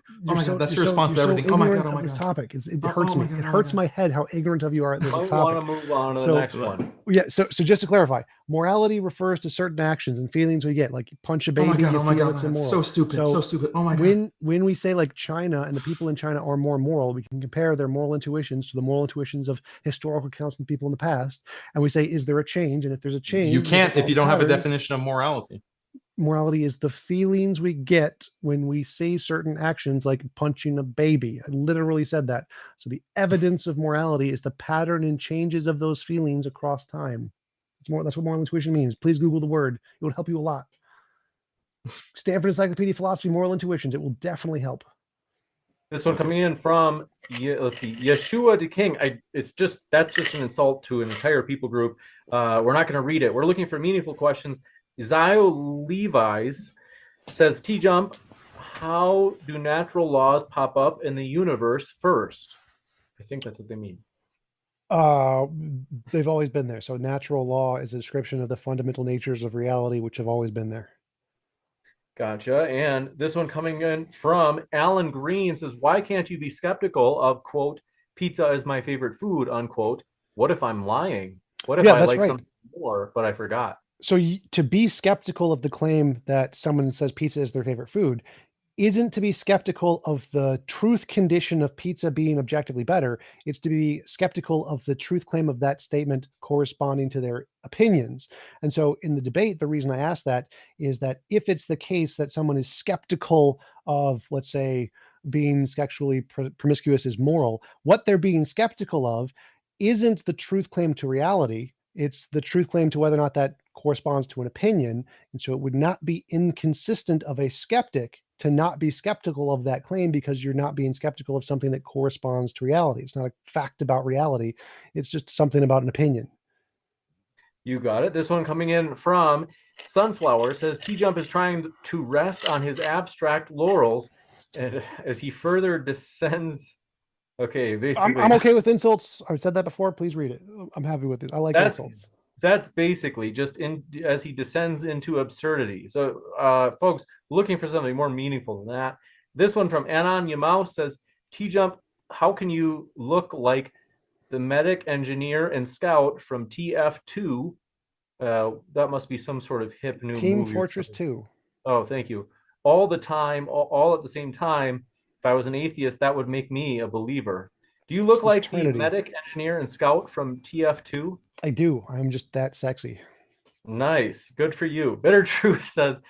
C: that's your response to everything. Oh my god.
A: This topic it hurts me. It hurts my head how ignorant of you are at this topic.
B: I want to move on to the next one.
A: Yeah. So just to clarify, morality refers to certain actions and feelings we get, like punch a baby.
C: Oh my god. That's so stupid. So stupid. Oh my god.
A: When we say like China and the people in China are more moral, we can compare their moral intuitions to the moral intuitions of historical accounts and people in the past, and we say, is there a change? And if there's a change,
C: you can't if you don't have a definition of morality.
A: Morality is the feelings we get when we see certain actions, like punching a baby. I literally said that. So the evidence of morality is the pattern and changes of those feelings across time. That's what moral intuition means. Please Google the word. It will help you a lot. Stanford Encyclopedia of Philosophy, Moral Intuitions. It will definitely help.
B: This one coming in from, let's see, Yeshua the King. That's just an insult to an entire people group. We're not going to read it. We're looking for meaningful questions. Zio Levi's says, TJump, how do natural laws pop up in the universe first? I think that's what they mean.
A: They've always been there. So natural law is a description of the fundamental natures of reality, which have always been there.
B: Gotcha. And this one coming in from Alan Green says, why can't you be skeptical of, quote, pizza is my favorite food, unquote? What if I'm lying? What if I like something more, but I forgot?
A: So to be skeptical of the claim that someone says pizza is their favorite food isn't to be skeptical of the truth condition of pizza being objectively better. It's to be skeptical of the truth claim of that statement corresponding to their opinions. And so in the debate, the reason I ask that is that if it's the case that someone is skeptical of, let's say, being sexually promiscuous is moral, what they're being skeptical of isn't the truth claim to reality. It's the truth claim to whether or not that corresponds to an opinion. And so it would not be inconsistent of a skeptic to not be skeptical of that claim, because you're not being skeptical of something that corresponds to reality. It's not a fact about reality. It's just something about an opinion.
B: You got it. This one coming in from Sunflower says, TJump is trying to rest on his abstract laurels, and as he further descends. Okay, basically.
A: I'm okay with insults. I've said that before. Please read it. I'm happy with it. I like insults.
B: That's basically just as he descends into absurdity. So, folks, looking for something more meaningful than that. This one from Anon Yamau says, TJump, how can you look like the medic, engineer, and scout from TF2? That must be some sort of hip new
A: Team
B: movie.
A: Fortress 2.
B: Oh, thank you. All the time, all at the same time. If I was an atheist, that would make me a believer. Do you look like the medic, engineer, and scout from TF2?
A: I do. I'm just that sexy.
B: Nice. Good for you. Bitter Truth says,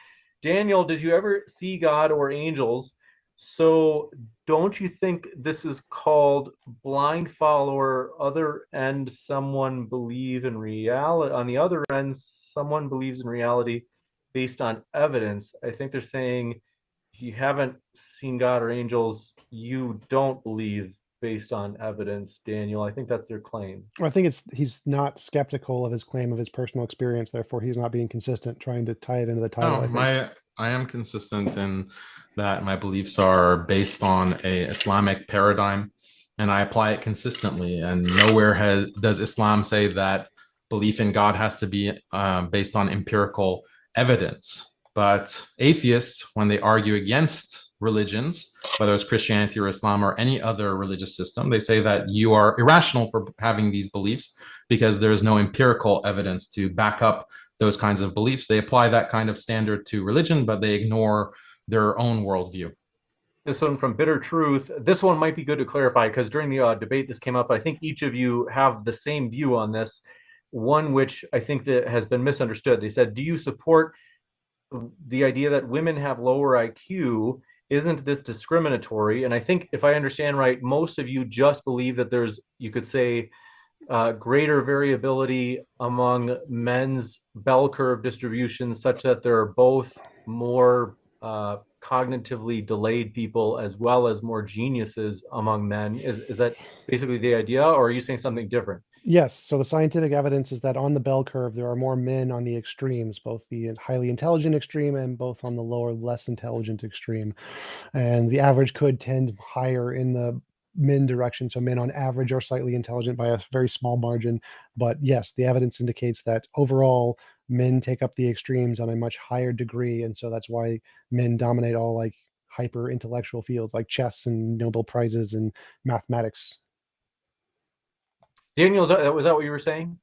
B: Daniel, did you ever see God or angels? So don't you think this is called blind follower, other end someone believe in reality? On the other end, someone believes in reality based on evidence. I think they're saying if you haven't seen God or angels, you don't believe based on evidence, Daniel. I think that's their claim.
A: I think he's not skeptical of his claim of his personal experience. Therefore, he's not being consistent, trying to tie it into the title.
C: I am consistent in that my beliefs are based on a Islamic paradigm, and I apply it consistently. And nowhere does Islam say that belief in God has to be based on empirical evidence. But atheists, when they argue against religions, whether it's Christianity or Islam or any other religious system, they say that you are irrational for having these beliefs because there is no empirical evidence to back up those kinds of beliefs. They apply that kind of standard to religion, but they ignore their own worldview.
B: This one from Bitter Truth. This one might be good to clarify because during the debate this came up. I think each of you have the same view on this. One which I think that has been misunderstood. They said, do you support the idea that women have lower IQ? Isn't this discriminatory? And I think if I understand right, most of you just believe that there's, you could say, greater variability among men's bell curve distributions such that there are both more cognitively delayed people as well as more geniuses among men. Is that basically the idea, or are you saying something different?
A: Yes. So the scientific evidence is that on the bell curve, there are more men on the extremes, both the highly intelligent extreme and both on the lower, less intelligent extreme. And the average could tend higher in the men direction. So men on average are slightly intelligent by a very small margin. But yes, the evidence indicates that overall men take up the extremes on a much higher degree. And so that's why men dominate all like hyper intellectual fields like chess and Nobel Prizes and mathematics.
B: Daniel, was that what you were saying?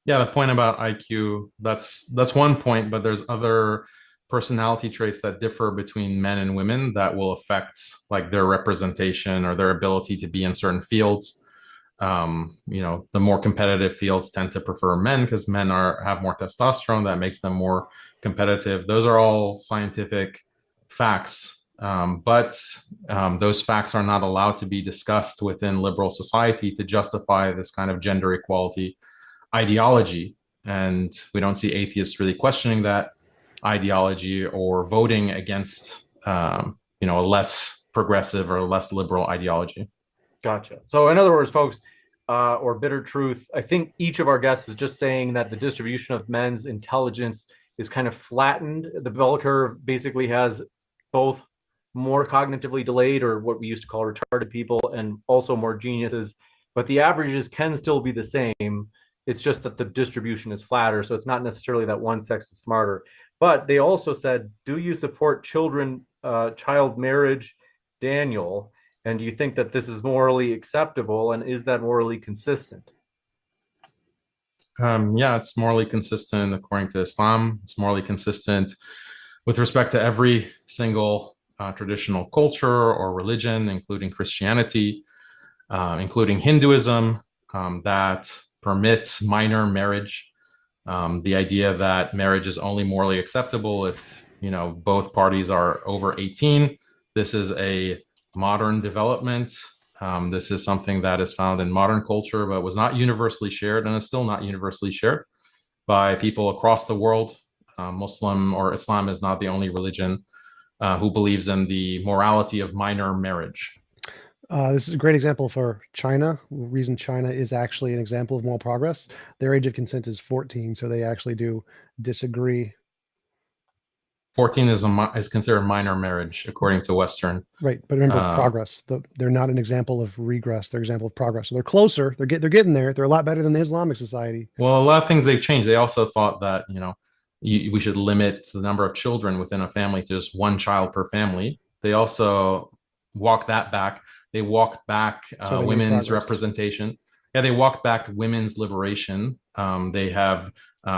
C: Yeah, the point about IQ, that's one point, but there's other personality traits that differ between men and women that will affect like their representation or their ability to be in certain fields. The more competitive fields tend to prefer men because men have more testosterone that makes them more competitive. Those are all scientific facts. But those facts are not allowed to be discussed within liberal society to justify this kind of gender equality ideology. and we don't see atheists really questioning that ideology or voting against, a less progressive or less liberal ideology.
B: Gotcha. So in other words, folks, or bitter truth, I think each of our guests is just saying that the distribution of men's intelligence is kind of flattened. The bell curve basically has both more cognitively delayed, or what we used to call retarded people, and also more geniuses, but the averages can still be the same. It's just that the distribution is flatter, so it's not necessarily that one sex is smarter. But they also said, do you support child marriage, Daniel? And do you think that this is morally acceptable, and is that morally consistent?
C: Yeah, it's morally consistent according to Islam. It's morally consistent with respect to every single traditional culture or religion, including Christianity, including Hinduism, that permits minor marriage. The idea that marriage is only morally acceptable if both parties are over 18. This is a modern development. This is something that is found in modern culture, but was not universally shared, and is still not universally shared by people across the world. Muslim or Islam is not the only religion who believes in the morality of minor marriage.
A: This is a great example for China. The reason China is actually an example of moral progress, their age of consent is 14, so they actually do disagree.
C: 14 is considered minor marriage according to Western.
A: Right, but remember progress. They're not an example of regress. They're an example of progress. So they're closer. They're getting there. They're a lot better than the Islamic society.
C: Well, a lot of things they've changed. They also thought that we should limit the number of children within a family to just one child per family. They also walked that back. They walked back women's representation. Yeah, they walked back women's liberation. They have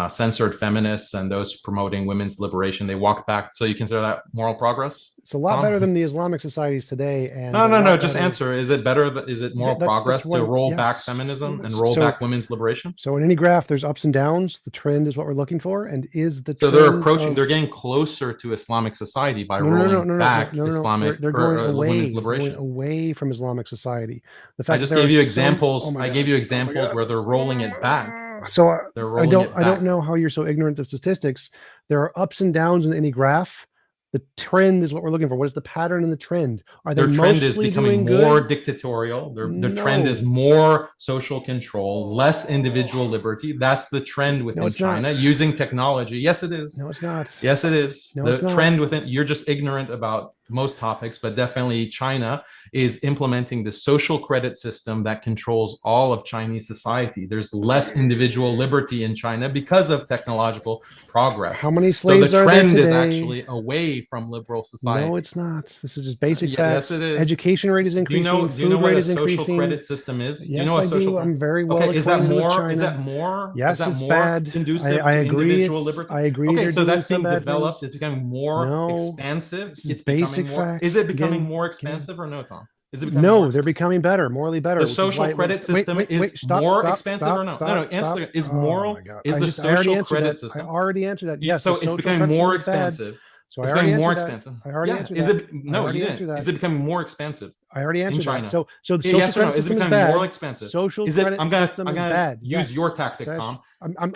C: censored feminists and those promoting women's liberation. They walked back. So you consider that moral progress?
A: It's a lot better than the Islamic societies today. And
C: no. Just answer. Is it better? Is it moral progress to roll back feminism and roll back women's liberation?
A: So in any graph, there's ups and downs. The trend is what we're looking for, and is the
C: so they're approaching. They're getting closer to Islamic society by rolling back Islamic.
A: They're going away.
C: Women's liberation.
A: Going away from Islamic society. The fact
C: I just gave you examples. I gave you examples where they're rolling it back.
A: So I don't know how you're so ignorant of statistics. There are ups and downs in any graph. The trend is what we're looking for. What is the pattern in the trend? Are they
C: Their trend is
A: mostly
C: becoming
A: doing
C: more
A: good?
C: dictatorial. Their trend is more social control, less individual liberty. That's the trend within China, using technology. Yes, it is.
A: No, it's not.
C: Yes, it is.
A: No,
C: The trend within, you're just ignorant about most topics, but definitely China is implementing the social credit system that controls all of Chinese society. There's less individual liberty in China because of technological progress.
A: How many slaves are there today?
C: So the trend is actually away from liberal society.
A: No, it's not. This is just basic facts.
C: Yes, it is.
A: Education rate is increasing.
C: Do you know what a social
A: increasing.
C: Credit system is?
A: Yes,
C: do you know what
A: I do. I'm very well acquainted with China.
C: Is that more?
A: Yes,
C: is that
A: it's
C: more
A: bad.
C: Conducive
A: I
C: to
A: agree.
C: individual liberty?
A: I agree.
C: Okay, so that's being
A: bad
C: developed.
A: things.
C: It's becoming more expansive.
A: It's basic
C: becoming more.
A: facts.
C: Is it becoming more expansive or no, Tom? Is it
A: no, they're becoming better, morally better.
C: The social credit system is more expansive or no? No, answer. Is moral? Is the social credit system?
A: I already answered that. Yes.
C: So it's becoming more expansive.
A: So
C: it's becoming more expensive.
A: I already answered
C: is
A: that.
C: It no, you didn't. Is it becoming more expensive?
A: I already answered
C: in China.
A: That. So the social
C: yes or no? Is it becoming more expensive?
A: Social
C: is it,
A: credit system is bad.
C: Use your tactic, Tom.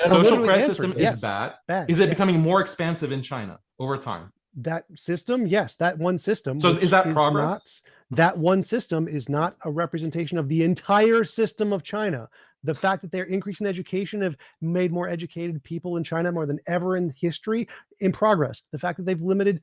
A: Social
C: credit system is bad. Is it becoming more expansive in China over time?
A: That system, yes, that one system.
C: So is that progress?
A: That one system is not a representation of the entire system of China. The fact that they're increasing education have made more educated people in China more than ever in history, in progress. The fact that they've limited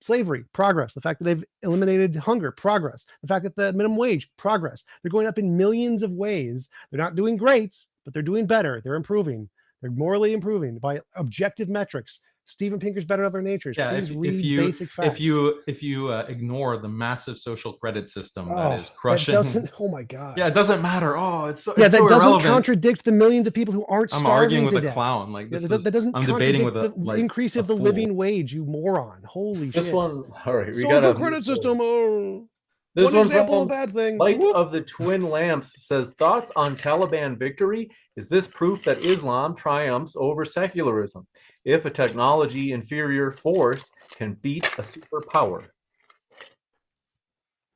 A: slavery, progress. The fact that they've eliminated hunger, progress. The fact that the minimum wage, progress. They're going up in millions of ways. They're not doing great, but they're doing better. They're improving. They're morally improving by objective metrics. Steven Pinker's Better Other Natures.
C: Yeah,
A: Please read basic facts.
C: If you ignore the massive social credit system that is crushing,
A: that doesn't. Oh my God.
C: Yeah, it doesn't matter. Oh, it's so
A: that
C: so
A: doesn't
C: irrelevant.
A: Contradict the millions of people who aren't starving to death.
C: I'm arguing with a clown. Like this
A: that doesn't.
C: I'm debating with
A: the increase of the living wage. You moron! Holy shit!
B: This one. All right, we
A: social
B: got a
A: credit system. Oh.
B: This one
A: example of a bad thing.
B: Light of the Twin Lamps says, thoughts on Taliban victory? Is this proof that Islam triumphs over secularism? If a technology inferior force can beat a superpower? Is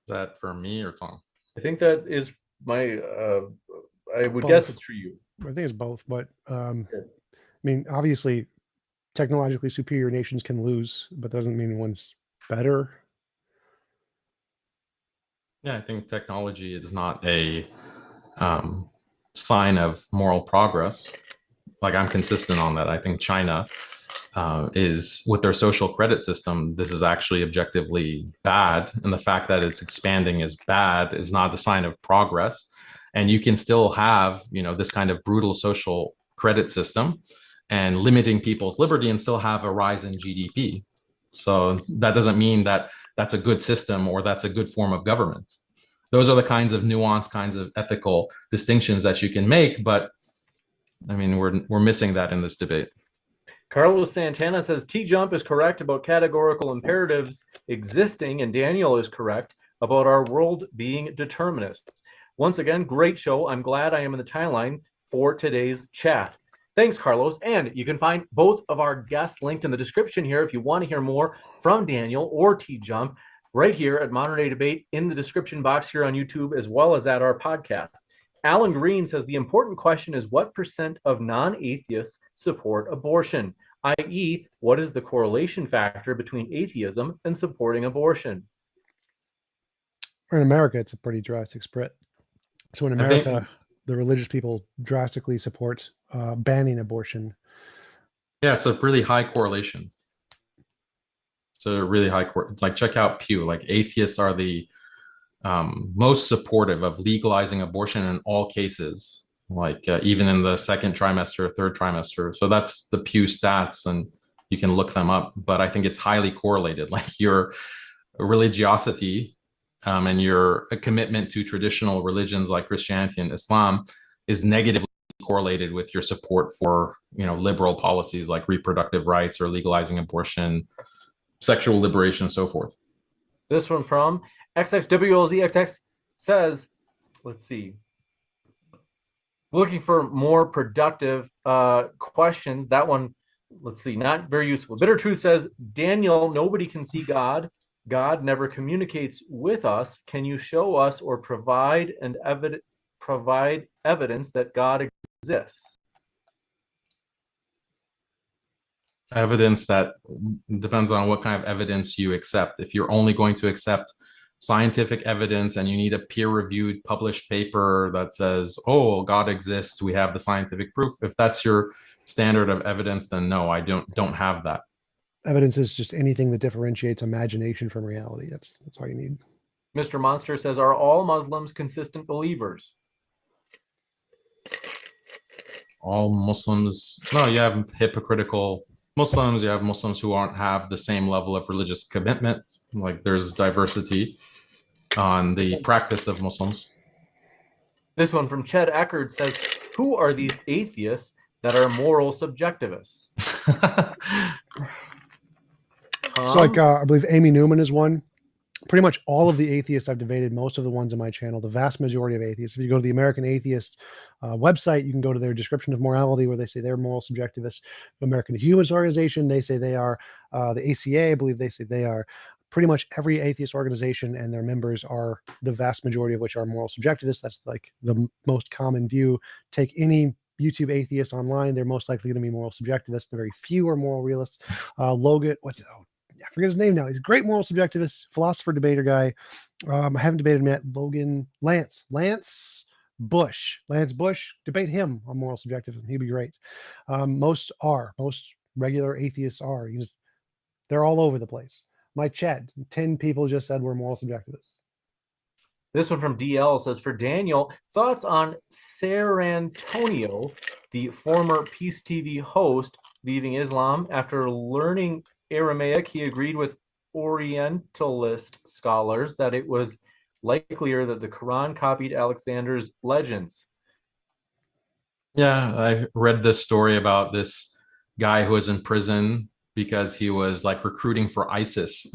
C: that for me or Tom?
B: I think that is my, I would guess it's for you.
A: I think it's both, but I mean, obviously, technologically superior nations can lose, but doesn't mean one's better.
C: Yeah, I think technology is not a sign of moral progress. Like, I'm consistent on that. I think China is, with their social credit system, this is actually objectively bad. And the fact that it's expanding is bad is not the sign of progress. And you can still have, this kind of brutal social credit system and limiting people's liberty and still have a rise in GDP. So that doesn't mean that that's a good system or that's a good form of government. Those are the kinds of nuanced kinds of ethical distinctions that you can make, but I mean, we're missing that in this debate.
B: Carlos Santana says TJump is correct about categorical imperatives existing, and Daniel is correct about our world being determinist. Once again, great show. I'm glad I am in the timeline for today's chat. Thanks, Carlos. And you can find both of our guests linked in the description here if you want to hear more from Daniel or TJump, right here at Modern Day Debate in the description box here on YouTube, as well as at our podcast. Alan Green says the important question is what % of non-atheists support abortion, i.e., what is the correlation factor between atheism and supporting abortion?
A: In America, it's a pretty drastic split. So in America, the religious people drastically support banning abortion.
C: Yeah, it's a really high correlation. It's a really high like, check out Pew. Like, atheists are the most supportive of legalizing abortion in all cases, like even in the second trimester, third trimester. So that's the Pew stats, and you can look them up. But I think it's highly correlated. Like, your religiosity and your commitment to traditional religions like Christianity and Islam is negatively correlated with your support for, liberal policies like reproductive rights or legalizing abortion, sexual liberation, and so forth.
B: This one from XXWLZXX says, let's see, looking for more productive questions. That one, let's see, not very useful. Bitter Truth says, Daniel, nobody can see God. God never communicates with us. Can you show us or provide evidence that God exists?
C: Evidence that depends on what kind of evidence you accept. If you're only going to accept scientific evidence and you need a peer-reviewed published paper that says, oh, God exists, we have the scientific proof, if that's your standard of evidence, then no, I don't have that.
A: Evidence is just anything that differentiates imagination from reality. That's all you need.
B: Mr. Monster says, are all Muslims consistent believers?
C: All Muslims, no, you have hypocritical Muslims, you have Muslims who aren't have the same level of religious commitment. Like, there's diversity on the practice of Muslims.
B: This one from Ched Eckerd says, who are these atheists that are moral subjectivists?
A: So, like, I believe Amy Newman is one. Pretty much all of the atheists I've debated, most of the ones on my channel, the vast majority of atheists. If you go to the American Atheist website, you can go to their description of morality where they say they're moral subjectivists. The American Humanist Organization, they say they are. The ACA, I believe they say they are. Pretty much every atheist organization and their members are, the vast majority of which are moral subjectivists. That's like the most common view. Take any YouTube atheists online, they're most likely going to be moral subjectivists. The very few are moral realists. Logan, I forget his name now. He's a great moral subjectivist, philosopher, debater guy. I haven't debated him yet. Lance Bush. Debate him on moral subjectivism. He'd be great. Most regular atheists are. They're all over the place. My chat, 10 people just said we're moral subjectivists.
B: This one from DL says, for Daniel, thoughts on Ser Antonio, the former Peace TV host, leaving Islam after learning Aramaic. He agreed with Orientalist scholars that it was likelier that the Quran copied Alexander's legends.
C: Yeah, I read this story about this guy who was in prison because he was like recruiting for ISIS.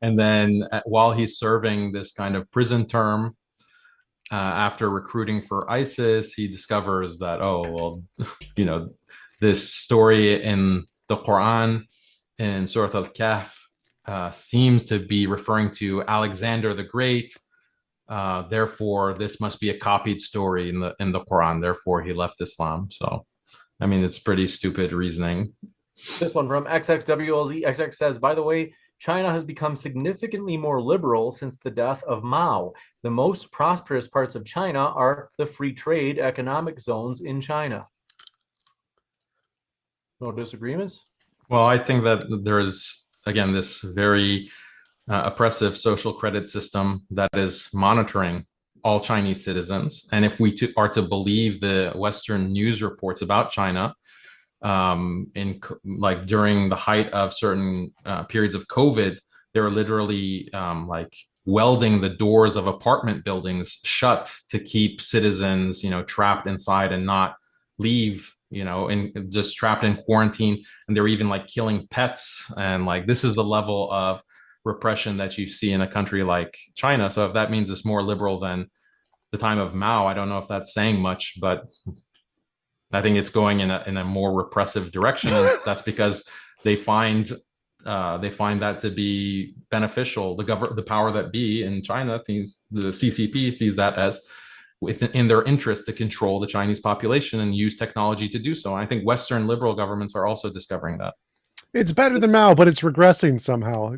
C: And then while he's serving this kind of prison term, after recruiting for ISIS, he discovers that, oh, well, this story in the Quran in Surah Al-Kahf seems to be referring to Alexander the Great, Therefore, this must be a copied story in the Quran. Therefore, he left Islam. So, I mean, it's pretty stupid reasoning.
B: This one from XXWLZ. XX says, by the way, China has become significantly more liberal since the death of Mao. The most prosperous parts of China are the free trade economic zones in China. No disagreements?
C: Well, I think that there is, again, this very oppressive social credit system that is monitoring all Chinese citizens. And if we are to believe the Western news reports about China, like during the height of certain periods of COVID, they were literally like welding the doors of apartment buildings shut to keep citizens, trapped inside and not leave, and just trapped in quarantine. And they were even like killing pets. And like, this is the level of repression that you see in a country like China. So if that means it's more liberal than the time of Mao, I don't know if that's saying much, but I think it's going in a more repressive direction. And that's because they find that to be beneficial. The power that be in China, the CCP sees that as in their interest to control the Chinese population and use technology to do so. And I think Western liberal governments are also discovering that.
A: It's better than Mao, but it's regressing somehow.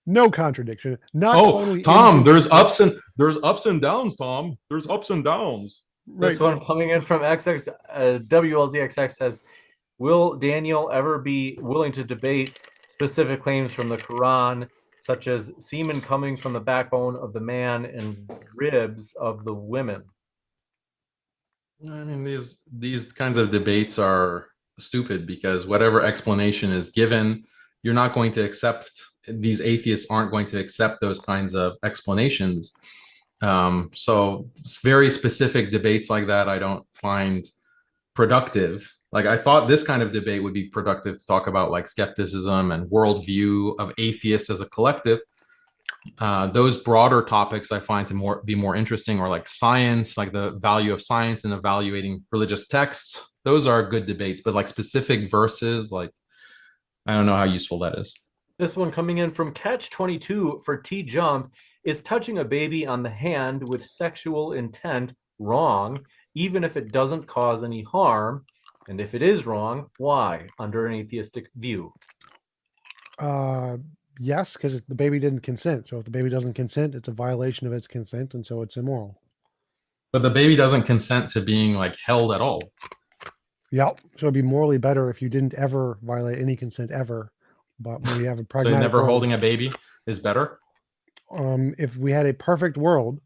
A: No contradiction. Not totally
C: Tom, there's ups and downs, Tom. There's ups and downs.
B: Right. This one coming in from WLZXX says, will Daniel ever be willing to debate specific claims from the Quran, such as semen coming from the backbone of the man and ribs of the women?
C: I mean, these kinds of debates are stupid because whatever explanation is given, you're not going to accept. These atheists aren't going to accept those kinds of explanations. So very specific debates like that, I don't find productive. Like, I thought this kind of debate would be productive to talk about like skepticism and worldview of atheists as a collective. Those broader topics I find to be more interesting, or like science, like the value of science and evaluating religious texts. Those are good debates, but like specific verses, like, I don't know how useful that is.
B: This one coming in from Catch22 for TJump. Is touching a baby on the hand with sexual intent wrong, even if it doesn't cause any harm? And if it is wrong, why, under an atheistic view?
A: Yes, because the baby didn't consent. So if the baby doesn't consent, it's a violation of its consent, and so it's immoral.
C: But the baby doesn't consent to being like held at all.
A: Yeah, so it'd be morally better if you didn't ever violate any consent ever. But when we have a pragmatic
C: so never
A: world,
C: holding a baby is better?
A: If we had a perfect world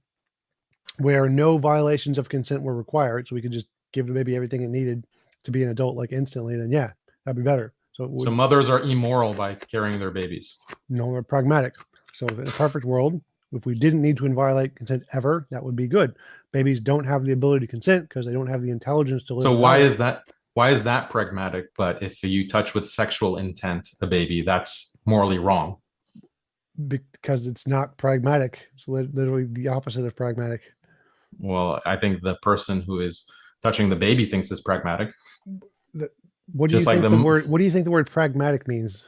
A: where no violations of consent were required, so we could just give the baby everything it needed to be an adult like instantly, then yeah, that'd be better. So
C: mothers are immoral by carrying their babies.
A: No, we're pragmatic. So in a perfect world, if we didn't need to violate consent ever, that would be good. Babies don't have the ability to consent because they don't have the intelligence to live.
C: So why is that pragmatic? But if you touch with sexual intent a baby, that's morally wrong.
A: Because it's not pragmatic. It's literally the opposite of pragmatic.
C: Well, I think the person who is touching the baby thinks it's pragmatic.
A: What do you think the word pragmatic means?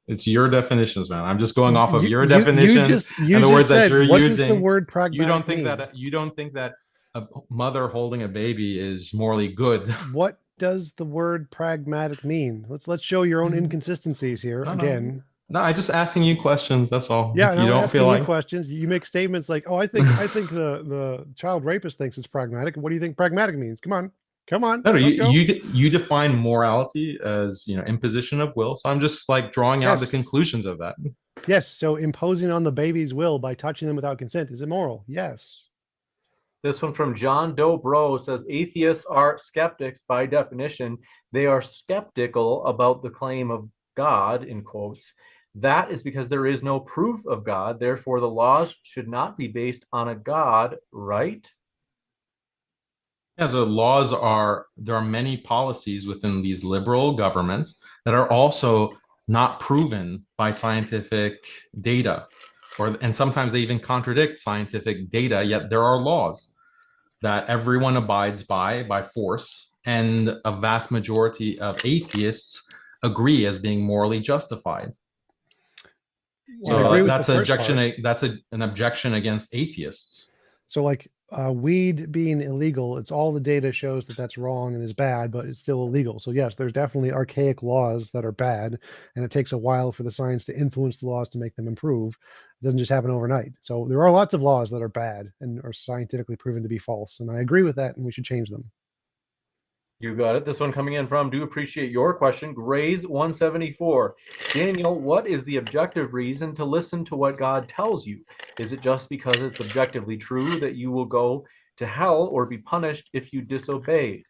C: It's your definitions, man. I'm just going off of your definition and the words that you're using.
A: What does the word pragmatic
C: you don't think that a mother holding a baby is morally good?
A: What does the word pragmatic mean? Let's show your own inconsistencies here again.
C: No, I'm just asking you questions. That's all.
A: Yeah,
C: you don't feel like
A: questions. You make statements like, "Oh, I think the child rapist thinks it's pragmatic." What do you think pragmatic means? Come on.
C: No, you define morality as imposition of will. So I'm just like drawing out the conclusions of that.
A: Yes. So imposing on the baby's will by touching them without consent is immoral. Yes.
B: This one from John Doe Bro says, atheists are skeptics by definition. They are skeptical about the claim of God, in quotes. That is because there is no proof of God. Therefore, the laws should not be based on a God, right?
C: Yeah, so there are many policies within these liberal governments that are also not proven by scientific data, and sometimes they even contradict scientific data, yet there are laws that everyone abides by force, and a vast majority of atheists agree as being morally justified.
A: Well, I
C: So
A: agree with
C: that's
A: the
C: an
A: first
C: objection.
A: part.
C: That's an objection against atheists.
A: So like weed being illegal, it's all the data shows that that's wrong and is bad, but it's still illegal. So yes, there's definitely archaic laws that are bad, and it takes a while for the science to influence the laws to make them improve. It doesn't just happen overnight. So there are lots of laws that are bad and are scientifically proven to be false, and I agree with that, and we should change them.
B: You got it. This one coming in from, do appreciate your question, Grays 174. Daniel, what is the objective reason to listen to what God tells you? Is it just because it's objectively true that you will go to hell or be punished if you disobey?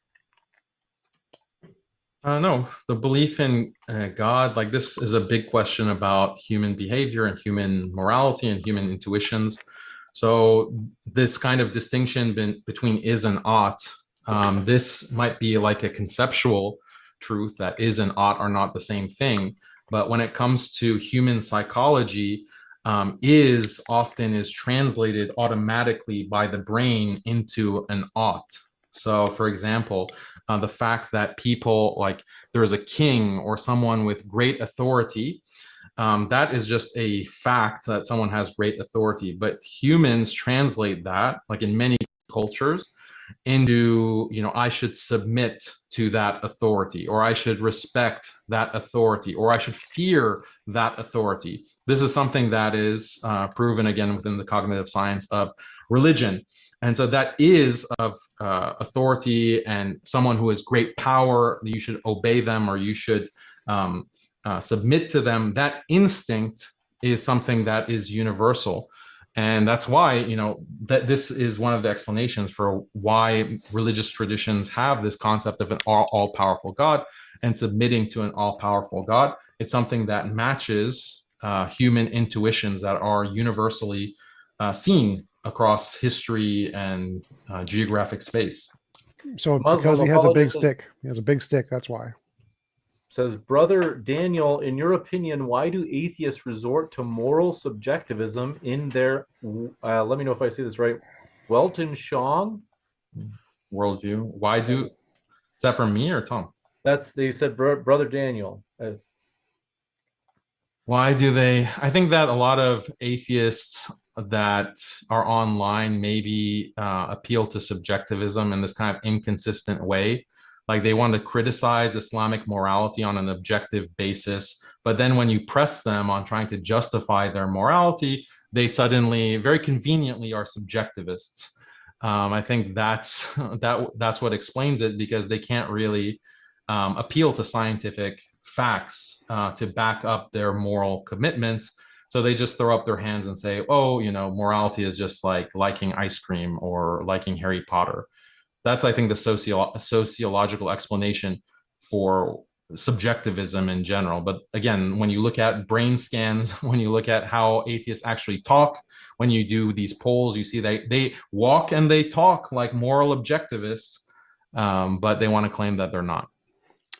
C: No, the belief in God, like this is a big question about human behavior and human morality and human intuitions. So this kind of distinction between is and ought, this might be like a conceptual truth that is and ought are not the same thing. But when it comes to human psychology, is often is translated automatically by the brain into an ought. So for example, the fact that people like there is a king or someone with great authority, that is just a fact that someone has great authority. But humans translate that, like in many cultures, into, you know, I should submit to that authority, or I should respect that authority, or I should fear that authority. This is something that is proven again within the cognitive science of religion. And so that is of authority and someone who has great power, you should obey them or you should submit to them. That instinct is something that is universal. And that's why, you know, that this is one of the explanations for why religious traditions have this concept of an all-powerful God and submitting to an all-powerful God. It's something that matches human intuitions that are universally seen across history and geographic space.
A: So
B: Muslim
A: because he has a big
B: apologist
A: stick, he has a big stick. That's why.
B: says, Brother Daniel, in your opinion, why do atheists resort to moral subjectivism in their, let me know if I say this right, Weltanschauung?
C: Worldview. Why do, is that from me or Tom?
B: That's, they said, Brother Daniel.
C: Why do they? I think that a lot of atheists that are online maybe appeal to subjectivism in this kind of inconsistent way. Like they want to criticize Islamic morality on an objective basis, but then when you press them on trying to justify their morality, they suddenly, very conveniently, are subjectivists. I think that's what explains it, because they can't really appeal to scientific facts to back up their moral commitments. So they just throw up their hands and say, oh, you know, morality is just like liking ice cream or liking Harry Potter. That's, I think, the sociological explanation for subjectivism in general. But again, when you look at brain scans, when you look at how atheists actually talk, when you do these polls, you see they walk and they talk like moral objectivists, but they want to claim that they're not.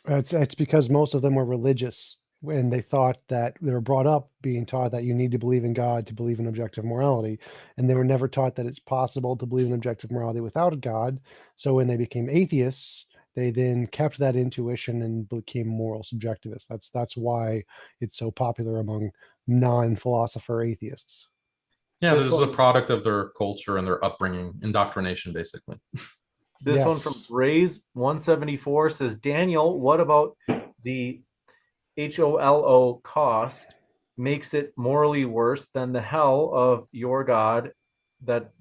A: It's because most of them were religious and they thought that they were brought up being taught that you need to believe in God to believe in objective morality. And they were never taught that it's possible to believe in objective morality without a God. So when they became atheists, they then kept that intuition and became moral subjectivists. That's why it's so popular among non-philosopher atheists.
C: Yeah, this is a product of their culture and their upbringing, indoctrination, basically.
B: This one from Rays 174 says, Daniel, what about the HOLO cost makes it morally worse than the hell of your God that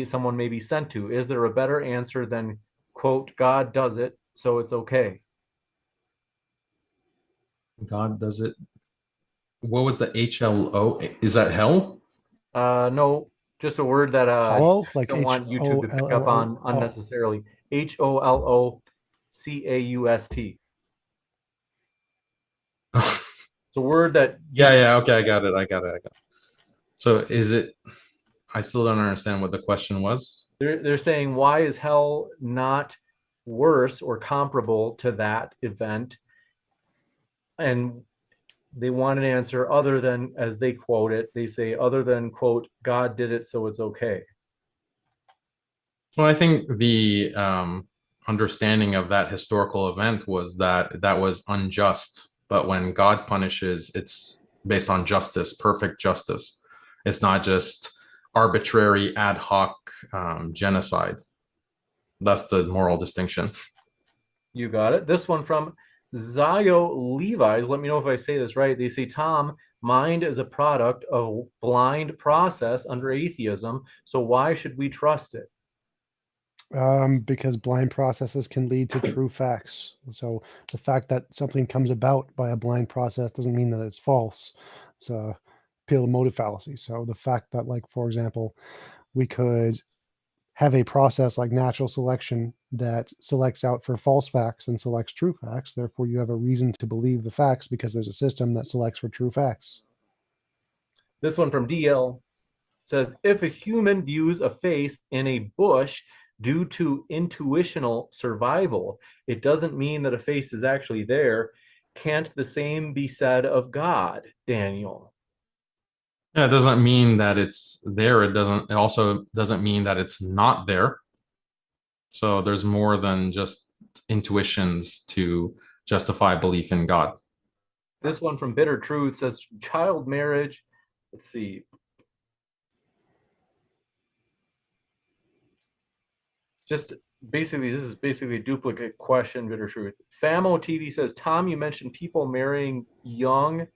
B: someone may be sent to? Is there a better answer than, quote, God does it, so it's okay?
C: God does it. What was the HLO? Is that hell?
B: No, just a word that
A: Hollow, like
B: don't want YouTube to pick up on unnecessarily. HOLOCAUST. It's a word that
C: okay, I got it. So is it, I still don't understand what the question was.
B: They're saying, why is hell not worse or comparable to that event? And they want an answer other than, as they quote it, they say, other than, quote, God did it, so it's okay.
C: Well, I think the understanding of that historical event was that that was unjust. But when God punishes, it's based on justice, perfect justice. It's not just arbitrary ad hoc genocide. That's the moral distinction.
B: You got it. This one from Zio Levi's. Let me know if I say this right. They say, Tom, mind is a product of blind process under atheism. So why should we trust it?
A: Because blind processes can lead to true facts. So the fact that something comes about by a blind process doesn't mean that it's false. It's a pure motive fallacy. So the fact that, like, for example, we could have a process like natural selection that selects out for false facts and selects true facts. Therefore, you have a reason to believe the facts because there's a system that selects for true facts.
B: This one from DL says, if a human views a face in a bush due to intuitional survival, it doesn't mean that a face is actually there. Can't the same be said of God, Daniel?
C: Yeah, it doesn't mean that it's there. It also doesn't mean that it's not there. So there's more than just intuitions to justify belief in God.
B: This one from Bitter Truth says, child marriage. Let's see. Just basically, this is basically a duplicate question, Bitter Truth. Famo TV says, Tom, you mentioned people marrying young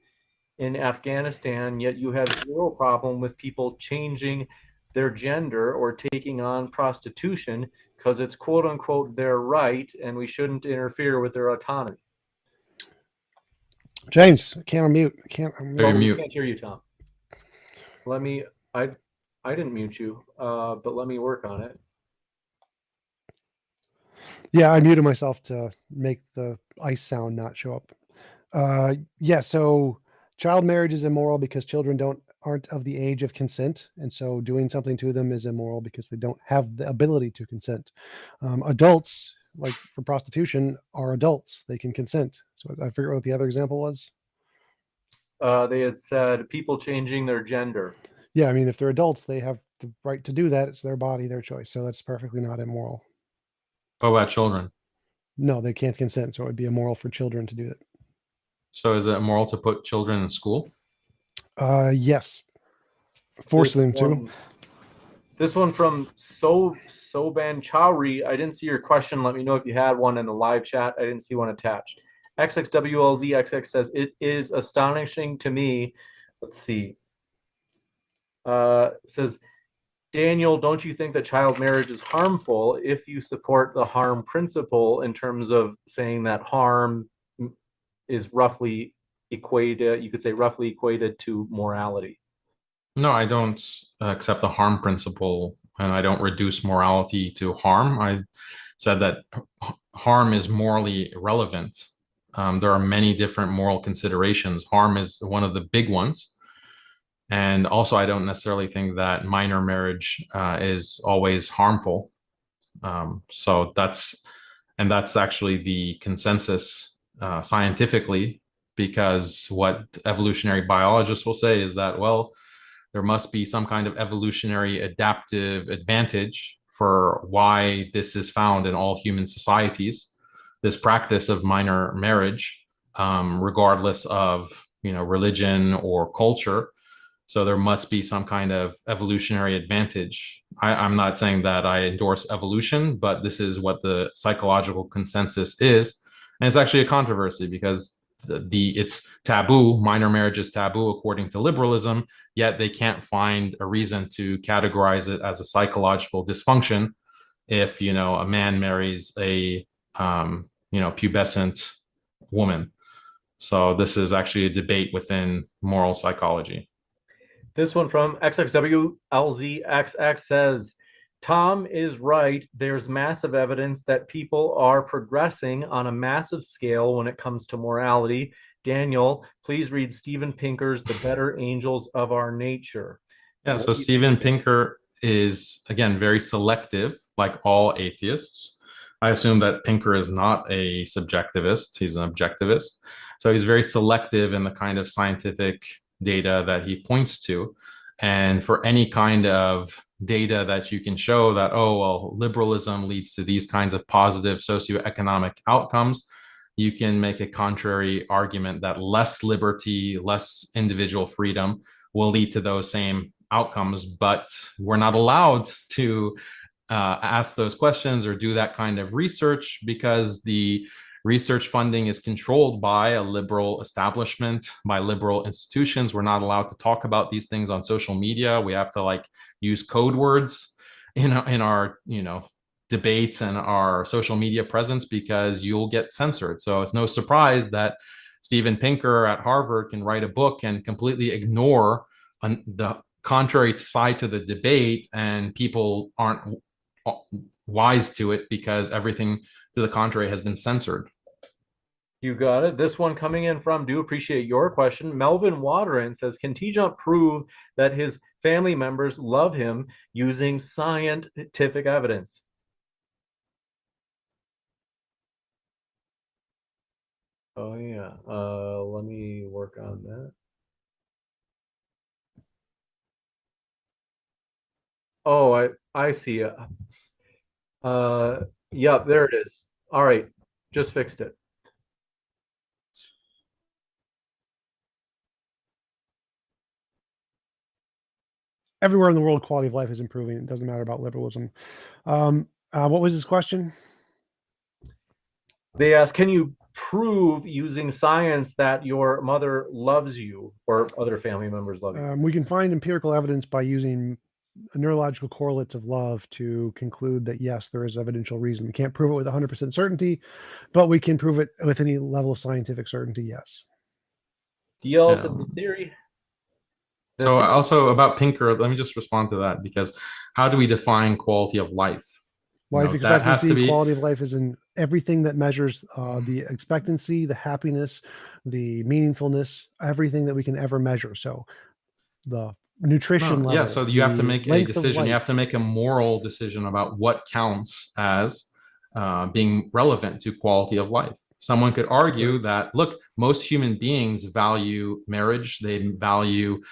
B: in Afghanistan, yet you have zero problem with people changing their gender or taking on prostitution because it's quote unquote their right and we shouldn't interfere with their autonomy.
A: James, I can't unmute. I can't unmute.
B: We can't hear you, Tom. Let me, I didn't mute you, but let me work on it.
A: Yeah, I muted myself to make the ice sound not show up. Yeah, so child marriage is immoral because children aren't of the age of consent, and so doing something to them is immoral because they don't have the ability to consent. Adults, like for prostitution, are adults; they can consent. So I forget what the other example was.
B: They had said people changing their gender.
A: Yeah, I mean, if they're adults, they have the right to do that. It's their body, their choice. So that's perfectly not immoral.
C: What about children?
A: No, they can't consent, so it would be immoral for children to do it.
C: So is it immoral to put children in school?
A: Yes. Force them to.
B: This one from Soban Chowri. I didn't see your question. Let me know if you had one in the live chat. I didn't see one attached. XXWLZXX says, it is astonishing to me. Let's see. Says, Daniel, don't you think that child marriage is harmful if you support the harm principle in terms of saying that harm is roughly equated, you could say roughly equated to morality?
C: No, I don't accept the harm principle, and I don't reduce morality to harm. I said that harm is morally irrelevant. There are many different moral considerations. Harm is one of the big ones. And also, I don't necessarily think that minor marriage is always harmful. So that's actually the consensus scientifically, because what evolutionary biologists will say is that, well, there must be some kind of evolutionary adaptive advantage for why this is found in all human societies, this practice of minor marriage, regardless of religion or culture. So there must be some kind of evolutionary advantage. I'm not saying that I endorse evolution, but this is what the psychological consensus is. And it's actually a controversy because it's taboo. Minor marriage is taboo according to liberalism, yet they can't find a reason to categorize it as a psychological dysfunction if a man marries a pubescent woman. So this is actually a debate within moral psychology.
B: This one from XXWLZXX says, Tom is right. There's massive evidence that people are progressing on a massive scale when it comes to morality. Daniel, please read Steven Pinker's The Better Angels of Our Nature.
C: Yeah, so Steven Pinker is, again, very selective, like all atheists. I assume that Pinker is not a subjectivist. He's an objectivist. So he's very selective in the kind of scientific data that he points to. And for any kind of data that you can show that, oh, well, liberalism leads to these kinds of positive socioeconomic outcomes, you can make a contrary argument that less liberty, less individual freedom will lead to those same outcomes, but we're not allowed to ask those questions or do that kind of research because the research funding is controlled by a liberal establishment, by liberal institutions. We're not allowed to talk about these things on social media. We have to like use code words in our debates and our social media presence because you'll get censored. So it's no surprise that Steven Pinker at Harvard can write a book and completely ignore the contrary side to the debate, and people aren't wise to it because everything to the contrary has been censored.
B: You got it. This one coming in from, do appreciate your question. Melvin Waterin says, can TJump prove that his family members love him using scientific evidence? Oh yeah. Let me work on that. Oh, I see. Yeah, there it is. All right, just fixed it.
A: Everywhere in the world, quality of life is improving. It doesn't matter about liberalism. What was his question?
B: They asked, can you prove using science that your mother loves you or other family members love you?
A: We can find empirical evidence by using neurological correlates of love to conclude that, yes, there is evidential reason. We can't prove it with 100% certainty, but we can prove it with any level of scientific certainty, yes.
B: DL says the theory.
C: So also about Pinker, let me just respond to that, because how do we define quality of life?
A: Life expectancy, quality of life is in everything that measures the expectancy, the happiness, the meaningfulness, everything that we can ever measure. So the nutrition level.
C: Yeah, so you have to make a decision. You have to make a moral decision about what counts as being relevant to quality of life. Someone could argue that, look, most human beings value marriage, they value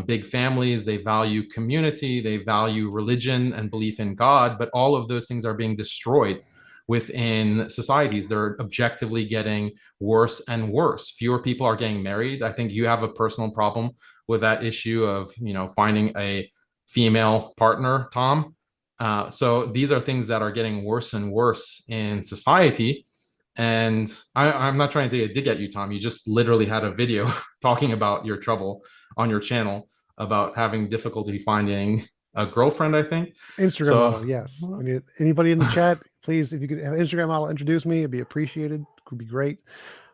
C: big families, they value community, they value religion and belief in God, but all of those things are being destroyed within societies. They're objectively getting worse and worse. Fewer people are getting married. I think you have a personal problem with that issue of, finding a female partner, Tom. So these are things that are getting worse and worse in society. And I'm not trying to dig at you, Tom. You just literally had a video talking about your trouble on your channel about having difficulty finding a girlfriend, I think.
A: Instagram model, yes. I mean, anybody in the chat, please, if you could have an Instagram model introduce me, it'd be appreciated. It would be great.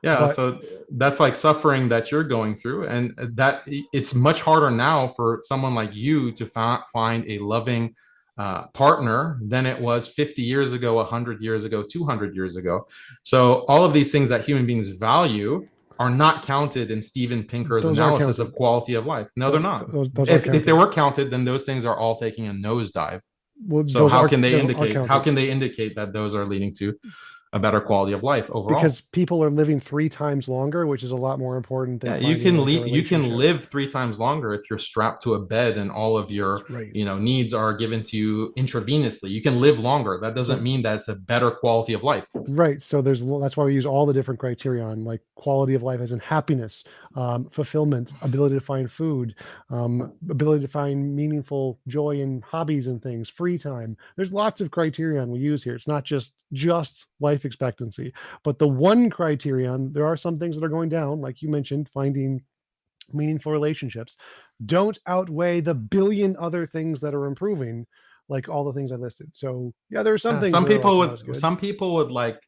C: Yeah, so that's like suffering that you're going through, and that it's much harder now for someone like you to find a loving partner than it was 50 years ago, 100 years ago, 200 years ago. So all of these things that human beings value are not counted in Steven Pinker's analysis of quality of life. No, they're not. If they were counted, then those things are all taking a nosedive.
A: Well,
C: so how can they indicate that those are leading to a better quality of life overall?
A: Because people are living 3 times longer, which is a lot more important than
C: you can live 3 times longer if you're strapped to a bed and all of your needs are given to you intravenously. You can live longer. That doesn't mean that it's a better quality of life.
A: Right. So that's why we use all the different criteria on like quality of life as in happiness, fulfillment, ability to find food, ability to find meaningful joy in hobbies and things, free time. There's lots of criterion we use here. It's not just life expectancy, but the one criterion, there are some things that are going down, like you mentioned, finding meaningful relationships, don't outweigh the billion other things that are improving, like all the things I listed. So yeah, there are some things.
C: Some people would like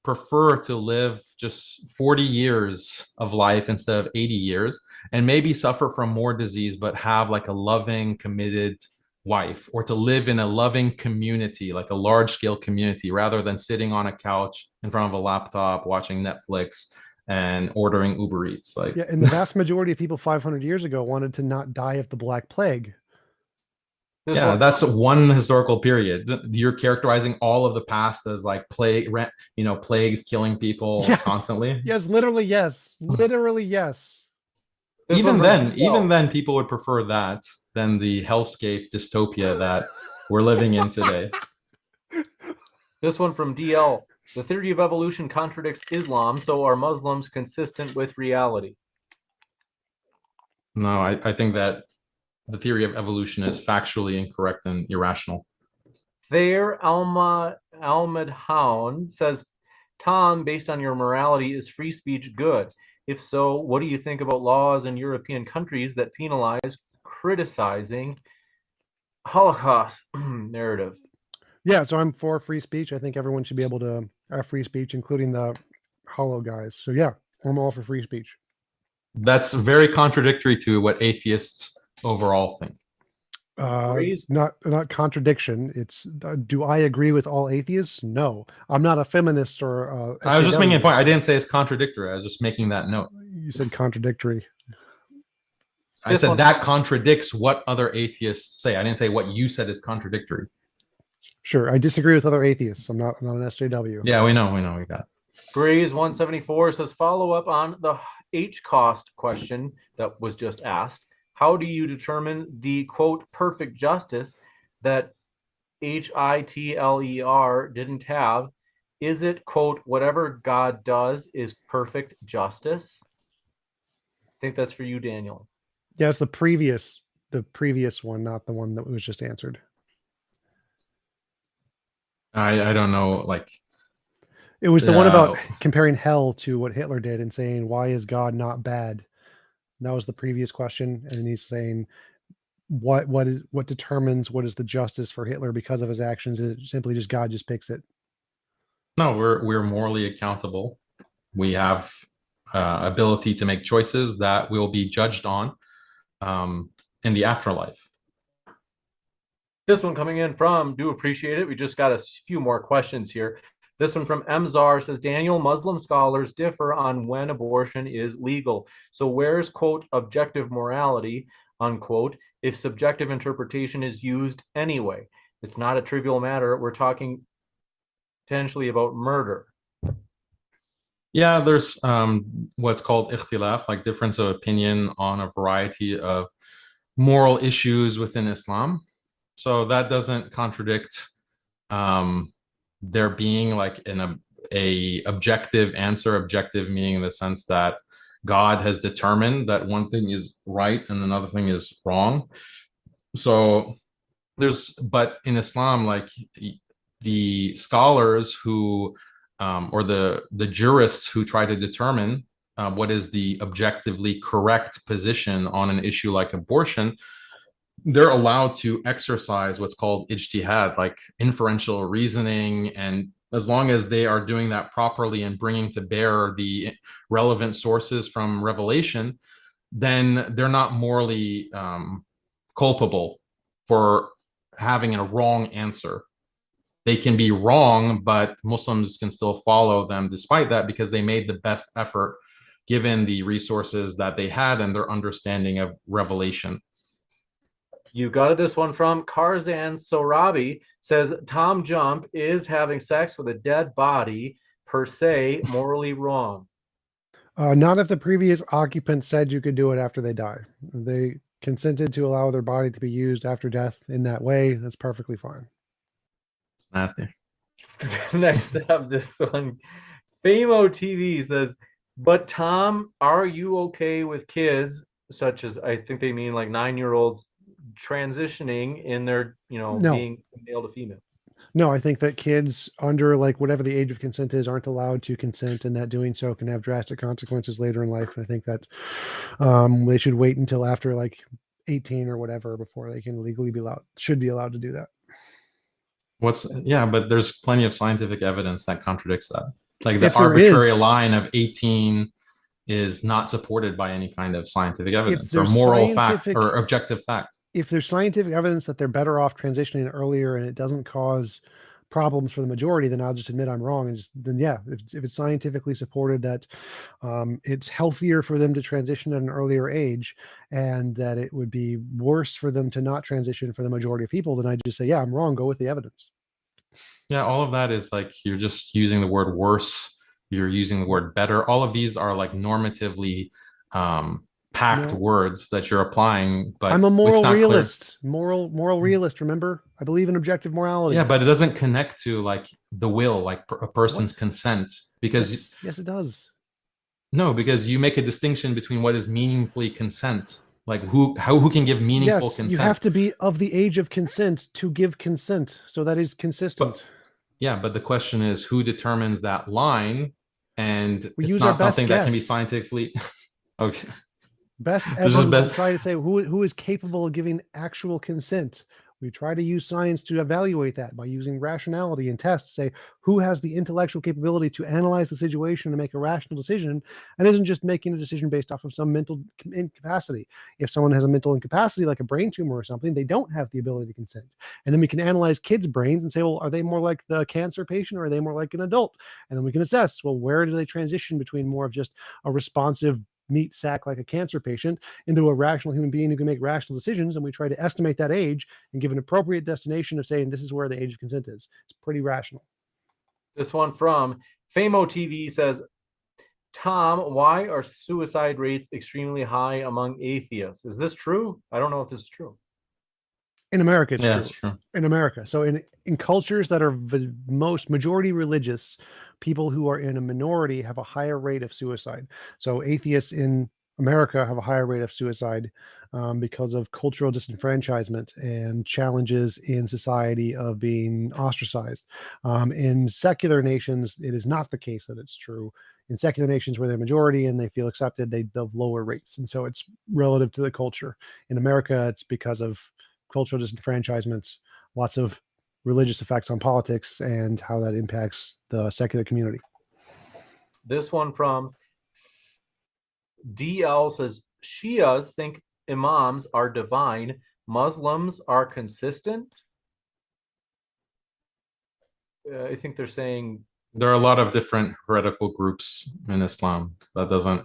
C: prefer to live just 40 years of life instead of 80 years, and maybe suffer from more disease, but have like a loving, committed wife, or to live in a loving community, like a large-scale community, rather than sitting on a couch in front of a laptop watching Netflix and ordering Uber Eats. Like,
A: yeah, and the vast majority of people 500 years ago wanted to not die of the Black Plague.
C: Yeah, that's one historical period. You're characterizing all of the past as like plagues killing people constantly.
A: Yes, literally, yes. Literally, yes.
C: Even then, people would prefer that than the hellscape dystopia that we're living in today.
B: This one from DL. The theory of evolution contradicts Islam, so are Muslims consistent with reality?
C: No, I think that the theory of evolution is factually incorrect and irrational.
B: Thayer Almadhoun says, Tom, based on your morality, is free speech good? If so, what do you think about laws in European countries that penalize criticizing Holocaust narrative?
A: Yeah, so I'm for free speech. I think everyone should be able to have free speech, including the hollow guys. So yeah, I'm all for free speech.
C: That's very contradictory to what atheists overall think.
A: Not contradiction. It's do I agree with all atheists? No, I'm not a feminist or.
C: I was just making a point. I didn't say it's contradictory. I was just making that note.
A: You said contradictory.
C: I said that contradicts what other atheists say. I didn't say what you said is contradictory.
A: Sure, I disagree with other atheists. I'm not an SJW.
C: Yeah, we know, we got it.
B: Grays 174 says, follow up on the H cost question that was just asked. How do you determine the quote perfect justice that Hitler didn't have? Is it quote whatever God does is perfect justice? I think that's for you, Daniel.
A: Yeah, it's the previous one, not the one that was just answered.
C: I don't know, like
A: it was the one about comparing hell to what Hitler did and saying, why is God not bad? And that was the previous question. And he's saying, what determines what is the justice for Hitler because of his actions? Is it simply just God just picks it?
C: No, we're morally accountable. We have ability to make choices that will be judged on in the afterlife.
B: This one coming in from, do appreciate it. We just got a few more questions here. This one from Mzar says, Daniel, Muslim scholars differ on when abortion is legal. So where's, quote, objective morality, unquote, if subjective interpretation is used anyway? It's not a trivial matter. We're talking potentially about murder.
C: Yeah, there's what's called ikhtilaf, like difference of opinion on a variety of moral issues within Islam. So that doesn't contradict there being like a objective answer, objective meaning in the sense that God has determined that one thing is right and another thing is wrong. So but in Islam, like the scholars who or the jurists who try to determine what is the objectively correct position on an issue like abortion, they're allowed to exercise what's called ijtihad, like inferential reasoning. And as long as they are doing that properly and bringing to bear the relevant sources from revelation, then they're not morally culpable for having a wrong answer. They can be wrong, but Muslims can still follow them despite that because they made the best effort given the resources that they had and their understanding of revelation.
B: You got this one from Karzan Sorabi, says TJump is having sex with a dead body per se morally wrong.
A: Not if the previous occupant said you could do it after they die. They consented to allow their body to be used after death in that way. That's perfectly fine.
C: Nasty.
B: Next up, this one, Famo TV says, but Tom, are you okay with kids, such as, I think they mean like 9-year-olds, transitioning in their,
A: No.
B: being male to female?
A: No, I think that kids under like whatever the age of consent is aren't allowed to consent, and that doing so can have drastic consequences later in life. And I think that they should wait until after like 18 or whatever before they can legally should be allowed to do that.
C: But there's plenty of scientific evidence that contradicts that. Like the arbitrary line of 18 is not supported by any kind of scientific evidence or moral fact or objective fact.
A: If there's scientific evidence that they're better off transitioning earlier and it doesn't cause problems for the majority, then I'll just admit I'm wrong. And then, yeah, if it's scientifically supported that it's healthier for them to transition at an earlier age and that it would be worse for them to not transition for the majority of people, then I just say, yeah, I'm wrong. Go with the evidence.
C: Yeah, all of that is like you're just using the word worse. You're using the word better. All of these are like normatively packed
A: No.
C: words that you're applying, but
A: I'm a
C: it's
A: moral
C: not clear.
A: realist. Moral realist, remember? I believe in objective morality.
C: Yeah, but it doesn't connect to like the will, like a person's
A: What?
C: consent, because
A: Yes, it does.
C: no, because you make a distinction between what is meaningfully consent, like who can give meaningful
A: Yes, you
C: consent.
A: have to be of the age of consent to give consent. So that is consistent.
C: But the question is who determines that line, and
A: We
C: it's
A: use our
C: not
A: best
C: something that can be
A: guess.
C: scientifically okay.
A: Best
C: This is
A: evidence
C: best.
A: to try to say who is capable of giving actual consent. We try to use science to evaluate that by using rationality and tests, say who has the intellectual capability to analyze the situation and make a rational decision, and isn't just making a decision based off of some mental incapacity. If someone has a mental incapacity like a brain tumor or something, they don't have the ability to consent. And then we can analyze kids' brains and say, well, are they more like the cancer patient or are they more like an adult? And then we can assess, well, where do they transition between more of just a responsive meat sack like a cancer patient into a rational human being who can make rational decisions, and we try to estimate that age and give an appropriate destination of saying this is where the age of consent is. It's pretty rational.
B: This one from Famo TV says, Tom, why are suicide rates extremely high among atheists? Is this true? I don't know if this is true.
A: In America, it's
C: Yeah,
A: true.
C: it's true.
A: In America. So in cultures that are the most majority religious, people who are in a minority have a higher rate of suicide. So atheists in America have a higher rate of suicide because of cultural disenfranchisement and challenges in society of being ostracized. In secular nations, it is not the case that it's true. In secular nations where they're majority and they feel accepted, they have lower rates. And so it's relative to the culture. In America, it's because of cultural disenfranchisement, lots of religious effects on politics and how that impacts the secular community.
B: This one from DL says, Shias think imams are divine, Muslims are consistent. I think they're saying
C: There are a lot of different heretical groups in Islam. That doesn't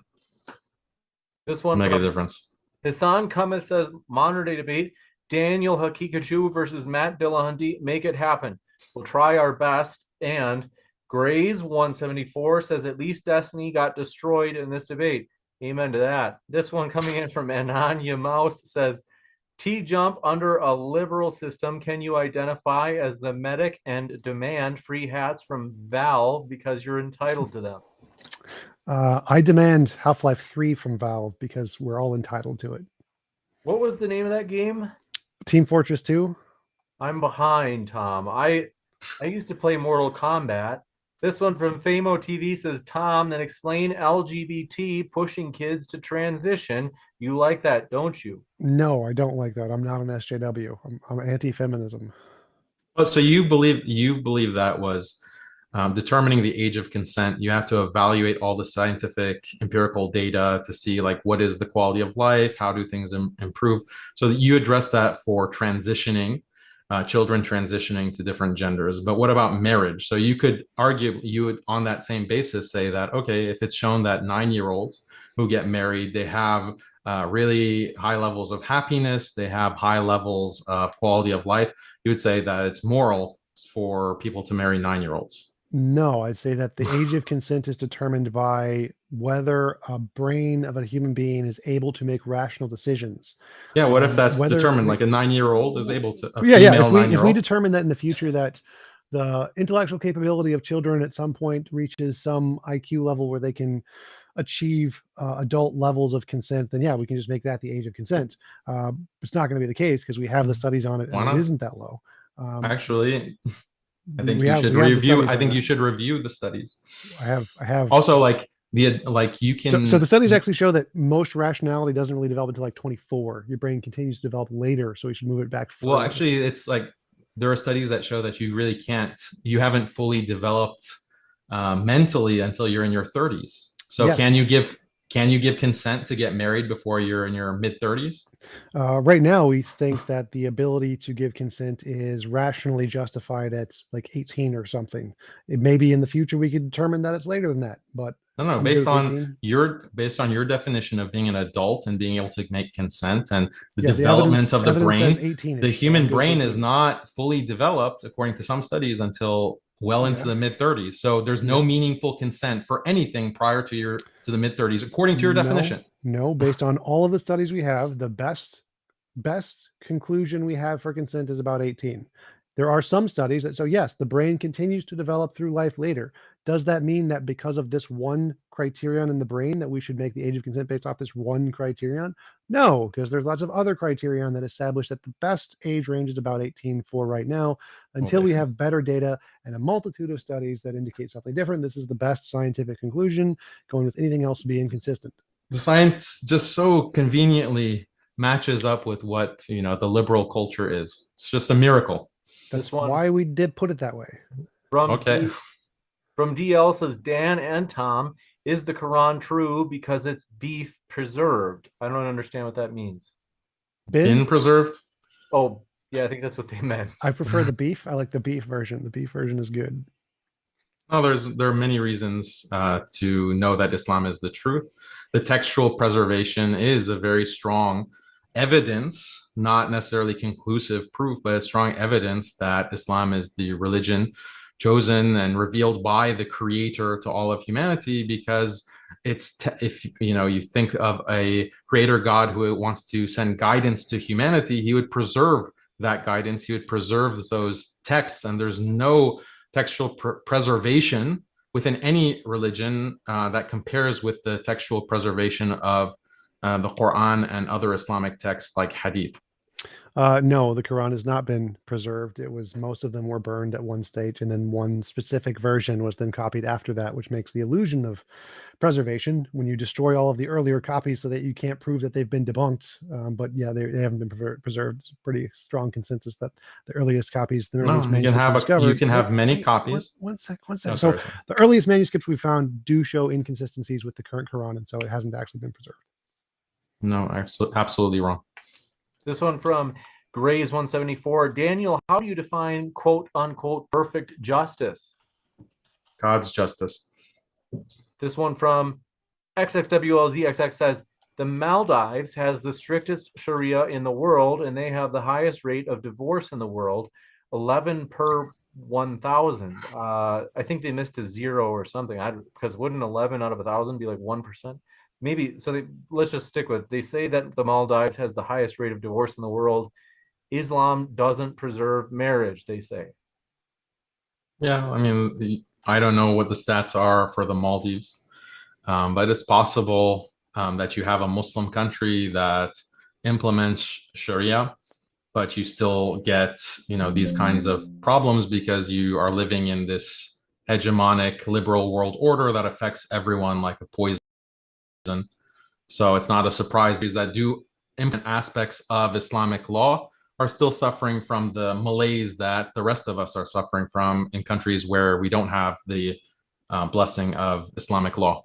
B: this one
C: make a
B: from
C: difference.
B: Hassan Kameth says, modern day debate, Daniel Haqiqatjou versus Matt Dillahunty, make it happen. We'll try our best. And Grays 174 says, at least Destiny got destroyed in this debate. Amen to that. This one coming in from Ananya Mouse says, TJump under a liberal system, can you identify as the medic and demand free hats from Valve because you're entitled to them?
A: I demand Half-Life 3 from Valve because we're all entitled to it.
B: What was the name of that game?
A: Team Fortress 2.
B: I'm behind, Tom. I used to play Mortal Kombat. This one from Famo TV says, Tom, then explain LGBT pushing kids to transition. You like that, don't you?
A: No, I don't like that. I'm not an SJW. I'm anti-feminism.
C: Oh, so you believe that was determining the age of consent. You have to evaluate all the scientific empirical data to see like what is the quality of life, how do things improve. So that you address that for transitioning, children transitioning to different genders. But what about marriage? So you could argue, you would on that same basis say that, okay, if it's shown that 9-year-olds who get married, they have really high levels of happiness, they have high levels of quality of life, you would say that it's moral for people to marry 9-year-olds.
A: No, I'd say that the age of consent is determined by whether a brain of a human being is able to make rational decisions.
C: Yeah, what if that's
A: whether
C: determined?
A: we-
C: Like a 9-year-old is able to, a
A: yeah.
C: female
A: If we
C: 9-year-old?
A: determine that in the future that the intellectual capability of children at some point reaches some IQ level where they can achieve adult levels of consent, then yeah, we can just make that the age of consent. It's not going to be the case because we have the studies on it,
C: Why
A: and
C: not?
A: it isn't that low.
C: Actually, I think
A: we
C: you
A: have-
C: should
A: we have the
C: review.
A: studies
C: I
A: on
C: think
A: it.
C: you should review the studies.
A: I have.
C: Also, like you can.
A: So the studies actually show that most rationality doesn't really develop until like 24. Your brain continues to develop later, so we should move it back further.
C: Well, actually, it's like there are studies that show that you really can't. You haven't fully developed mentally until you're in your 30s. So
A: Yes.
C: can you give consent to get married before you're in your mid 30s?
A: Right now, we think that the ability to give consent is rationally justified at like 18 or something. It may be in the future we could determine that it's later than that, but
C: No,
A: I'm
C: based
A: good with
C: on
A: 18.
C: based on your definition of being an adult and being able to make consent and the
A: Yeah,
C: development of the
A: evidence says
C: brain,
A: 18-ish,
C: the
A: so
C: human
A: I'm good with
C: brain
A: 18.
C: is not fully developed, according to some studies, until well into
A: Yeah.
C: the mid 30s. So there's no
A: Yeah.
C: meaningful consent for anything prior to your to the mid-30s, according to your definition.
A: No, based on all of the studies we have, the best conclusion we have for consent is about 18. There are some studies that, so yes, the brain continues to develop through life later. Does that mean that because of this one criterion in the brain that we should make the age of consent based off this one criterion? No, because there's lots of other criterion that establish that the best age range is about 18 for right now, until we have better data and a multitude of studies that indicate something different. This is the best scientific conclusion. Going with anything else would be inconsistent.
C: The science just so conveniently matches up with what, the liberal culture is. It's just a miracle.
A: That's why we did put it that way.
B: From DL says, Dan and Tom, is the Quran true because it's beef preserved? I don't understand what that means.
C: Been preserved?
B: Oh, yeah, I think that's what they meant.
A: I prefer the beef. I like the beef version. The beef version is good.
C: Oh, there are many reasons to know that Islam is the truth. The textual preservation is a very strong evidence, not necessarily conclusive proof, but a strong evidence that Islam is the religion chosen and revealed by the creator to all of humanity, because if you think of a creator God who wants to send guidance to humanity, he would preserve that guidance, he would preserve those texts, and there's no textual preservation within any religion that compares with the textual preservation of the Quran and other Islamic texts like Hadith.
A: No, the Quran has not been preserved. Most of them were burned at one stage, and then one specific version was then copied after that, which makes the illusion of preservation when you destroy all of the earlier copies so that you can't prove that they've been debunked. But yeah, they haven't been preserved. It's pretty strong consensus that the earliest copies, the earliest manuscripts
C: you can have many copies.
A: One second. Oh, so the earliest manuscripts we found do show inconsistencies with the current Quran, and so it hasn't actually been preserved.
C: No, absolutely wrong.
B: This one from Grays 174. Daniel, how do you define quote unquote perfect justice?
C: God's justice.
B: This one from XXWLZXX says, the Maldives has the strictest Sharia in the world, and they have the highest rate of divorce in the world, 11 per 1,000. I think they missed a 0 or something. Because wouldn't 11 out of 1,000 be like 1%? Maybe. So let's just stick with. They say that the Maldives has the highest rate of divorce in the world. Islam doesn't preserve marriage, they say.
C: Yeah, I mean, I don't know what the stats are for the Maldives, but it's possible that you have a Muslim country that implements Sharia, but you still get, these kinds of problems because you are living in this hegemonic liberal world order that affects everyone like a poison. So it's not a surprise that do implement aspects of Islamic law are still suffering from the malaise that the rest of us are suffering from in countries where we don't have the blessing of Islamic law.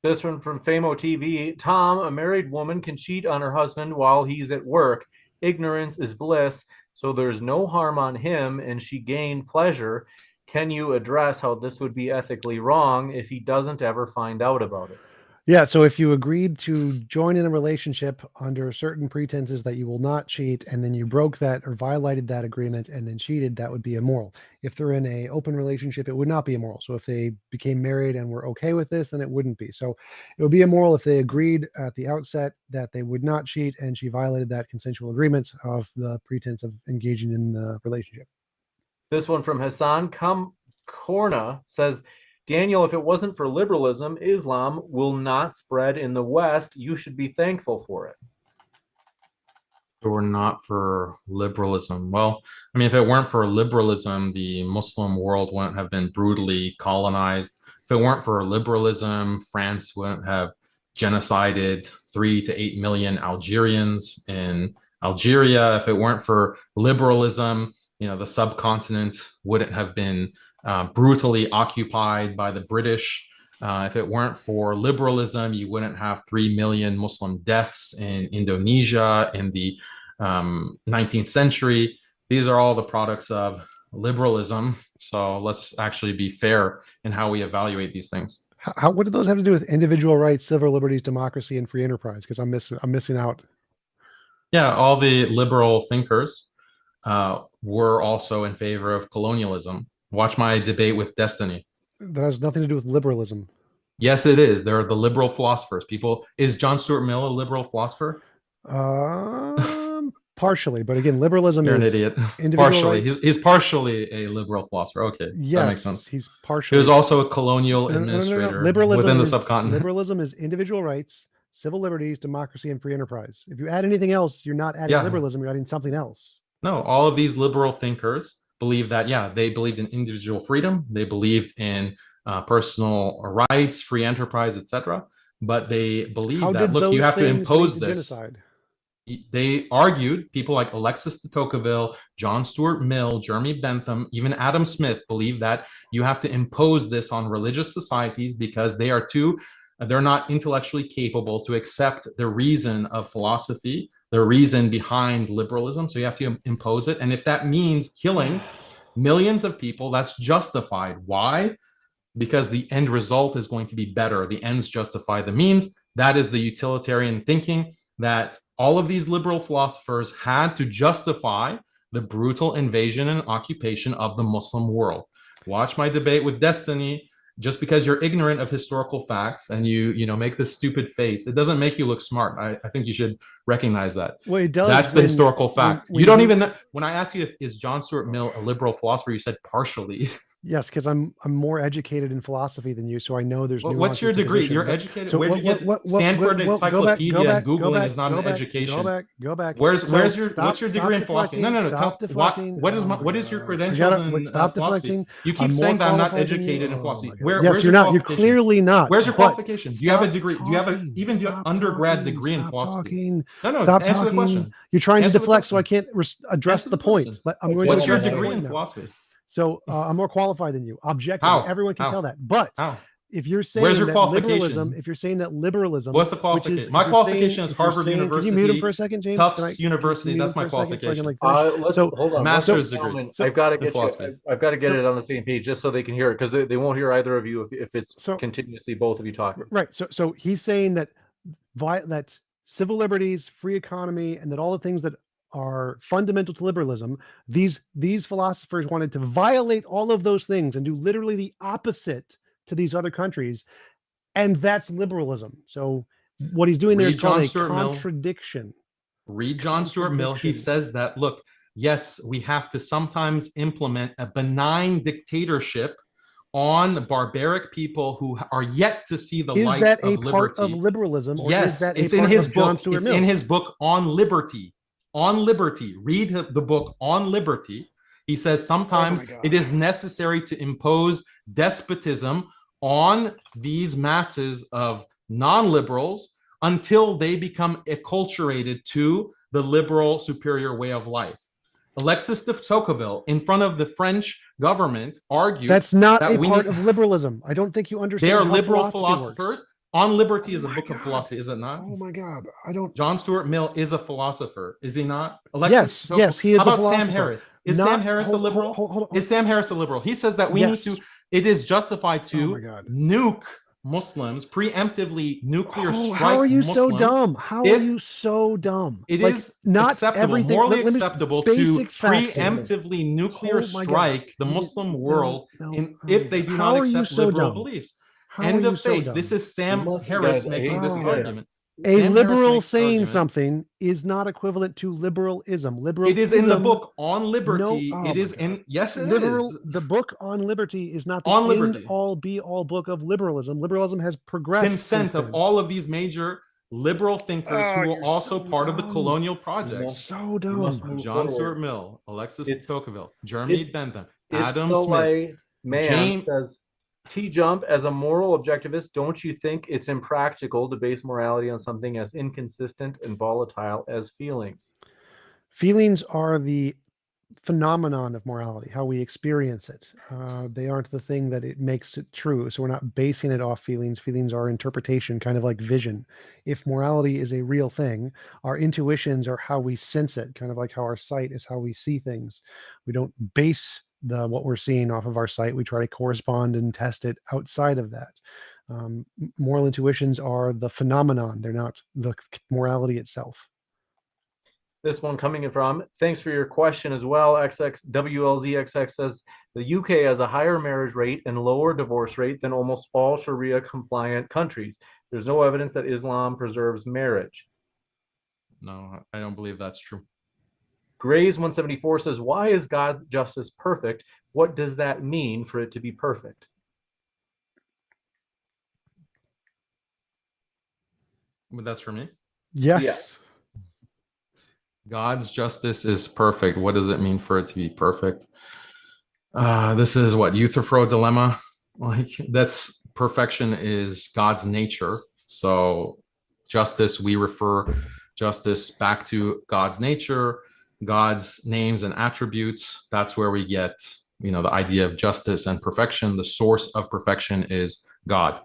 B: This one from Famo TV. Tom, a married woman can cheat on her husband while he's at work. Ignorance is bliss, so there's no harm on him, and she gained pleasure. Can you address how this would be ethically wrong if he doesn't ever find out about it?
A: Yeah, so if you agreed to join in a relationship under certain pretenses that you will not cheat, and then you broke that or violated that agreement and then cheated, that would be immoral. If they're in an open relationship, it would not be immoral. So if they became married and were okay with this, then it wouldn't be. So it would be immoral if they agreed at the outset that they would not cheat and she violated that consensual agreement of the pretense of engaging in the relationship.
B: This one from Hassan Korna says, Daniel, if it wasn't for liberalism, Islam will not spread in the West. You should be thankful for it.
C: If it were not for liberalism, well, I mean, if it weren't for liberalism, the Muslim world wouldn't have been brutally colonized. If it weren't for liberalism, France wouldn't have genocided 3 to 8 million Algerians in Algeria. If it weren't for liberalism, the subcontinent wouldn't have been brutally occupied by the British. If it weren't for liberalism, you wouldn't have 3 million Muslim deaths in Indonesia in the 19th century. These are all the products of liberalism. So let's actually be fair in how we evaluate these things.
A: What do those have to do with individual rights, civil liberties, democracy, and free enterprise? Because I'm missing out.
C: Yeah, all the liberal thinkers were also in favor of colonialism. Watch my debate with Destiny.
A: That has nothing to do with liberalism.
C: Yes, it is. They're the liberal philosophers. Is John Stuart Mill a liberal philosopher?
A: Partially, but again, liberalism
C: You're an
A: is
C: idiot.
A: individual
C: Partially.
A: rights.
C: He's partially a liberal philosopher. Okay, that makes
A: Yes,
C: sense.
A: he's
C: He
A: partially.
C: was also a colonial
A: No.
C: administrator
A: Liberalism
C: within the
A: is
C: subcontinent.
A: liberalism is individual rights, civil liberties, democracy, and free enterprise. If you add anything else, you're not adding
C: Yeah.
A: liberalism. You're adding something else.
C: No, all of these liberal thinkers believe that, yeah, they believed in individual freedom. They believed in personal rights, free enterprise, etc. But they believe
A: How
C: that,
A: did
C: look, you
A: those
C: have to
A: things
C: impose
A: lead to
C: this.
A: genocide?
C: They argued, people like Alexis de Tocqueville, John Stuart Mill, Jeremy Bentham, even Adam Smith believe that you have to impose this on religious societies because they're not intellectually capable to accept the reason of philosophy, the reason behind liberalism. So you have to impose it. And if that means killing millions of people, that's justified. Why? Because the end result is going to be better. The ends justify the means. That is the utilitarian thinking that all of these liberal philosophers had to justify the brutal invasion and occupation of the Muslim world. Watch my debate with Destiny. Just because you're ignorant of historical facts and you make this stupid face, it doesn't make you look smart. I think you should recognize that.
A: Well, it does.
C: That's the historical fact.
A: when
C: you don't even know. When I asked you if is John Stuart Mill a liberal philosopher, you said partially.
A: Yes, because I'm more educated in philosophy than you, so I know there's.
C: What's your degree? You're educated.
A: So
C: where did you get Stanford Encyclopedia and Googling is not an education.
A: Go back.
C: What's your degree in philosophy? No. What is your credentials in philosophy? You keep saying that I'm not educated in philosophy.
A: Yes, you're not. You're clearly not.
C: Where's your qualifications? Do you have a degree? Do you have an undergrad degree in philosophy? No. Answer the question.
A: You're trying to deflect, so I can't address the point.
C: What's your degree in philosophy?
A: So I'm more qualified than you. Objectively, everyone can tell that. But if you're saying
C: where's your
A: that
C: qualification?
A: liberalism,
C: what's the qualification? My qualification is Harvard University.
A: Can you mute him for a second, James?
C: Tufts University. That's my qualification.
B: Hold on.
C: Master's degree.
B: I've got to get it on the same page just so they can hear it, because they won't hear either of you if it's continuously both of you talking.
A: Right. So he's saying that that civil liberties, free economy, and that all the things that are fundamental to liberalism, these philosophers wanted to violate all of those things and do literally the opposite to these other countries, and that's liberalism. So what he's doing there is called a contradiction.
C: Read John Stuart Mill. He says that, look, yes, we have to sometimes implement a benign dictatorship on barbaric people who are yet to see the light of liberty.
A: Is that a part of liberalism? Or
C: yes,
A: is that
C: it's in his book. It's in his book on liberty. On liberty. Read the book on liberty. He says sometimes it is necessary to impose despotism on these masses of non-liberals until they become acculturated to the liberal superior way of life. Alexis de Tocqueville, in front of the French government, argued
A: that's not a part of liberalism. I don't think you understand.
C: They are liberal philosophers. On Liberty is a book of philosophy, is it not?
A: Oh my God, I don't.
C: John Stuart Mill is a philosopher, is he not? Alexis
A: yes, he is.
C: How
A: about
C: a philosopher. Sam Harris? Is Sam Harris a liberal?
A: Hold on.
C: Is Sam Harris a liberal? He says that we need to. It is justified to nuke Muslims, preemptively nuclear strike.
A: How are you
C: Muslims
A: so dumb? How are you so dumb?
C: It is not acceptable, morally acceptable to preemptively nuclear strike the Muslim world if they do not accept liberal beliefs. End of faith. This is Sam Harris making this argument.
A: A liberal saying something is not equivalent to liberalism. Liberalism.
C: It is in the book on liberty. It is in. Yes, it is.
A: The book on liberty is not the end-all, be-all book of liberalism. Liberalism has progressed.
C: Consent of all of these major liberal thinkers who were also part of the colonial project.
A: So dumb.
C: John Stuart Mill, Alexis de Tocqueville, Jeremy Bentham, Adam
B: Smith. Man says, TJump, as a moral objectivist, don't you think it's impractical to base morality on something as inconsistent and volatile as feelings?
A: Feelings are the phenomenon of morality, how we experience it. They aren't the thing that it makes it true. So we're not basing it off feelings. Feelings are interpretation, kind of like vision. If morality is a real thing, our intuitions are how we sense it, kind of like how our sight is how we see things. We don't base what we're seeing off of our sight. We try to correspond and test it outside of that. Moral intuitions are the phenomenon. They're not the morality itself.
B: This one coming in from, thanks for your question as well. WLZXX says, The UK has a higher marriage rate and lower divorce rate than almost all Sharia compliant countries. There's no evidence that Islam preserves marriage.
C: No, I don't believe that's true.
B: Grays 174 says, why is God's justice perfect? What does that mean for it to be perfect?
C: But that's for me.
A: Yes.
C: God's justice is perfect. What does it mean for it to be perfect? This is what Euthyphro dilemma. Like, that's perfection is God's nature. So justice, we refer justice back to God's nature, God's names and attributes. That's where we get, the idea of justice and perfection. The source of perfection is God.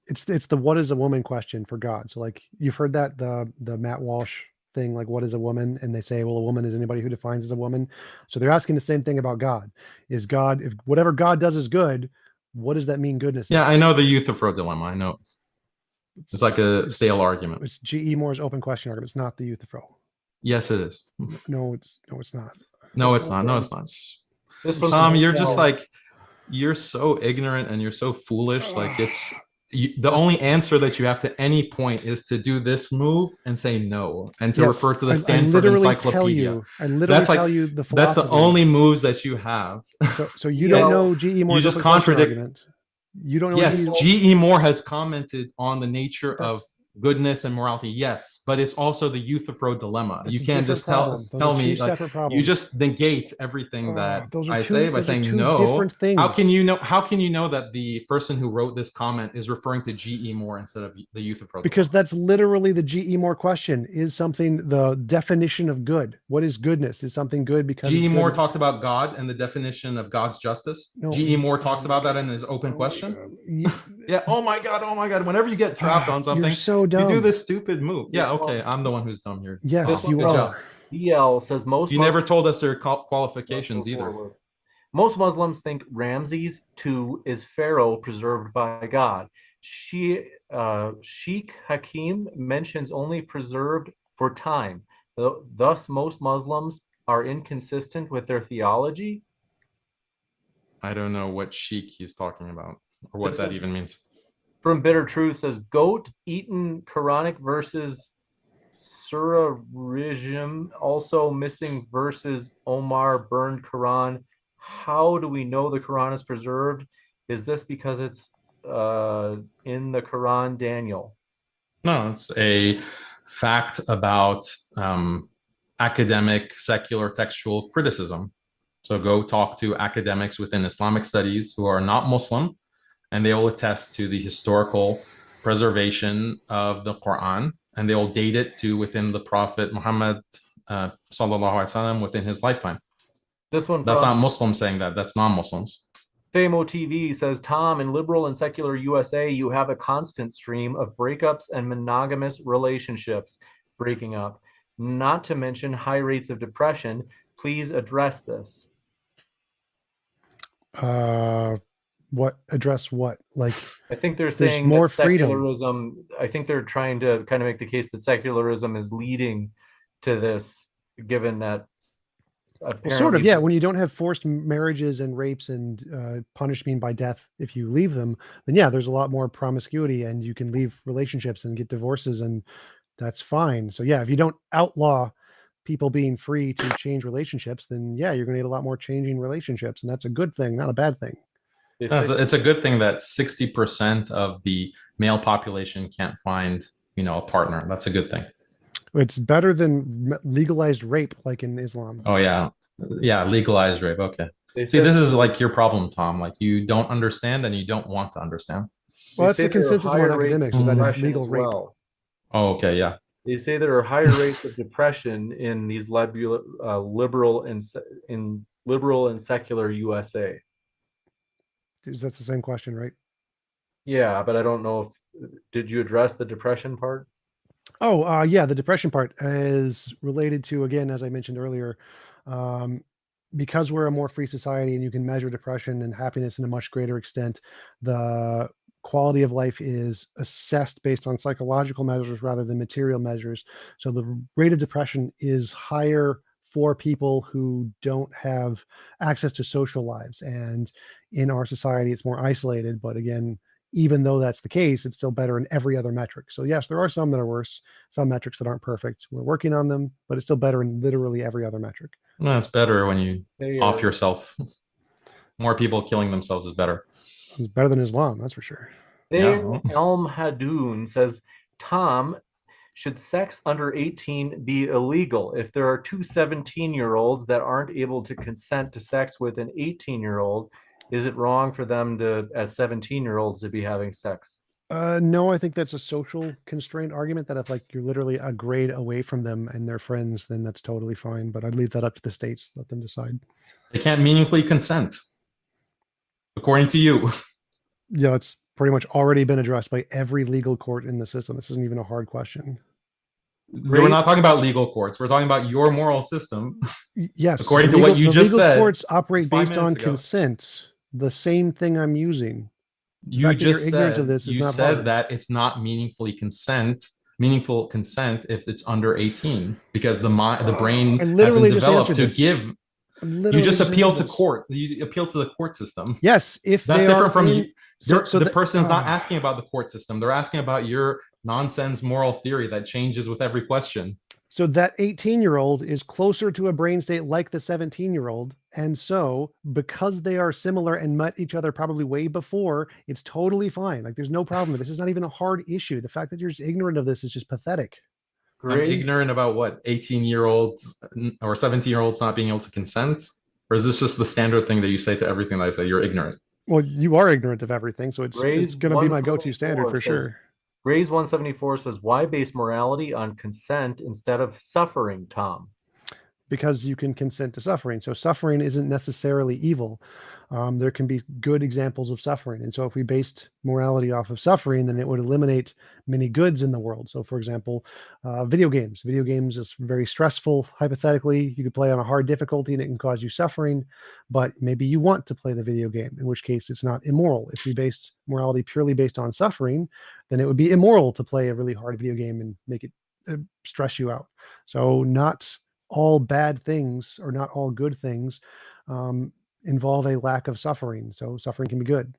A: It's the what is a woman question for God. So like you've heard that the Matt Walsh thing, like what is a woman? And they say, well, a woman is anybody who defines as a woman. So they're asking the same thing about God. Is God, if whatever God does is good, what does that mean goodness is?
C: Yeah, I know the Euthyphro dilemma. I know. It's like a stale argument.
A: It's G.E. Moore's open question argument. It's not the Euthyphro.
C: Yes, it is.
A: No, it's not.
C: No, it's not. No, it's not.
B: This one's
C: Tom,
B: from
C: you're just
B: Hopewell.
C: like, you're so ignorant and you're so foolish. Like the only answer that you have to any point is to do this move and say no, and to refer to the Stanford Encyclopedia.
A: I literally tell you the philosophy.
C: That's the only moves that you have.
A: So you don't know G.E. Moore's
C: just
A: open question
C: contradict.
A: argument. You don't know.
C: Yes, G.E. Moore has commented on the nature of goodness and morality. Yes, but it's also the Euthyphro dilemma. You can't just tell me, like, you just negate everything that I say by saying no. How can you know? How can you know that the person who wrote this comment is referring to G.E. Moore instead of the Euthyphro?
A: Because that's literally the G.E. Moore question. Is something the definition of good? What is goodness? Is something good because
C: G.E. Moore talked about God and the definition of God's justice?
A: No.
C: G.E. Moore talks about that in his open question. Yeah. Oh my God. Whenever you get trapped on something,
A: you're so dumb.
C: You do this stupid move. Yeah. Okay. I'm the one who's dumb here.
A: Yes, you
C: Good
A: are.
C: job.
B: DL says most.
C: You never told us their qualifications either.
B: Most Muslims think Ramses II is Pharaoh preserved by God. Sheikh Hakim mentions only preserved for time. Thus, most Muslims are inconsistent with their theology.
C: I don't know what sheik he's talking about or what that even means.
B: From Bitter Truth says, goat eaten Quranic verses Surah also missing verses Omar burned Quran. How do we know the Quran is preserved? Is this because it's in the Quran, Daniel?
C: No, it's a fact about academic secular textual criticism. So go talk to academics within Islamic studies who are not Muslim, and they will attest to the historical preservation of the Quran, and they will date it to within the Prophet Muhammad sallallahu alaihi wasallam within his lifetime.
B: This one,
C: that's not Muslims saying that. That's non-Muslims.
B: Famo TV says, Tom, in liberal and secular USA, you have a constant stream of breakups and monogamous relationships breaking up, not to mention high rates of depression. Please address this.
A: What address what? Like,
B: I think they're saying
A: more
B: that secularism. I think they're trying to kind of make the case that secularism is leading to this, given that
A: sort of, yeah. When you don't have forced marriages and rapes and punishment by death if you leave them, then yeah, there's a lot more promiscuity, and you can leave relationships and get divorces, and that's fine. So yeah, if you don't outlaw people being free to change relationships, then yeah, you're going to get a lot more changing relationships, and that's a good thing, not a bad thing.
C: It's a good thing that 60% of the male population can't find, a partner. That's a good thing.
A: It's better than legalized rape, like in Islam.
C: Oh yeah, legalized rape. Okay. See, this is like your problem, Tom. Like, you don't understand and you don't want to understand.
A: Well, that's the consensus among academics, is that it's legal rape.
C: Oh, okay, yeah.
B: They say there are higher rates of depression in these liberal and secular USA.
A: That's the same question, right?
B: Yeah, but I don't know did you address the depression part?
A: Oh, yeah, the depression part is related to, again, as I mentioned earlier, because we're a more free society and you can measure depression and happiness in a much greater extent, the quality of life is assessed based on psychological measures rather than material measures. So the rate of depression is higher for people who don't have access to social lives. And in our society, it's more isolated. But again, even though that's the case, it's still better in every other metric. So yes, there are some that are worse, some metrics that aren't perfect. We're working on them, but it's still better in literally every other metric.
C: No, it's better when you
B: They
C: off
B: are-
C: yourself. More people killing themselves is better.
A: It's better than Islam, that's for sure.
B: There,
C: Yeah.
B: Elm Hadoon says, Tom, should sex under 18 be illegal? If there are two 17-year-olds that aren't able to consent to sex with an 18-year-old, is it wrong for them to, as 17-year-olds, to be having sex?
A: No, I think that's a social constraint argument that if like you're literally a grade away from them and they're friends, then that's totally fine. But I'd leave that up to the states, let them decide.
C: They can't meaningfully consent, according to you.
A: Yeah, it's pretty much already been addressed by every legal court in the system. This isn't even a hard question.
C: We're not talking about legal courts. We're talking about your moral system.
A: Yes,
C: According
A: the
C: to what you
A: the
C: just
A: legal
C: said
A: courts operate
C: 5
A: based on
C: minutes ago.
A: consent. The same thing I'm using. The
C: You
A: fact that you're
C: just
A: ignorant
C: said
A: of this is
C: you
A: not
C: said
A: hard.
C: that it's not meaningful consent if it's under 18 because the brain
A: I
C: hasn't
A: literally just
C: developed
A: answered
C: to
A: this.
C: give.
A: I
C: You
A: literally
C: just appeal
A: answered
C: to
A: this.
C: court. You appeal to the court system.
A: Yes, if
C: That's
A: they
C: different
A: are
C: from
A: in,
C: you. The person's not asking about the court system. They're asking about your nonsense moral theory that changes with every question.
A: So that 18-year-old is closer to a brain state like the 17-year-old. And so because they are similar and met each other probably way before, it's totally fine. Like there's no problem. This is not even a hard issue. The fact that you're just ignorant of this is just pathetic.
C: I'm
B: Great.
C: ignorant about what 18-year-olds or 17-year-olds not being able to consent? Or is this just the standard thing that you say to everything that I say? You're ignorant.
A: Well, you are ignorant of everything. So it's
B: Grays
A: going to be my go-to standard
B: 174
A: for
B: says-
A: sure.
B: Grays 174 says, why base morality on consent instead of suffering, Tom?
A: Because you can consent to suffering. So suffering isn't necessarily evil. There can be good examples of suffering. And so if we based morality off of suffering, then it would eliminate many goods in the world. So for example, video games. Video games is very stressful. Hypothetically, you could play on a hard difficulty and it can cause you suffering, but maybe you want to play the video game, in which case it's not immoral. If we based morality purely based on suffering, then it would be immoral to play a really hard video game and make it stress you out. So not all bad things or not all good things involve a lack of suffering. So suffering can be good.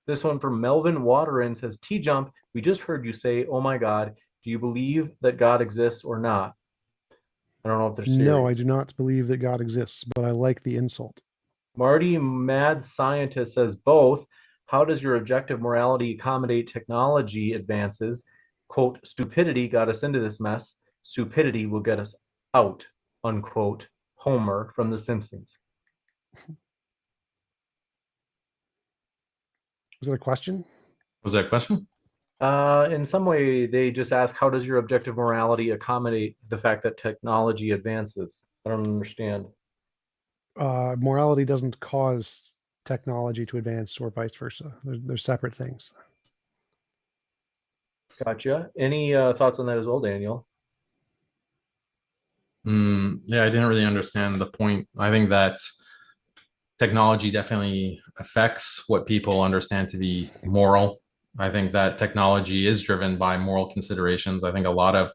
B: This one from Melvin Waterin says, TJump, we just heard you say, oh my God, do you believe that God exists or not? I don't know if they're serious.
A: No, I do not believe that God exists, but I like the insult.
B: Marty Mad Scientist says both. How does your objective morality accommodate technology advances? Quote, stupidity got us into this mess. Stupidity will get us out, unquote. Homer from The Simpsons.
A: Was that a question?
C: Was that a question?
B: In some way, they just ask, how does your objective morality accommodate the fact that technology advances? I don't understand.
A: Morality doesn't cause technology to advance or vice versa. They're separate things.
B: Gotcha. Any thoughts on that as well, Daniel?
C: Yeah, I didn't really understand the point. I think that technology definitely affects what people understand to be moral. I think that technology is driven by moral considerations. I think a lot of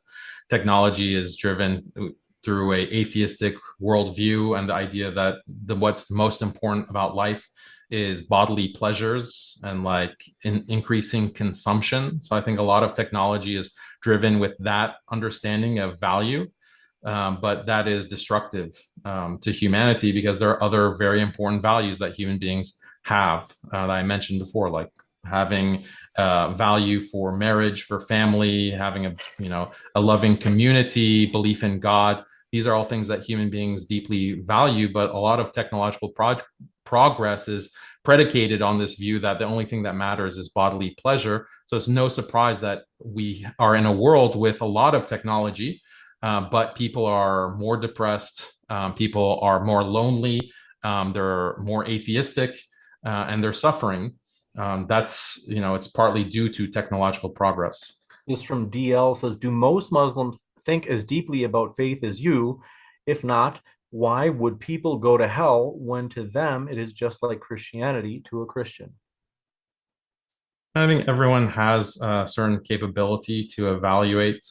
C: technology is driven through a atheistic worldview and the idea that what's most important about life is bodily pleasures and like increasing consumption. So I think a lot of technology is driven with that understanding of value. But that is destructive to humanity because there are other very important values that human beings have that I mentioned before, like having value for marriage, for family, having a loving community, belief in God. These are all things that human beings deeply value, but a lot of technological progress is predicated on this view that the only thing that matters is bodily pleasure. So it's no surprise that we are in a world with a lot of technology, but people are more depressed, people are more lonely, they're more atheistic, and they're suffering. That's, it's partly due to technological progress.
B: This from DL says, do most Muslims think as deeply about faith as you? If not, why would people go to hell when to them it is just like Christianity to a Christian?
C: I think everyone has a certain capability to evaluate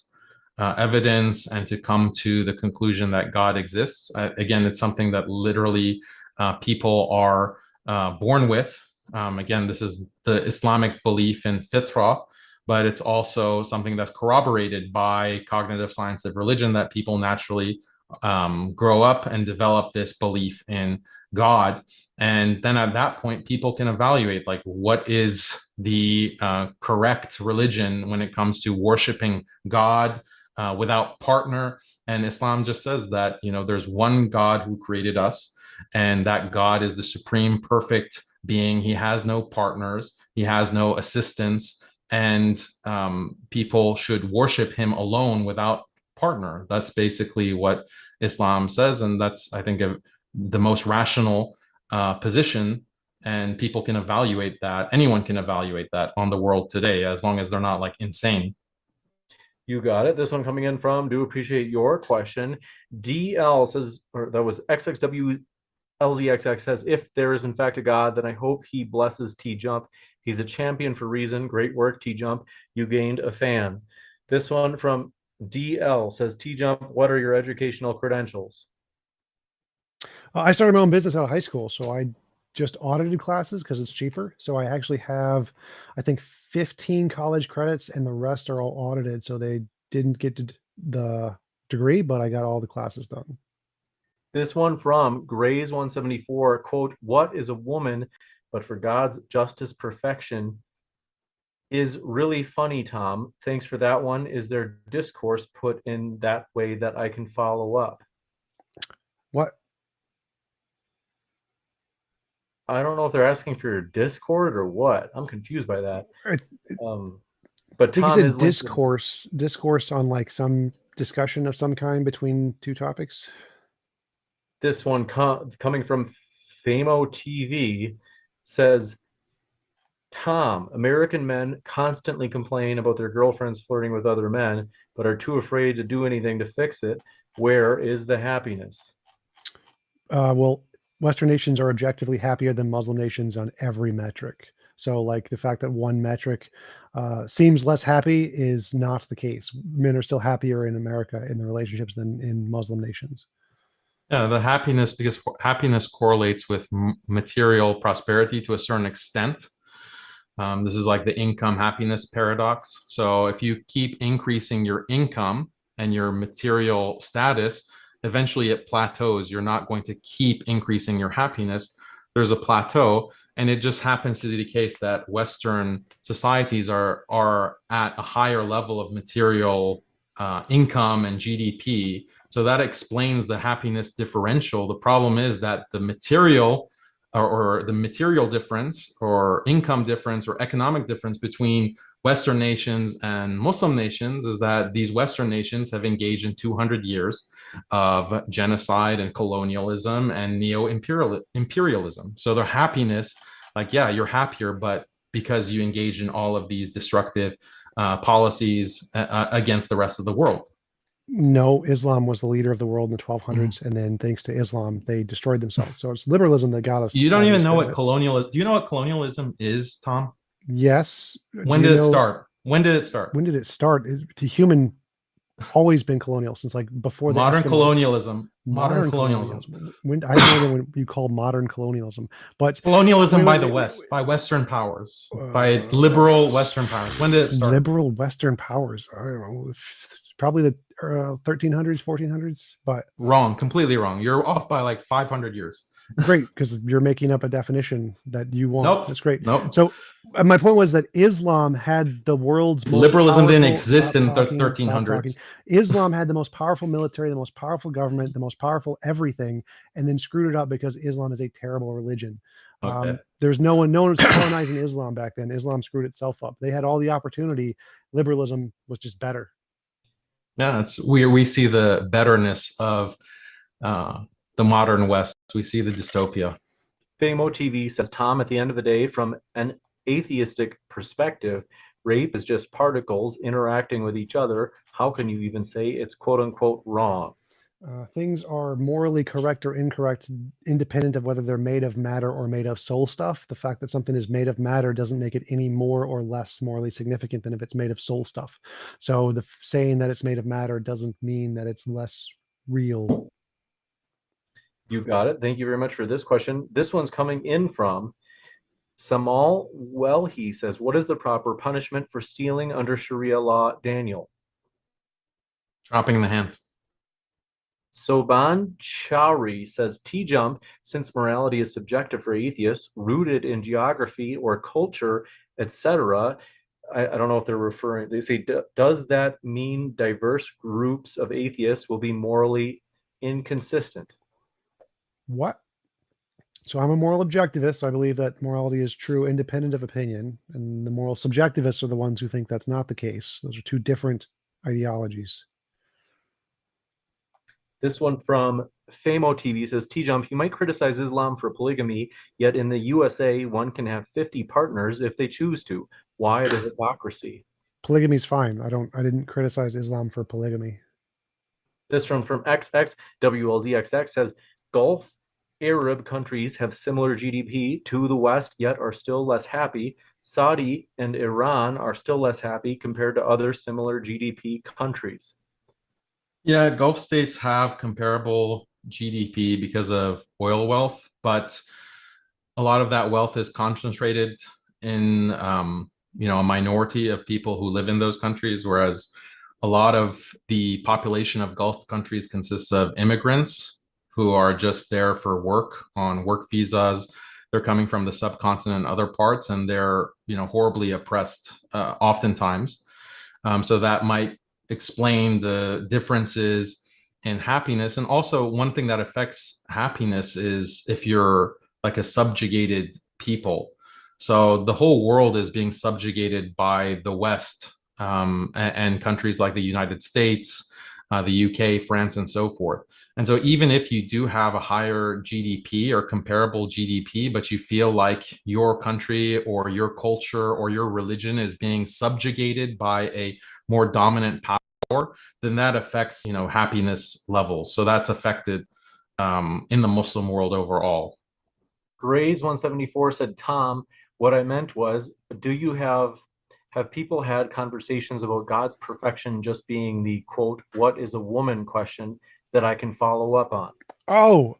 C: evidence and to come to the conclusion that God exists. Again, it's something that literally people are born with. Again, this is the Islamic belief in fitrah, but it's also something that's corroborated by cognitive science of religion, that people naturally grow up and develop this belief in God. And then at that point, people can evaluate, like, what is the correct religion when it comes to worshiping God without partner. And Islam just says that, there's one God who created us, and that God is the supreme perfect being. He has no partners, he has no assistants, and people should worship him alone without partner. That's basically what Islam says, and that's, I think, the most rational position. And people can evaluate that. Anyone can evaluate that on the world today, as long as they're not like insane.
B: You got it. This one coming in from, do appreciate your question. DL says, or that was XXWLZXX says, if there is in fact a God, then I hope he blesses TJump. He's a champion for reason. Great work, TJump. You gained a fan. This one from DL says, TJump, what are your educational credentials?
A: I started my own business out of high school, so I just audited classes because it's cheaper. So I actually have, I think, 15 college credits, and the rest are all audited. So they didn't get to the degree, but I got all the classes done.
B: This one from Grays 174, quote, what is a woman but for God's justice perfection is really funny, Tom. Thanks for that one. Is there discourse put in that way that I can follow up?
A: What?
B: I don't know if they're asking for your Discord or what. I'm confused by that. But Tom is
A: discourse on like some discussion of some kind between two topics.
B: This one coming from Famo TV says, Tom, American men constantly complain about their girlfriends flirting with other men, but are too afraid to do anything to fix it. Where is the happiness?
A: Well, Western nations are objectively happier than Muslim nations on every metric. So like the fact that one metric seems less happy is not the case. Men are still happier in America in the relationships than in Muslim nations.
C: Yeah, the happiness, because happiness correlates with material prosperity to a certain extent. This is like the income happiness paradox. So if you keep increasing your income and your material status, eventually it plateaus. You're not going to keep increasing your happiness. There's a plateau, and it just happens to be the case that Western societies are at a higher level of material income and GDP. So that explains the happiness differential. The problem is that the material or the material difference or income difference or economic difference between Western nations and Muslim nations is that these Western nations have engaged in 200 years of genocide and colonialism and neo-imperialism. So their happiness, like, yeah, you're happier, but because you engage in all of these destructive policies against the rest of the world.
A: No, Islam was the leader of the world in the 1200s, and then thanks to Islam, they destroyed themselves. So it's liberalism that got us.
C: You don't even know what colonialism. Do you know what colonialism is, Tom?
A: Yes.
C: When did it start? When did it start?
A: When did it start? The human always been colonial since like before the
C: modern
A: Eskimos.
C: colonialism. Modern colonialism.
A: When I don't know when you call modern colonialism, but
C: colonialism by the West, by Western powers, by liberal Western powers. When did it start?
A: Liberal Western powers. I don't know. Probably the 1300s, 1400s, but
C: wrong, completely wrong. You're off by like 500 years.
A: Great, because you're making up a definition that you want.
C: Nope.
A: That's great.
C: Nope.
A: So my point was that Islam had the world's most
C: liberalism didn't
A: powerful,
C: exist in the 1300s.
A: Islam had the most powerful military, the most powerful government, the most powerful everything, and then screwed it up because Islam is a terrible religion.
C: Okay.
A: There's no one was colonizing Islam back then. Islam screwed itself up. They had all the opportunity. Liberalism was just better.
C: Yeah, it's we see the betterness of the modern West. We see the dystopia.
B: Famo TV says, Tom, at the end of the day, from an atheistic perspective, rape is just particles interacting with each other. How can you even say it's quote unquote wrong?
A: Things are morally correct or incorrect, independent of whether they're made of matter or made of soul stuff. The fact that something is made of matter doesn't make it any more or less morally significant than if it's made of soul stuff. So the saying that it's made of matter doesn't mean that it's less real.
B: You got it. Thank you very much for this question. This one's coming in from Samal. Well, he says, what is the proper punishment for stealing under Sharia law, Daniel?
C: Chopping the hand.
B: Soban Chowri says, TJump, since morality is subjective for atheists, rooted in geography or culture, etc. I don't know if they're referring, they say, does that mean diverse groups of atheists will be morally inconsistent?
A: What? So I'm a moral objectivist. So I believe that morality is true, independent of opinion. And the moral subjectivists are the ones who think that's not the case. Those are two different ideologies.
B: This one from Famo TV says, TJump, you might criticize Islam for polygamy, yet in the USA, one can have 50 partners if they choose to. Why the hypocrisy?
A: Polygamy's fine. I didn't criticize Islam for polygamy.
B: This one from XXWLZXX says, Gulf Arab countries have similar GDP to the West, yet are still less happy. Saudi and Iran are still less happy compared to other similar GDP countries.
C: Yeah, Gulf states have comparable GDP because of oil wealth, but a lot of that wealth is concentrated in a minority of people who live in those countries, whereas a lot of the population of Gulf countries consists of immigrants who are just there for work on work visas. They're coming from the subcontinent and other parts, and they're horribly oppressed oftentimes. So that might explain the differences in happiness. And also one thing that affects happiness is if you're like a subjugated people. So the whole world is being subjugated by the West and countries like the United States, the UK, France, and so forth. And so even if you do have a higher GDP or comparable GDP, but you feel like your country or your culture or your religion is being subjugated by a more dominant power, then that affects, happiness levels. So that's affected in the Muslim world overall.
B: Grays 174 said, Tom, what I meant was, do you have people had conversations about God's perfection just being the quote, what is a woman question that I can follow up on?
A: Oh,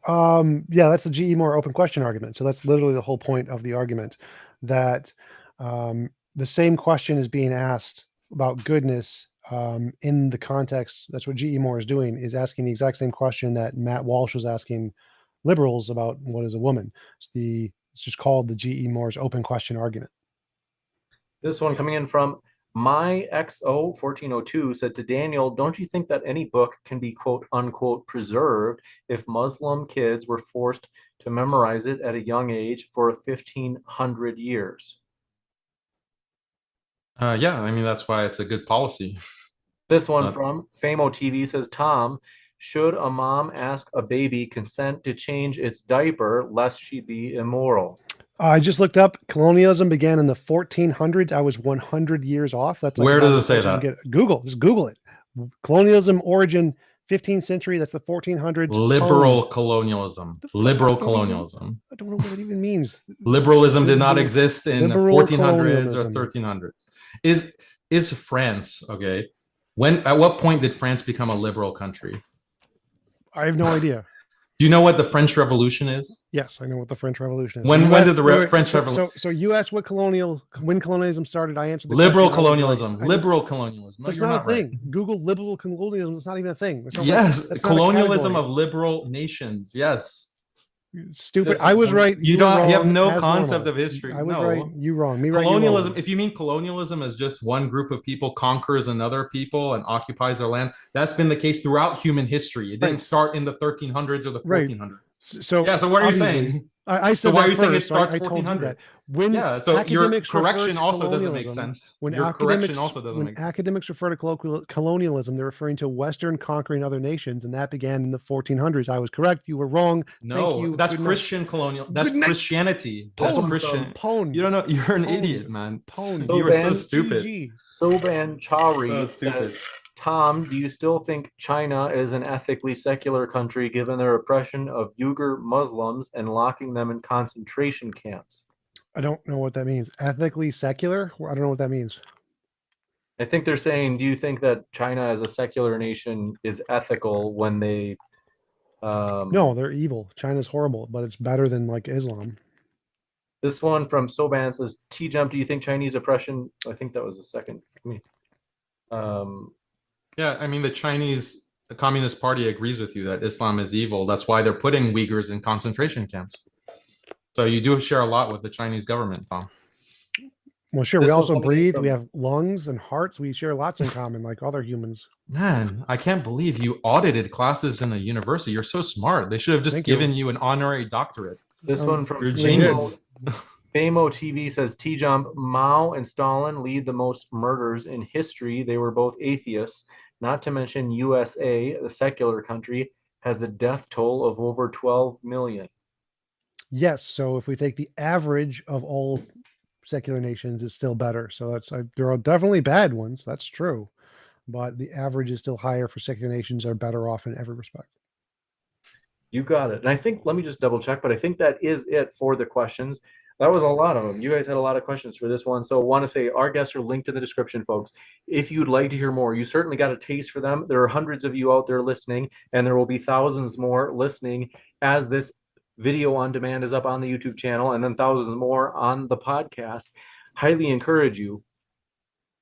A: yeah, that's the G.E. Moore open question argument. So that's literally the whole point of the argument, that the same question is being asked about goodness in the context. That's what G.E. Moore is doing, is asking the exact same question that Matt Walsh was asking liberals about what is a woman. It's just called the G.E. Moore's open question argument.
B: This one coming in from my XO 1402 said to Daniel, don't you think that any book can be quote unquote preserved if Muslim kids were forced to memorize it at a young age for 1,500 years?
C: Yeah, I mean, that's why it's a good policy.
B: This one from Famo TV says, Tom, should a mom ask a baby consent to change its diaper lest she be immoral?
A: I just looked up. Colonialism began in the 1400s. I was 100 years off. That's like,
C: where does it say that?
A: Just Google it. Colonialism origin 15th century. That's the 1400s.
C: Liberal colonialism. Liberal colonialism.
A: I don't know what it even means.
C: Liberalism did not exist in 1400s or
A: colonialism.
C: 1300s. Is France okay? At what point did France become a liberal country?
A: I have no idea.
C: Do you know what the French Revolution is?
A: Yes, I know what the French Revolution is.
C: When did the French Revolution?
A: So you asked when colonialism started. I answered the
C: liberal
A: question.
C: colonialism. Liberal colonialism. No,
A: that's
C: you're
A: not a thing.
C: Right.
A: Google liberal colonialism. It's not even a thing.
C: Yes, colonialism of liberal nations. Yes.
A: Stupid. I was right.
C: You have no concept of history.
A: I was right. You wrong. Me right.
C: Colonialism. If you mean colonialism as just one group of people conquers another people and occupies their land, that's been the case throughout human history. It didn't start in the 1300s or the 1400s.
A: So
C: yeah. So what are you saying?
A: I said.
C: So why
A: are
C: you saying it starts 1400?
A: So
C: your correction also doesn't make sense.
A: When academics refer to colonialism, they're referring to Western conquering other nations, and that began in the 1400s. I was correct. You were wrong.
C: No, that's Christian colonial. That's Christianity. That's Christian. You don't know. You're an idiot, man. You are so stupid.
B: Soban Chari says, Tom, do you still think China is an ethically secular country given their oppression of Uyghur Muslims and locking them in concentration camps?
A: I don't know what that means. Ethically secular? I don't know what that means.
B: I think they're saying, do you think that China as a secular nation is ethical when they
A: No, they're evil. China's horrible, but it's better than like Islam.
B: This one from Soban says, TJump, do you think Chinese oppression? I think that was the second.
C: Yeah, I mean, the Communist Party agrees with you that Islam is evil. That's why they're putting Uyghurs in concentration camps. So you do share a lot with the Chinese government, Tom.
A: Well, sure.
B: This
A: We
B: was
A: also
B: coming
A: breathe.
B: from-
A: We have lungs and hearts. We share lots in common, like other humans.
C: Man, I can't believe you audited classes in a university. You're so smart. They should have just
A: Thank you.
C: given you an honorary doctorate.
B: This one from
C: You're
A: we
C: genius.
B: Famo TV says, TJump, Mao and Stalin lead the most murders in history. They were both atheists. Not to mention USA, the secular country, has a death toll of over 12 million.
A: Yes. So if we take the average of all secular nations, it's still better. So there are definitely bad ones. That's true. But the average is still higher for secular nations are better off in every respect.
B: You got it. And I think, let me just double check, but I think that is it for the questions. That was a lot of them. You guys had a lot of questions for this one. So I want to say our guests are linked in the description, folks. If you'd like to hear more, you certainly got a taste for them. There are hundreds of you out there listening, and there will be thousands more listening as this video on demand is up on the YouTube channel, and then thousands more on the podcast. Highly encourage you.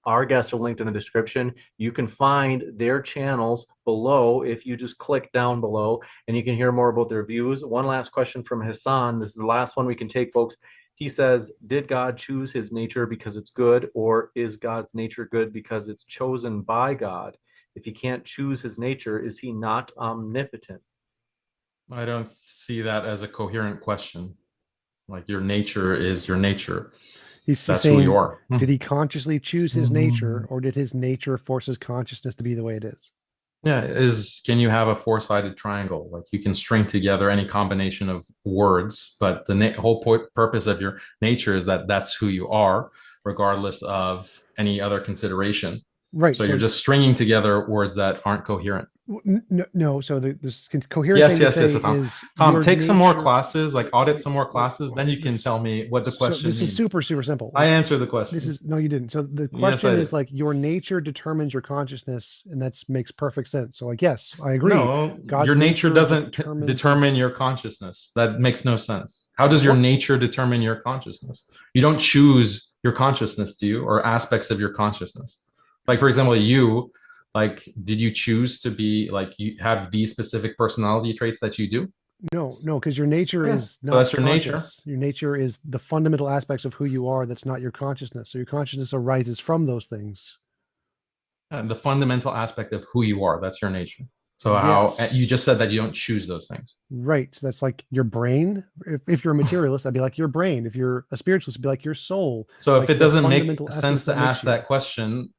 B: Our guests are linked in the description. You can find their channels below if you just click down below, and you can hear more about their views. One last question from Hassan. This is the last one we can take, folks. He says, did God choose his nature because it's good, or is God's nature good because it's chosen by God? If he can't choose his nature, is he not omnipotent?
C: I don't see that as a coherent question. Like, your nature is your nature.
A: He's
C: That's
A: saying,
C: who you are.
A: did he consciously choose his nature, or did his nature force his consciousness to be the way it is?
C: Yeah, can you have a four-sided triangle? Like, you can string together any combination of words, but the whole purpose of your nature is that that's who you are, regardless of any other consideration.
A: Right.
C: So you're just stringing together words that aren't coherent.
A: No. So this coherent
C: Yes,
A: thing
C: yes,
A: to
C: yes.
A: say
C: Tom,
A: is
C: Tom,
A: your
C: take some more
A: nature-
C: classes, like audit some more classes. Then you can tell me what the question
A: This is
C: means.
A: super simple.
C: I answered the question.
A: No, you didn't. So the
C: Yes,
A: question
C: I
A: is
C: did.
A: like your nature determines your consciousness, and that makes perfect sense. So like, yes, I agree.
C: No,
A: God's
C: your nature doesn't
A: determines
C: determine your consciousness. That makes no sense. How does your nature determine your consciousness? You don't choose your consciousness, do you? Or aspects of your consciousness. Like, for example, like, did you choose to be like, you have these specific personality traits that you do?
A: No, because your nature
C: Yeah.
A: is
C: So
A: not
C: that's your nature.
A: conscious. Your nature is the fundamental aspects of who you are. That's not your consciousness. So your consciousness arises from those things.
C: And the fundamental aspect of who you are, that's your nature. So how
A: Yes.
C: you just said that you don't choose those things.
A: Right. So that's like your brain. If you're a materialist, that'd be like your brain. If you're a spiritualist, it'd be like your soul.
C: So
A: Like
C: if it
A: the
C: doesn't make
A: fundamental
C: sense
A: essence
C: to
A: that makes
C: ask
A: you.
C: that question,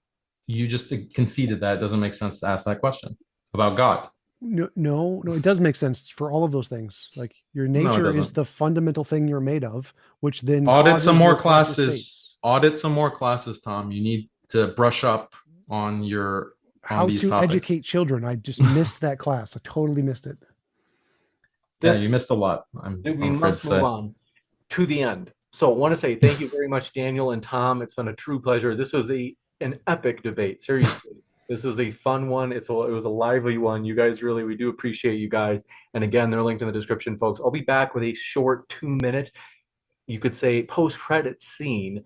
C: you just conceded that it doesn't make sense to ask that question about God.
A: No, it does make sense for all of those things. Like your
C: No, it
A: nature is
C: doesn't.
A: the fundamental thing you're made of, which then
C: Audit
A: causes
C: some more
A: your conscious
C: classes.
A: states.
C: Audit some more classes, Tom. You need to brush up on
A: How
C: these
A: to
C: topics.
A: educate children. I just missed that class. I totally missed it.
C: Yeah, you missed a lot. I'm
B: We
C: afraid to
B: must
C: say.
B: move on to the end. So I want to say thank you very much, Daniel and Tom. It's been a true pleasure. This was an epic debate. Seriously, this was a fun one. It was a lively one. You guys we do appreciate you guys. And again, they're linked in the description, folks. I'll be back with a short 2-minute, you could say, post-credit scene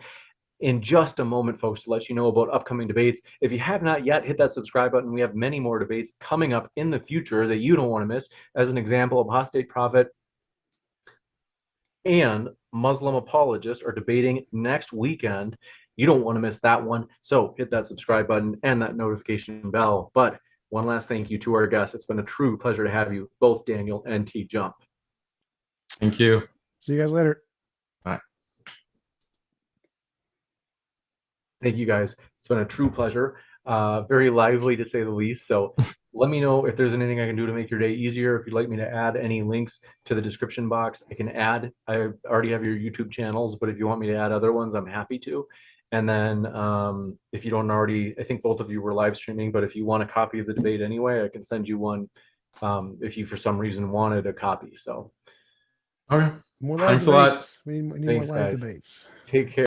B: in just a moment, folks, to let you know about upcoming debates. If you have not yet, hit that subscribe button. We have many more debates coming up in the future that you don't want to miss. As an example, apostate prophet and Muslim apologist are debating next weekend. You don't want to miss that one. So hit that subscribe button and that notification bell. But one last thank you to our guests. It's been a true pleasure to have you, both Daniel and TJump.
C: Thank you.
A: See you guys later.
C: Bye.
B: Thank you guys. It's been a true pleasure. Very lively to say the least. So let me know if there's anything I can do to make your day easier. If you'd like me to add any links to the description box, I can add. I already have your YouTube channels, but if you want me to add other ones, I'm happy to. And then if you don't already, I think both of you were live streaming, but if you want a copy of the debate anyway, I can send you one if you for some reason wanted a copy. So
C: Okay.
A: More live
C: Thanks a lot.
A: debates. We need more
B: Thanks,
A: live
B: guys.
A: debates.
B: Take care.